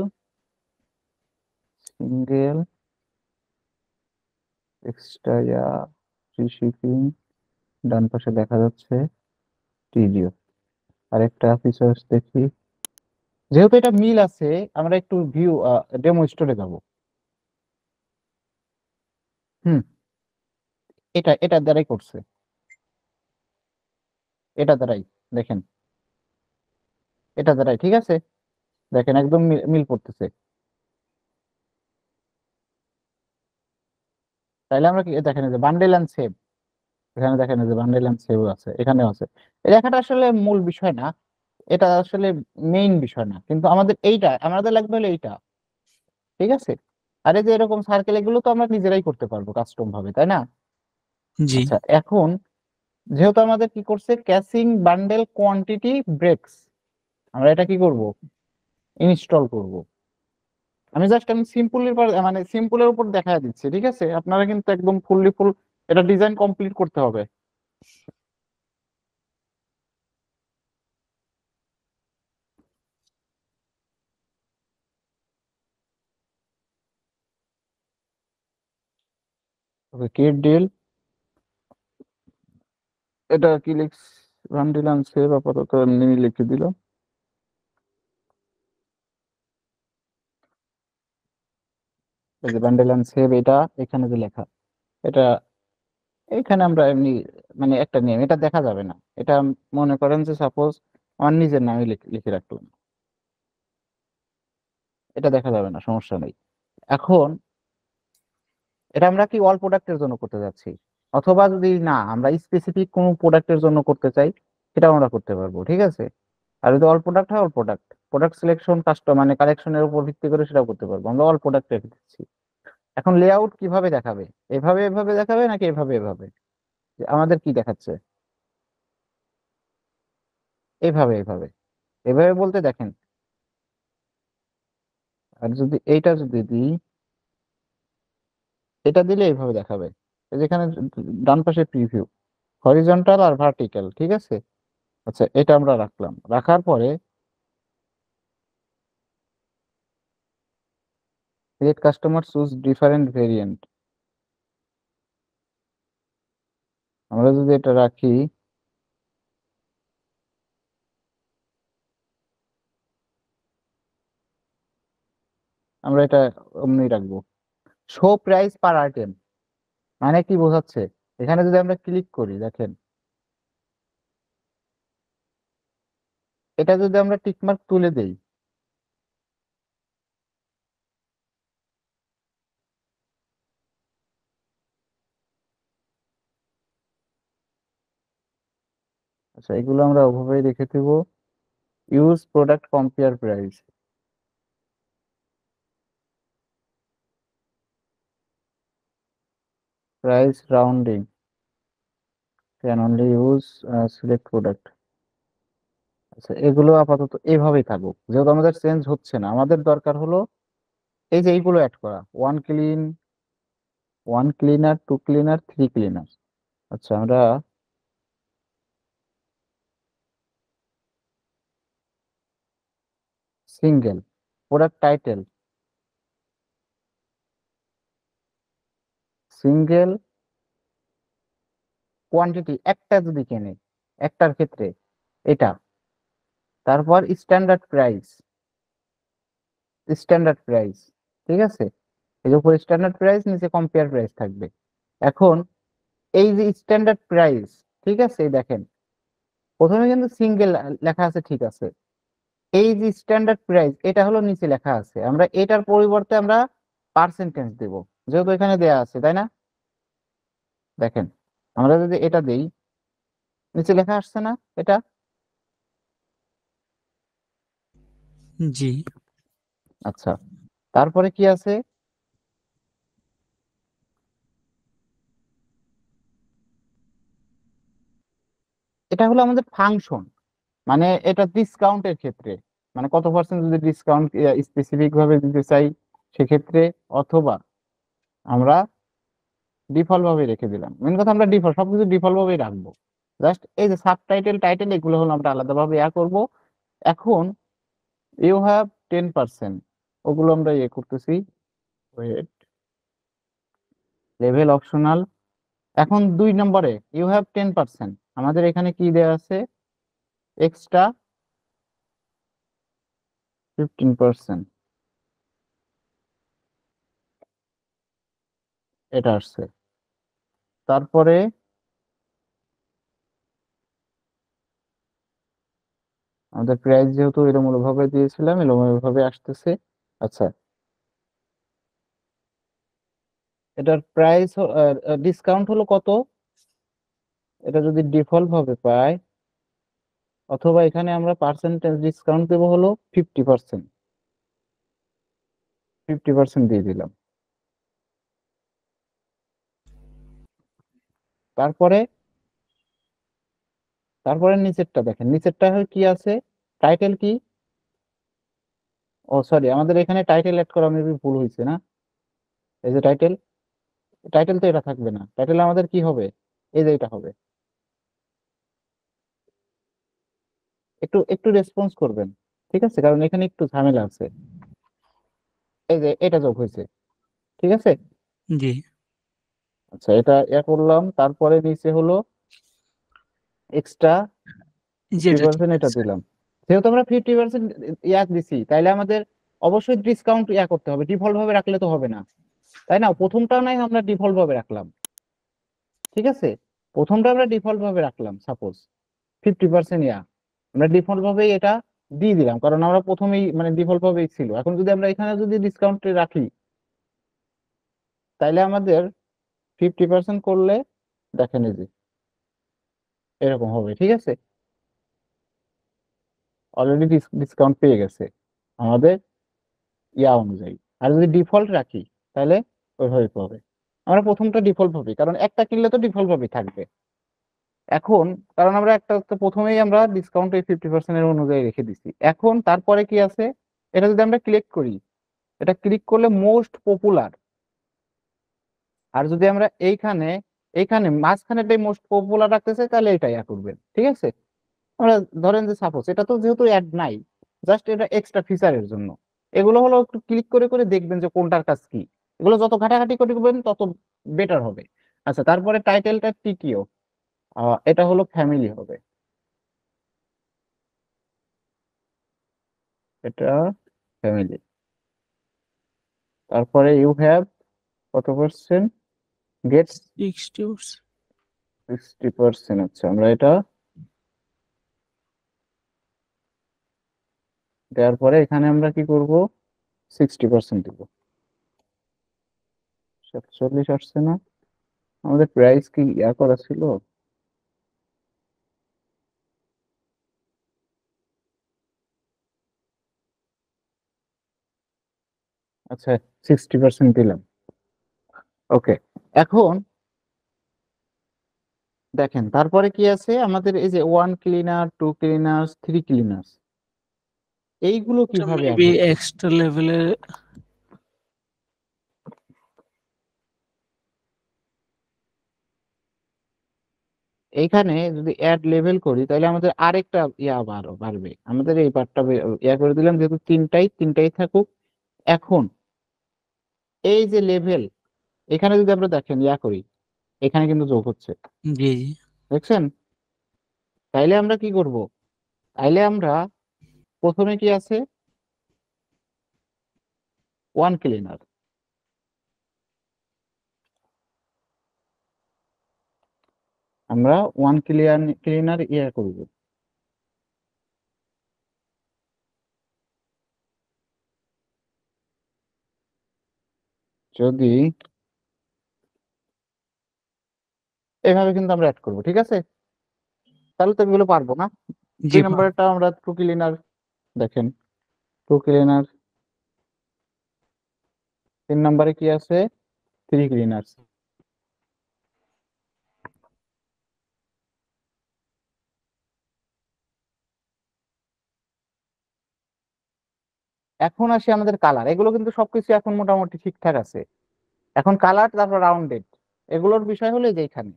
এক্সট্রা ফ্রি শিপিং, ডান পাশে দেখা যাচ্ছে টিডিও। আরেকটা ফিচার্স দেখি, যেহেতু এটা মিল আছে আমরা একটু ভিউ ডেমো স্টোরে যাব। হুম, এটা দ্বারাই করছে, এটা দ্বারাই দেখেন, এটা দ্বারাই ঠিক আছে, দেখেন একদম মিল পড়তেছে। তাইলে আমরা কি দেখেন যে বান্ডেল এন্ড সেভ, এখানে দেখেন যে বান্ডেল এন্ড সেভ আছে, এখানেও আছে। এই লেখাটা আসলে মূল বিষয় না, এটা আসলে মেইন বিষয় না, কিন্তু আমাদের এইটা আমাদের লাগবে হলো এইটা, ঠিক আছে। আর এই যে এরকম সার্কেল এগুলো তো আমরা নিজেরাই করতে পারবো কাস্টম ভাবে, তাই না? জি আচ্ছা, এখন যেহেতু আমাদের কি করছে ক্যাচিং বান্ডেল কোয়ান্টিটি ব্রেকস, আমরা এটা কি করব, ইনস্টল করব। আমি সিম্পলের মানে সিম্পলের উপর দেখা দিচ্ছি, ঠিক আছে, আপনারা কিন্তু একদম ফুল এটা ডিজাইন কমপ্লিট করতে হবে। ওকে, কিট ডিল, এটা কি লিখস, বান্ডেল এন্ড সেভ আপাতত এমনি লিখে দিল। এই যে বান্ডেল এন্ড সেভ, এটা এখানে যে লেখা, এটা এখানে আমরা এমনি মানে একটা নেম, এটা দেখা যাবে না, এটা মনে করেন যে সাপোজ আমার নিজের নামে লিখে রাখলাম, এটা দেখা যাবে না, সমস্যা নেই। এখন এটা আমরা কি অল প্রোডাক্টের জন্য করতে যাচ্ছি, অথবা যদি না আমরা স্পেসিফিক কোনো প্রোডাক্টের জন্য করতে চাই সেটাও আমরা করতে পারবো, ঠিক আছে। আর যদি অল প্রোডাক্ট হয়, অল প্রোডাক্ট সিলেকশন কাস্টম মানে কালেকশনের উপর ভিত্তি করে সেটাও করতে পারবো, আমরা অল প্রোডাক্ট রেখে দিচ্ছি। এখন লেআউট কিভাবে দেখাবে, এভাবে দেখাবে নাকি এভাবে, যে আমাদের কি দেখাচ্ছে, এভাবে এভাবে বলতে দেখেন। আর যদি এইটা যদি দিই, এটা দিলে এইভাবে দেখাবে, এই যেখানে ডান পাশে প্রিভিউ, হরিজন্টাল আর ভার্টিক্যাল, ঠিক আছে। আচ্ছা, এটা আমরা রাখলাম, রাখার পরে let customer choose different variant, আমরা যদি এটা রাখি, আমরা এটা অমনি রাখবো, শো প্রাইস পার আইটেম, মানে কি বোঝাচ্ছে, এখানে যদি আমরা ক্লিক করি দেখেন, এটা যদি আমরা টিকমার্ক তুলে দেই, আচ্ছা এগুলো আমরা ওভাবেই রেখে দেব। Use product compare price rounding can only use select product. আচ্ছা, এগুলো আপাতত এইভাবেই থাকুক, যেহেতু আমাদের চেঞ্জ হচ্ছে না, আমাদের দরকার হলো এই যে এইগুলো অ্যাড করা, one cleaner, two cleaner, three cleaner. আচ্ছা, আমরা single product title, single quantity, একটা যদি কেনে একটার ক্ষেত্রে এটা, তারপর স্ট্যান্ডার্ড প্রাইস, ঠিক আছে, এই যে উপরে স্ট্যান্ডার্ড প্রাইস, নিচে কম্পেয়ার প্রাইস থাকবে। এখন এই যে স্ট্যান্ডার্ড প্রাইস, ঠিক আছে, এই দেখেন প্রথমে কিন্তু সিঙ্গেল লেখা আছে, ঠিক আছে, এই যে স্ট্যান্ডার্ড প্রাইস এটা হলো নিচে লেখা আছে, আমরা এটার পরিবর্তে আমরা পার্সেন্টেজ দেব, যেহেতু এখানে দেয়া আছে, তাই না? দেখেন, আমরা যদি এটা দেই, নিচে লেখা আসছে না এটা? জি আচ্ছা, তারপরে কি আছে, এটা হলো আমাদের ফাংশন, মানে এটা ডিসকাউন্টের ক্ষেত্রে, মানে কত পার্সেন্ট যদি ডিসকাউন্ট স্পেসিফিক ভাবে দিতে চাই সেক্ষেত্রে, অথবা আমরা ডিফল্ট ভাবে রেখে দিলাম, মেন কথা আমরা সবকিছু ডিফল্ট ভাবেই রাখবো। জাস্ট এই যে সাবটাইটেল টাইটেল এগুলো হলো আমরা আলাদাভাবে করব। এখন ইউ হ্যাভ 10%, ওগুলো আমরা ইয়ে করতেছি। Weight, level optional. এখন 2 নম্বরে ইউ হ্যাভ 10%, আমাদের এখানে কি দেয়া আছে, এক্সট্রা 15%, এটা আসছে। তারপরে আমাদের প্রাইস যেহেতু এলোমেলো ভাবে দিয়েছিলাম, এলোমেলো ভাবে আসতেছে। আচ্ছা, এটার প্রাইস ডিসকাউন্ট হলো কত, এটা যদি ডিফল্ট ভাবে পাই, অথবা এখানে আমরা পার্সেন্টেজ ডিসকাউন্ট দেবো হলো 50%, 50% দিয়ে দিলাম। তারপরে তারপরে নিচেরটা দেখেন, নিচেরটা কি আছে, টাইটেল কি, ও সরি, আমাদের এখানে টাইটেল অ্যাড করা মেবি ভুল হয়েছে না, এই যে টাইটেল, টাইটেল তো এটা থাকবে না, টাইটেল আমাদের কি হবে, এই যে এটা হবে। একটু একটু রেসপন্স করবেন, ঠিক আছে, কারণ এখানে একটু ঝামেলা আছে। এই যে এটা যোগ হয়েছে, ঠিক আছে। জি আচ্ছা, এটা করলাম, তারপরে নিচে হলো এক্সট্রা যেটা ঠিক 50%, এটা আছে। দিলাম। যেহেতু আমরা 50% দিছি, তাইলে আমাদের অবশ্যই ডিসকাউন্ট করতে হবে, ডিফল্ট ভাবে রাখলে তো হবে না, তাই না? প্রথমটা নাই আমরা ডিফল্ট ভাবে রাখলাম, ঠিক আছে, প্রথমটা আমরা ডিফল্ট ভাবে রাখলাম, সাপোজ 50% আমরা ডিফল্ট ভাবে এটা দিয়ে দিলাম, কারণ আমরা প্রথমেই মানে ডিফল্ট ভাবেই ছিল। এখন যদি আমরা এখানে যদি ডিসকাউন্ট রাখি, তাইলে আমাদের 50% করলে দেখেন এই যে এরকম হবে, ঠিক আছে, অলরেডি ডিসকাউন্ট পেয়ে গেছে আমাদের অনুযায়ী। আর যদি ডিফল্ট রাখি, তাহলে ওইভাবে পাবে। আমরা প্রথমটা ডিফল্ট ভাবে, কারণ একটা কিনলে তো ডিফল্ট ভাবে থাকবে। এখন কারণ আমরা একটা তো প্রথমেই আমরা ডিসকাউন্ট এই 50% এর অনুযায়ী রেখে দিছি। এখন তারপরে কি আছে, এটা যদি আমরা ক্লিক করি, এটা ক্লিক করলে মোস্ট পপুলার, আর যদি আমরা এইখানে এইখানে মাঝখানেটাই মোস্ট পপুলার রাখতে চাই, তাহলে এটা করবেন, ঠিক আছে। আমরা ধরেন যে সাপোজ এটা তো যেহেতু অ্যাড নাই, জাস্ট এটা এক্সট্রা ফিচারের জন্য, এগুলো হলো একটু ক্লিক করে করে দেখবেন যে কোনটার কাজ কি, এগুলো যত ঘাটাঘাটি করবেন তত বেটার হবে। আচ্ছা, তারপরে টাইটেলটা টিকিও, এটা হলো ফ্যামিলি হবে, এটা ফ্যামিলি। তারপরে ইউ হ্যাভ কত পার্সেন্ট, গেট 60%। 60%। আচ্ছা, আমরা এটা দেওয়ার পরে এখানে আমরা কি করব, 60% দিব। 47 আসছে না, আমাদের প্রাইস কি করা ছিল, আচ্ছা 60% দিলাম, ওকে। এখন দেখেন তারপরে কি আছে আমাদের, এই যে 1 ক্লিনার, 2 ক্লিনার্স, 3 ক্লিনার্স, এইগুলো কিভাবে অ্যাড মেবি হচ্ছে, এক্সট্রা লেভেলের। এইখানে যদি অ্যাড লেভেল করি, তাহলে আমাদের আরেকটা বাড়বে, আমাদের এই পার্টটা করে দিলাম, যেহেতু তিনটাই থাকুক। এখন এই যে লেভেল, এখানে যদি আমরা দেখেন করি, এখানে কিন্তু যোগ হচ্ছে, জি জি দেখছেন। তাইলে আমরা কি করব, তাইলে আমরা প্রথমে কি আছে, 1 ক্লিনার, আমরা 1 ক্লিনার করব। যদি এভাবে কিন্তু আমরা অ্যাড করব, ঠিক আছে, তাহলে তো এগুলো পারবো না। জি 2 নম্বরটা আমরা 2 ক্লিনার, দেখেন 2 ক্লিনার। 3 নম্বরে কি আছে, 3 ক্লিনার্স। এখন আসি আমাদের কালার, এগুলো কিন্তু সবকিছু এখন মোটামুটি ঠিকঠাক আছে। এখন কালার, তারপর রাউন্ডেড, এগুলোর বিষয় হলো যে এখানে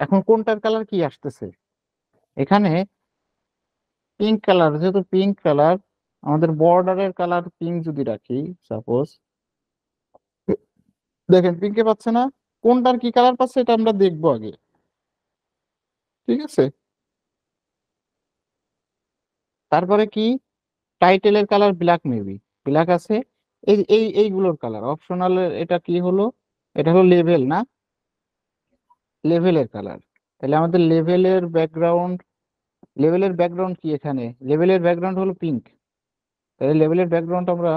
এখন কোনটার কালার কি আসতেছে, এখানে পিঙ্ক কালার, যেহেতু পিঙ্ক কালার আমাদের বর্ডারের কালার পিঙ্ক যদি রাখি, সাপোজ দেখেন পিঙ্কে পাচ্ছে না, কোনটার কি কালার পাচ্ছে এটা আমরা দেখবো আগে, ঠিক আছে? তারপরে কি, টাইটেলের কালার ব্ল্যাক, মেবি ব্ল্যাক আছে। এইগুলোর কালার অপশনাল, এটা কি হলো, এটা হলো লেভেল না, লেভেলের কালার। তাহলে আমাদের লেভেলের ব্যাকগ্রাউন্ড কি, এখানে লেভেলের ব্যাকগ্রাউন্ড হলো পিঙ্ক, তাহলে লেভেলের ব্যাকগ্রাউন্ড আমরা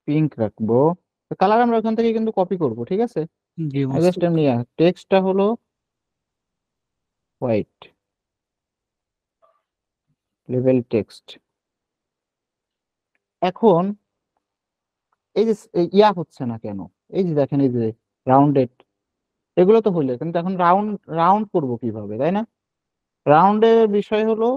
পিঙ্ক রাখবো। কালার আমরা ওখান থেকে কিন্তু কপি করব, ঠিক আছে? জি বুঝতে জাস্ট এমনি টেক্সটটা হলো হোয়াইট, লেভেল টেক্সট। এখন এই যে ইয়া হচ্ছে না কেন, এই যে দেখেন এই যে রাউন্ডেড, এগুলো তো হইলো, কিন্তু এখন রাউন্ড রাউন্ড করবো কিভাবে, তাই না? রাউন্ডের বিষয় হলো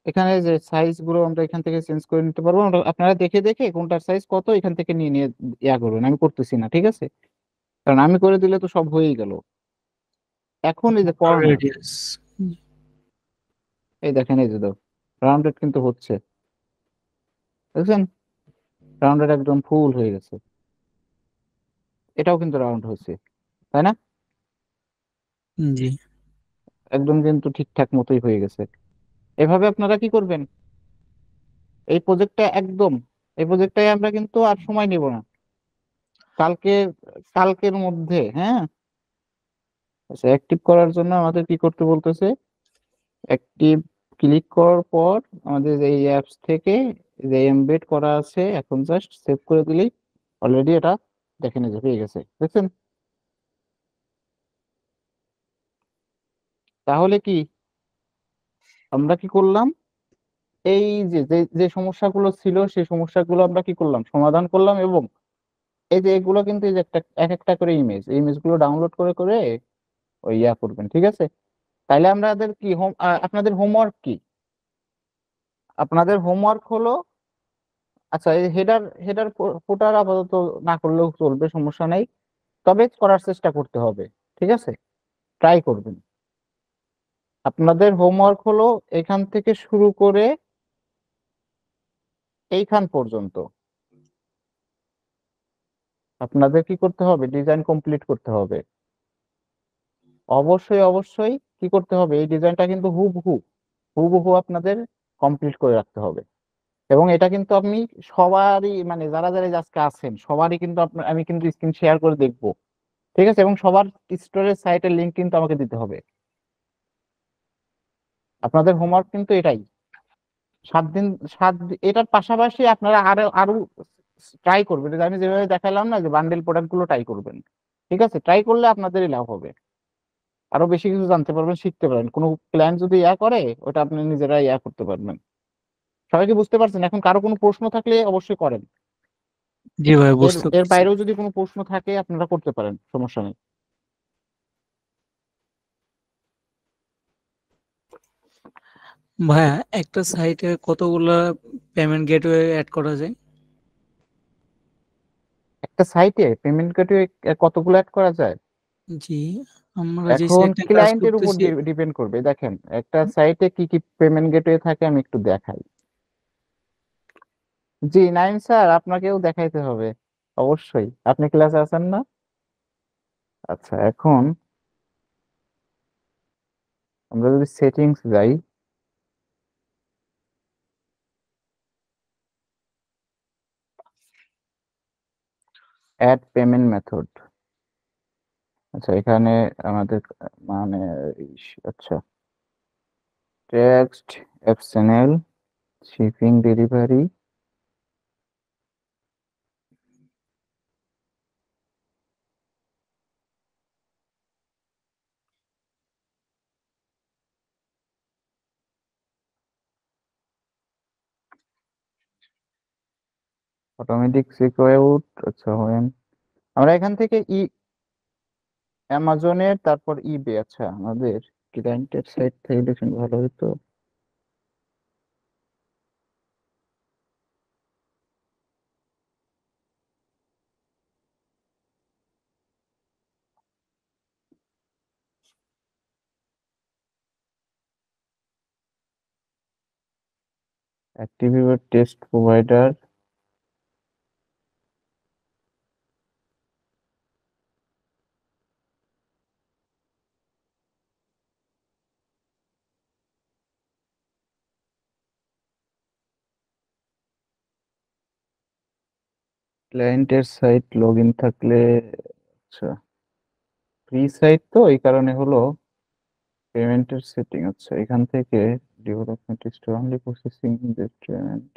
এখানে যে সাইজ গুলো আমরা এখান থেকে চেঞ্জ করে নিতে পারবো, আপনারা দেখে দেখে কোনটার সাইজ কত এখান থেকে নিয়ে নিয়ে ইয়া করবেন, আমি করতেছি না, ঠিক আছে? কারণ আমি করে দিলে তো সব হয়েই গেল। এখন এই যে কর্নার, রেডিয়াস। এই দেখেন এই যে রাউন্ডেড কিন্তু হচ্ছে, দেখছেন? রাউন্ডেড একদম ফুল হয়ে গেছে, এটাও কিন্তু রাউন্ড হচ্ছে, তাই না? জি একদম কিন্তু ঠিকঠাক মতোই হয়ে গেছে। এভাবে আপনারা কি করবেন, এই প্রজেক্টটা একদম, এই প্রজেক্টটাই আমরা কিন্তু আর সময় নেব না, কালকে কালকের মধ্যে, হ্যাঁ। আচ্ছা, অ্যাক্টিভ করার জন্য আমাদের কি করতে বলতেছে, অ্যাক্টিভ ক্লিক করার পর আমাদের এই অ্যাপস থেকে যে এমবেড করা আছে, এখন জাস্ট সেভ করে দিলেই অলরেডি এটা দেখে নিয়ে পেয়ে গেছে, দেখছেন? তাহলে কি আমরা কি করলাম, এই যে যে যে সমস্যাগুলো ছিল সেই সমস্যাগুলো আমরা কি করলাম, সমাধান করলাম। এবং এই যে এগুলো কিন্তু এই যে একটা এক একটা করে ইমেজ গুলো ডাউনলোড করে করে ওই ইয়া করবেন, ঠিক আছে? তাইলে আমাদের কি আপনাদের হোমওয়ার্ক কি, আপনাদের হোমওয়ার্ক হলো, আচ্ছা এই হেডার হেডার ফুটার আপাতত না করলেও চলবে, সমস্যা নাই, তবে করার চেষ্টা করতে হবে, ঠিক আছে? ট্রাই করবেন। আপনাদের হোমওয়ার্ক হলো এখান থেকে শুরু করে এইখান পর্যন্ত আপনাদের কি করতে হবে, ডিজাইন কমপ্লিট করতে হবে। অবশ্যই অবশ্যই কি করতে হবে, এই ডিজাইনটা কিন্তু হুবহু হুবহু আপনাদের কমপ্লিট করে রাখতে হবে। এবং এটা কিন্তু আপনি সবারই, মানে যারা যারা এই আজকে আছেন সবারই কিন্তু আপনার, আমি কিন্তু স্ক্রিন শেয়ার করে দেখবো, ঠিক আছে? এবং সবার স্টোরেজ সাইটের লিংক কিন্তু আমাকে দিতে হবে। আপনাদের হোমওয়ার্ক কিন্তু এটাই, 7 দিন, এটার পাশাপাশি আপনারা আরো আরো ট্রাই করবেন, এই যে আমি যেভাবে দেখালাম না, যে বান্ডেল প্রোডাক্ট গুলো ট্রাই করবেন, ঠিক আছে? ট্রাই করলে আপনাদেরই লাভ হবে, আরো বেশি কিছু জানতে পারবেন, শিখতে পারবেন। কোনো প্ল্যান যদি ইয়া করে ওটা আপনি নিজেরা ইয়া করতে পারবেন। সবাইকে বুঝতে পারছেন? এখন কারো কোনো প্রশ্ন থাকলে অবশ্যই করেন। জি ভাই এর বুঝতে এর পারছি। বাইরেও যদি কোনো প্রশ্ন থাকে আপনারা করতে পারেন, সমস্যা নেই। ভাইয়া একটা সাইটে কতগুলা পেমেন্ট গেটওয়ে অ্যাড করা যায়? একটা সাইটে পেমেন্ট গেটওয়ে কতগুলো অ্যাড করা যায়, জি, আমরা যে এখন সাইটে কাজ ক্লায়েন্টের উপর করতেছি। ডিপেন্ড করবে। দেখেন একটা সাইটে কি কি পেমেন্ট গেটওয়ে থাকে আমি একটু দেখাই। জি নাইম স্যার, আপনাকেও দেখাইতে হবে অবশ্যই, আপনি ক্লাসে আছেন না? আচ্ছা, এখন আমরা যদি সেটিংস যাই, অ্যাড পেমেন্ট মেথড, আচ্ছা এখানে আমাদের মানে আচ্ছা text, XML, shipping, delivery, automatic check out, আচ্ছা হোয়েন, আমরা এখান থেকে অ্যামাজনের, তারপর ইবে, আচ্ছা আমাদের ক্লায়েন্টের সাইট থেকে দেখুন ভালো হতো। অ্যাক্টিভেট টেস্ট প্রোভাইডার, ক্লায়েন্টের সাইট লগ ইন থাকলে, আচ্ছা ফ্রি সাইট তো এই কারণে হলো পেমেন্টের সেটিং। আচ্ছা এখান থেকে development is only processing this payment,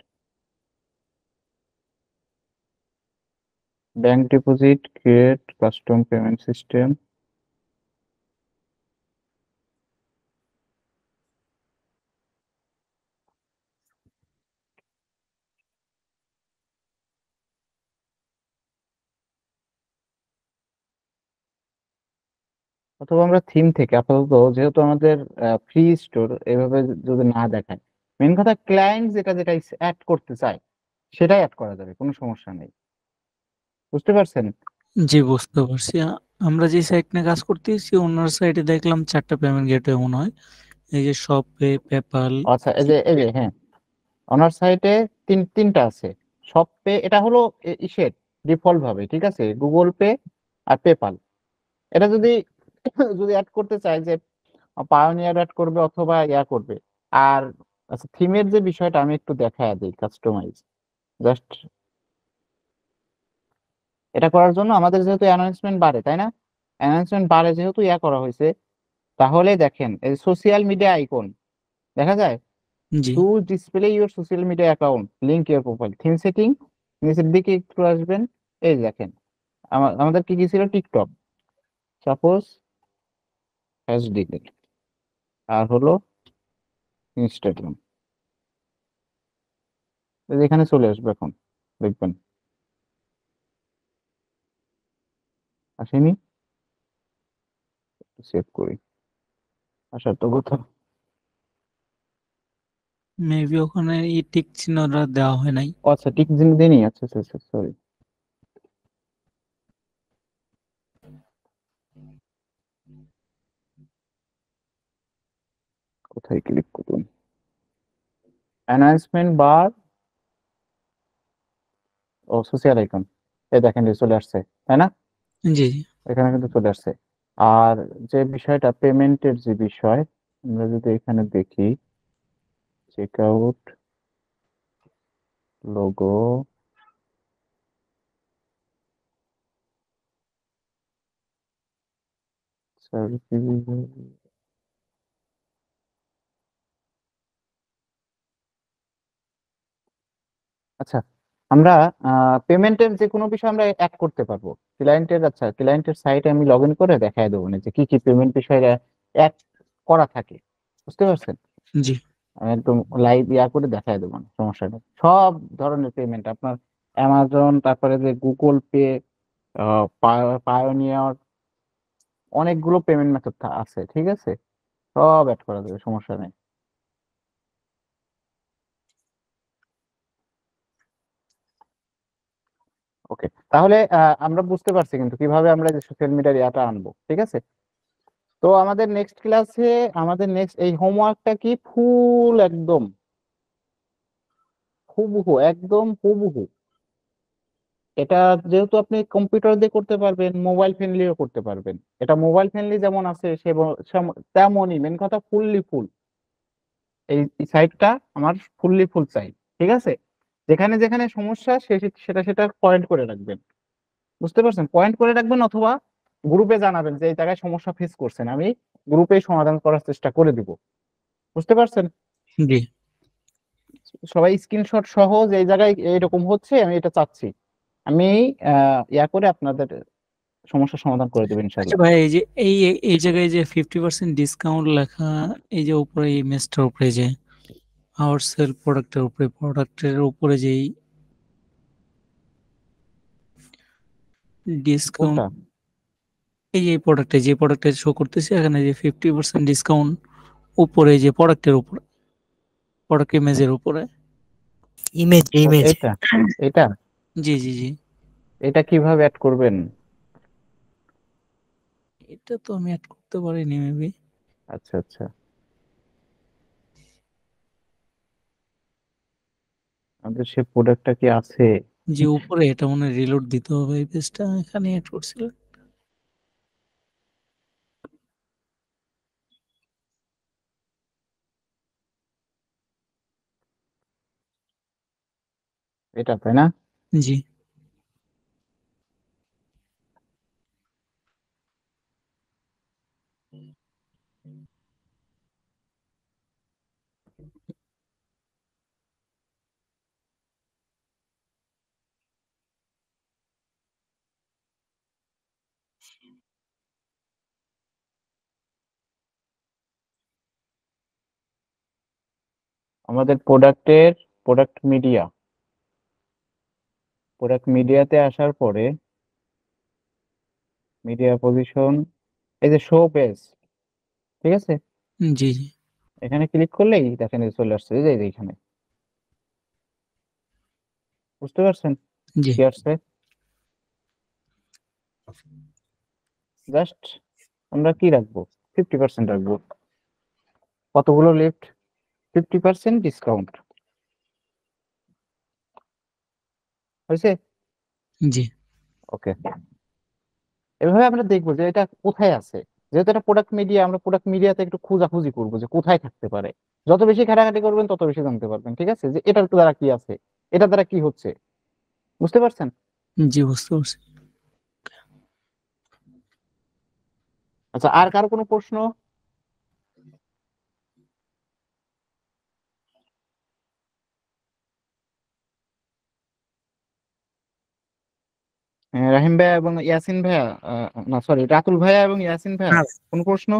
bank deposit, create custom payment system. অথবা আমরা থিম থেকে আপাতত, যেহেতু আমাদের ফ্রি স্টোর, এভাবে যদি না দেখায়, মেন কথা ক্লায়েন্ট যেটা যেটা অ্যাড করতে চায় সেটাই অ্যাড করা যাবে, কোনো সমস্যা নেই। বুঝতে পারছেন? জি, বুঝতে পারছি। আমরা যে সাইট নিয়ে কাজ করতেছি ওনার সাইটে দেখলাম 4টা পেমেন্ট গেটওয়ে মনে হয়। এই যে শপপে, পেপাল, আচ্ছা এই যে হ্যাঁ, ওনার সাইটে তিনটা আছে। সব পে, এটা হলো ইসের ডিফল্ট ভাবে, ঠিক আছে, গুগল পে আর পেপাল। এটা যদি যদি অ্যাড করতে চায় যে পায়োনিয়ার অ্যাড করবে অথবা ইয়া করবে। আর আচ্ছা থিমের যে বিষয়টা আমি একটু দেখায় দিই, কাস্টমাইজ জাস্ট। এটা করার জন্য আমাদের যেহেতু অ্যানাউন্সমেন্ট বাড়ে, তাই না? অ্যানাউন্সমেন্ট বাড়ে যেহেতু ইয়া করা হয়েছে, তাহলে দেখেন এই সোশ্যাল মিডিয়া আইকন দেখা যায়। জি, to display your social media account link your profile theme setting, নিচের দিকে একটু আসবেন। এই যে দেখেন আমাদের কি কি ছিল, টিকটক সাপোজ হ্যাশডিকে, আর হলো ইনস্টাগ্রাম। এই যে এখানে চলে আসবে এখন, দেখবেন আসেনি। সেভ করি, আসার তো কথা। মেবি ওখানে এই টিক চিহ্নটা দেওয়া হয় নাই। ও আচ্ছা টিক জিন দিনই, আচ্ছা আচ্ছা আচ্ছা সরি। কোথায় ক্লিক করুন, অ্যানাউন্সমেন্ট বার ও সোশ্যাল আইকন, এই দেখেন এই চলে আসছে, তাই না? জি, এখানে কিন্তু চলে আসছে। আর যে বিষয়টা পেমেন্টের যে বিষয়, আমরা যদি এখানে দেখি চেক আউট, লোগো, আচ্ছা আমরা পেমেন্টের যে কোনো বিষয় আমরা অ্যাড করতে পারবো ক্লায়েন্টের। আচ্ছা ক্লায়েন্টের সাইটে আমি লগ ইন করে দেখায় দেবো না যে কি কি পেমেন্ট বিষয়ে অ্যাড করা থাকে। বুঝতে পারছেন? জি। আমি একদম লাইভ ইয়া করে দেখায় দেবো না, সমস্যা নেই। সব ধরনের পেমেন্ট আপনার অ্যামাজন, তারপরে যে গুগল পে, পায়োনিয়ার, অনেকগুলো পেমেন্ট মেথড আছে, ঠিক আছে, সব অ্যাড করা যাবে, সমস্যা নেই। ওকে, তাহলে আমরা বুঝতে পারছি কিন্তু কিভাবে আমরা সোশ্যাল মিডিয়ার ইয়াটা আনবো, ঠিক আছে। তো আমাদের নেক্সট ক্লাসে, আমাদের নেক্সট এই হোমওয়ার্কটা কি ফুল একদম হুবহু, একদম হুবহু। এটা যেহেতু আপনি কম্পিউটার দিয়ে করতে পারবেন, মোবাইল ফ্রেন্ডলিও করতে পারবেন। এটা মোবাইল ফ্রেন্ডলি যেমন আছে সে তেমনই, মেন কথা ফুললি ফুল। এই সাইটটা আমার ফুললি ফুল চাই, ঠিক আছে। যেখানে যেখানে সমস্যা সেটা সেটা পয়েন্ট করে রাখবেন। বুঝতে পারছেন? পয়েন্ট করে রাখবেন অথবা গ্রুপে জানাবেন যে এই জায়গায় সমস্যা ফেস করছেন, আমি গ্রুপে সমাধান করার চেষ্টা করে দিব। বুঝতে পারছেন? জি, সবাই স্ক্রিনশট সহ যে এই জায়গায় এইরকম হচ্ছে আমি এটা চাচ্ছি, আমি ইয়া করে আপনাদের সমস্যার সমাধান করে দেবেন আচ্ছা ইনশাল্লাহ। ভাই, এই যে এই জায়গায় যে 50% ডিসকাউন্ট লেখা, এই যে উপরে ইমেজটার উপরে যে আওয়ার সেল প্রোডাক্টের উপরে যেই ডিসকাউন্ট, কোনটা? এই যে প্রোডাক্টে শো করতেছে এখানে যে 50% ডিসকাউন্ট উপরে, যে প্রোডাক্ট ইমেজের উপরে। ইমেজ ও ইমেজ এটা, এটা জি, জি, জি। এটা কিভাবে অ্যাড করবেন? এটা তো আমি অ্যাড করতে পারিনি মেবি। আচ্ছা আচ্ছা, আমাদের সে প্রোডাক্টটা কি আছে? যে উপরে এটা মনে হয় রিলোড দিতে হবে, এই পেজটা এখানে অ্যাড করছিল। এটা তাই না? জি আমাদের প্রোডাক্ট মিডিয়াতে আসার পরে মিডিয়া পজিশন, এই যে শো পেজ, ঠিক আছে, জি জি এখানে ক্লিক করলেই দেখেন এই চলে আসছে, এই যে এখানে, বুঝতে পারছেন জি কি আসছে? জাস্ট আমরা কি রাখবো, 50% রাখবো। কতগুলো লিফট? 50% ডিসকাউন্ট হয়েছে। জি ওকে, এভাবে আমরা দেখবো যে এটা কোথায় আছে। যেহেতু এটা প্রোডাক্ট মিডিয়া, আমরা প্রোডাক্ট মিডিয়াতে একটু খোঁজাখুঁজি করবো যে কোথায় থাকতে পারে। যত বেশি ঘাটাঘাটি করবেন তত বেশি জানতে পারবেন, ঠিক আছে, যে এটার দ্বারা কি আছে, এটার দ্বারা কি হচ্ছে, বুঝতে পারছেন? জি বুঝতে পারছি। আচ্ছা, আর কারো কোনো প্রশ্ন? রাহিম ভাইয়া এবং ইয়াসিন ভাইয়া, না সরি, রাতুল ভাইয়া এবং ইয়াসিন ভাইয়া, না কোনো প্রশ্ন?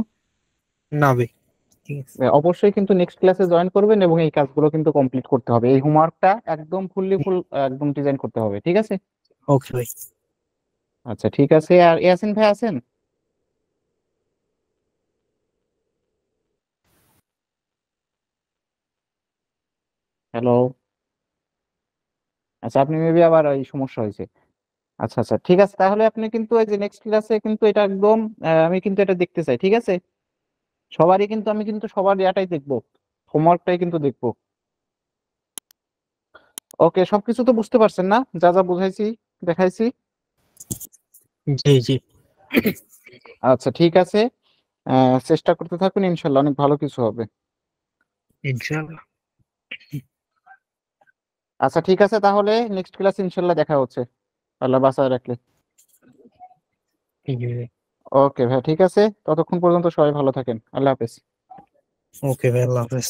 না ভাই, ঠিক আছে। অবশ্যই কিন্তু নেক্সট ক্লাসে জয়েন করবেন এবং এই কাজগুলো কিন্তু কমপ্লিট করতে হবে, এই হোমওয়ার্কটা একদম ফুল একদম ডিজাইন করতে হবে, ঠিক আছে? ওকে ভাই। আচ্ছা ঠিক আছে। আর ইয়াসিন ভাই আছেন? হ্যালো? আচ্ছা, আপনি মেবি আবার এই সমস্যা হয়েছে। আচ্ছা আচ্ছা, ঠিক আছে, তাহলে আপনি কিন্তু এই যে নেক্সট ক্লাসে কিন্তু এটা একদম আমি কিন্তু এটা দেখতে চাই, ঠিক আছে? সবারই কিন্তু, আমি কিন্তু সবার ইয়াটাই দেখবো, হোমওয়ার্কটাই কিন্তু দেখবো। ওকে, সবকিছু তো বুঝতে পারছেন না, যা যা বুঝাইছি দেখাইছি? জি জি আচ্ছা ঠিক আছে, চেষ্টা করতে থাকুন, ইনশাল্লাহ অনেক ভালো কিছু হবে। ইনশাআল্লাহ। আচ্ছা ঠিক আছে, তাহলে নেক্সট ক্লাসে ইনশাল্লাহ দেখা হচ্ছে, আল্লাহ বাঁচায় রাখলে। জি ভাই। ওকে ভাই, ঠিক আছে, ততক্ষণ পর্যন্ত সবাই ভালো থাকেন, আল্লাহ হাফেজ। ওকে ভাই, আল্লাহ হাফেজ।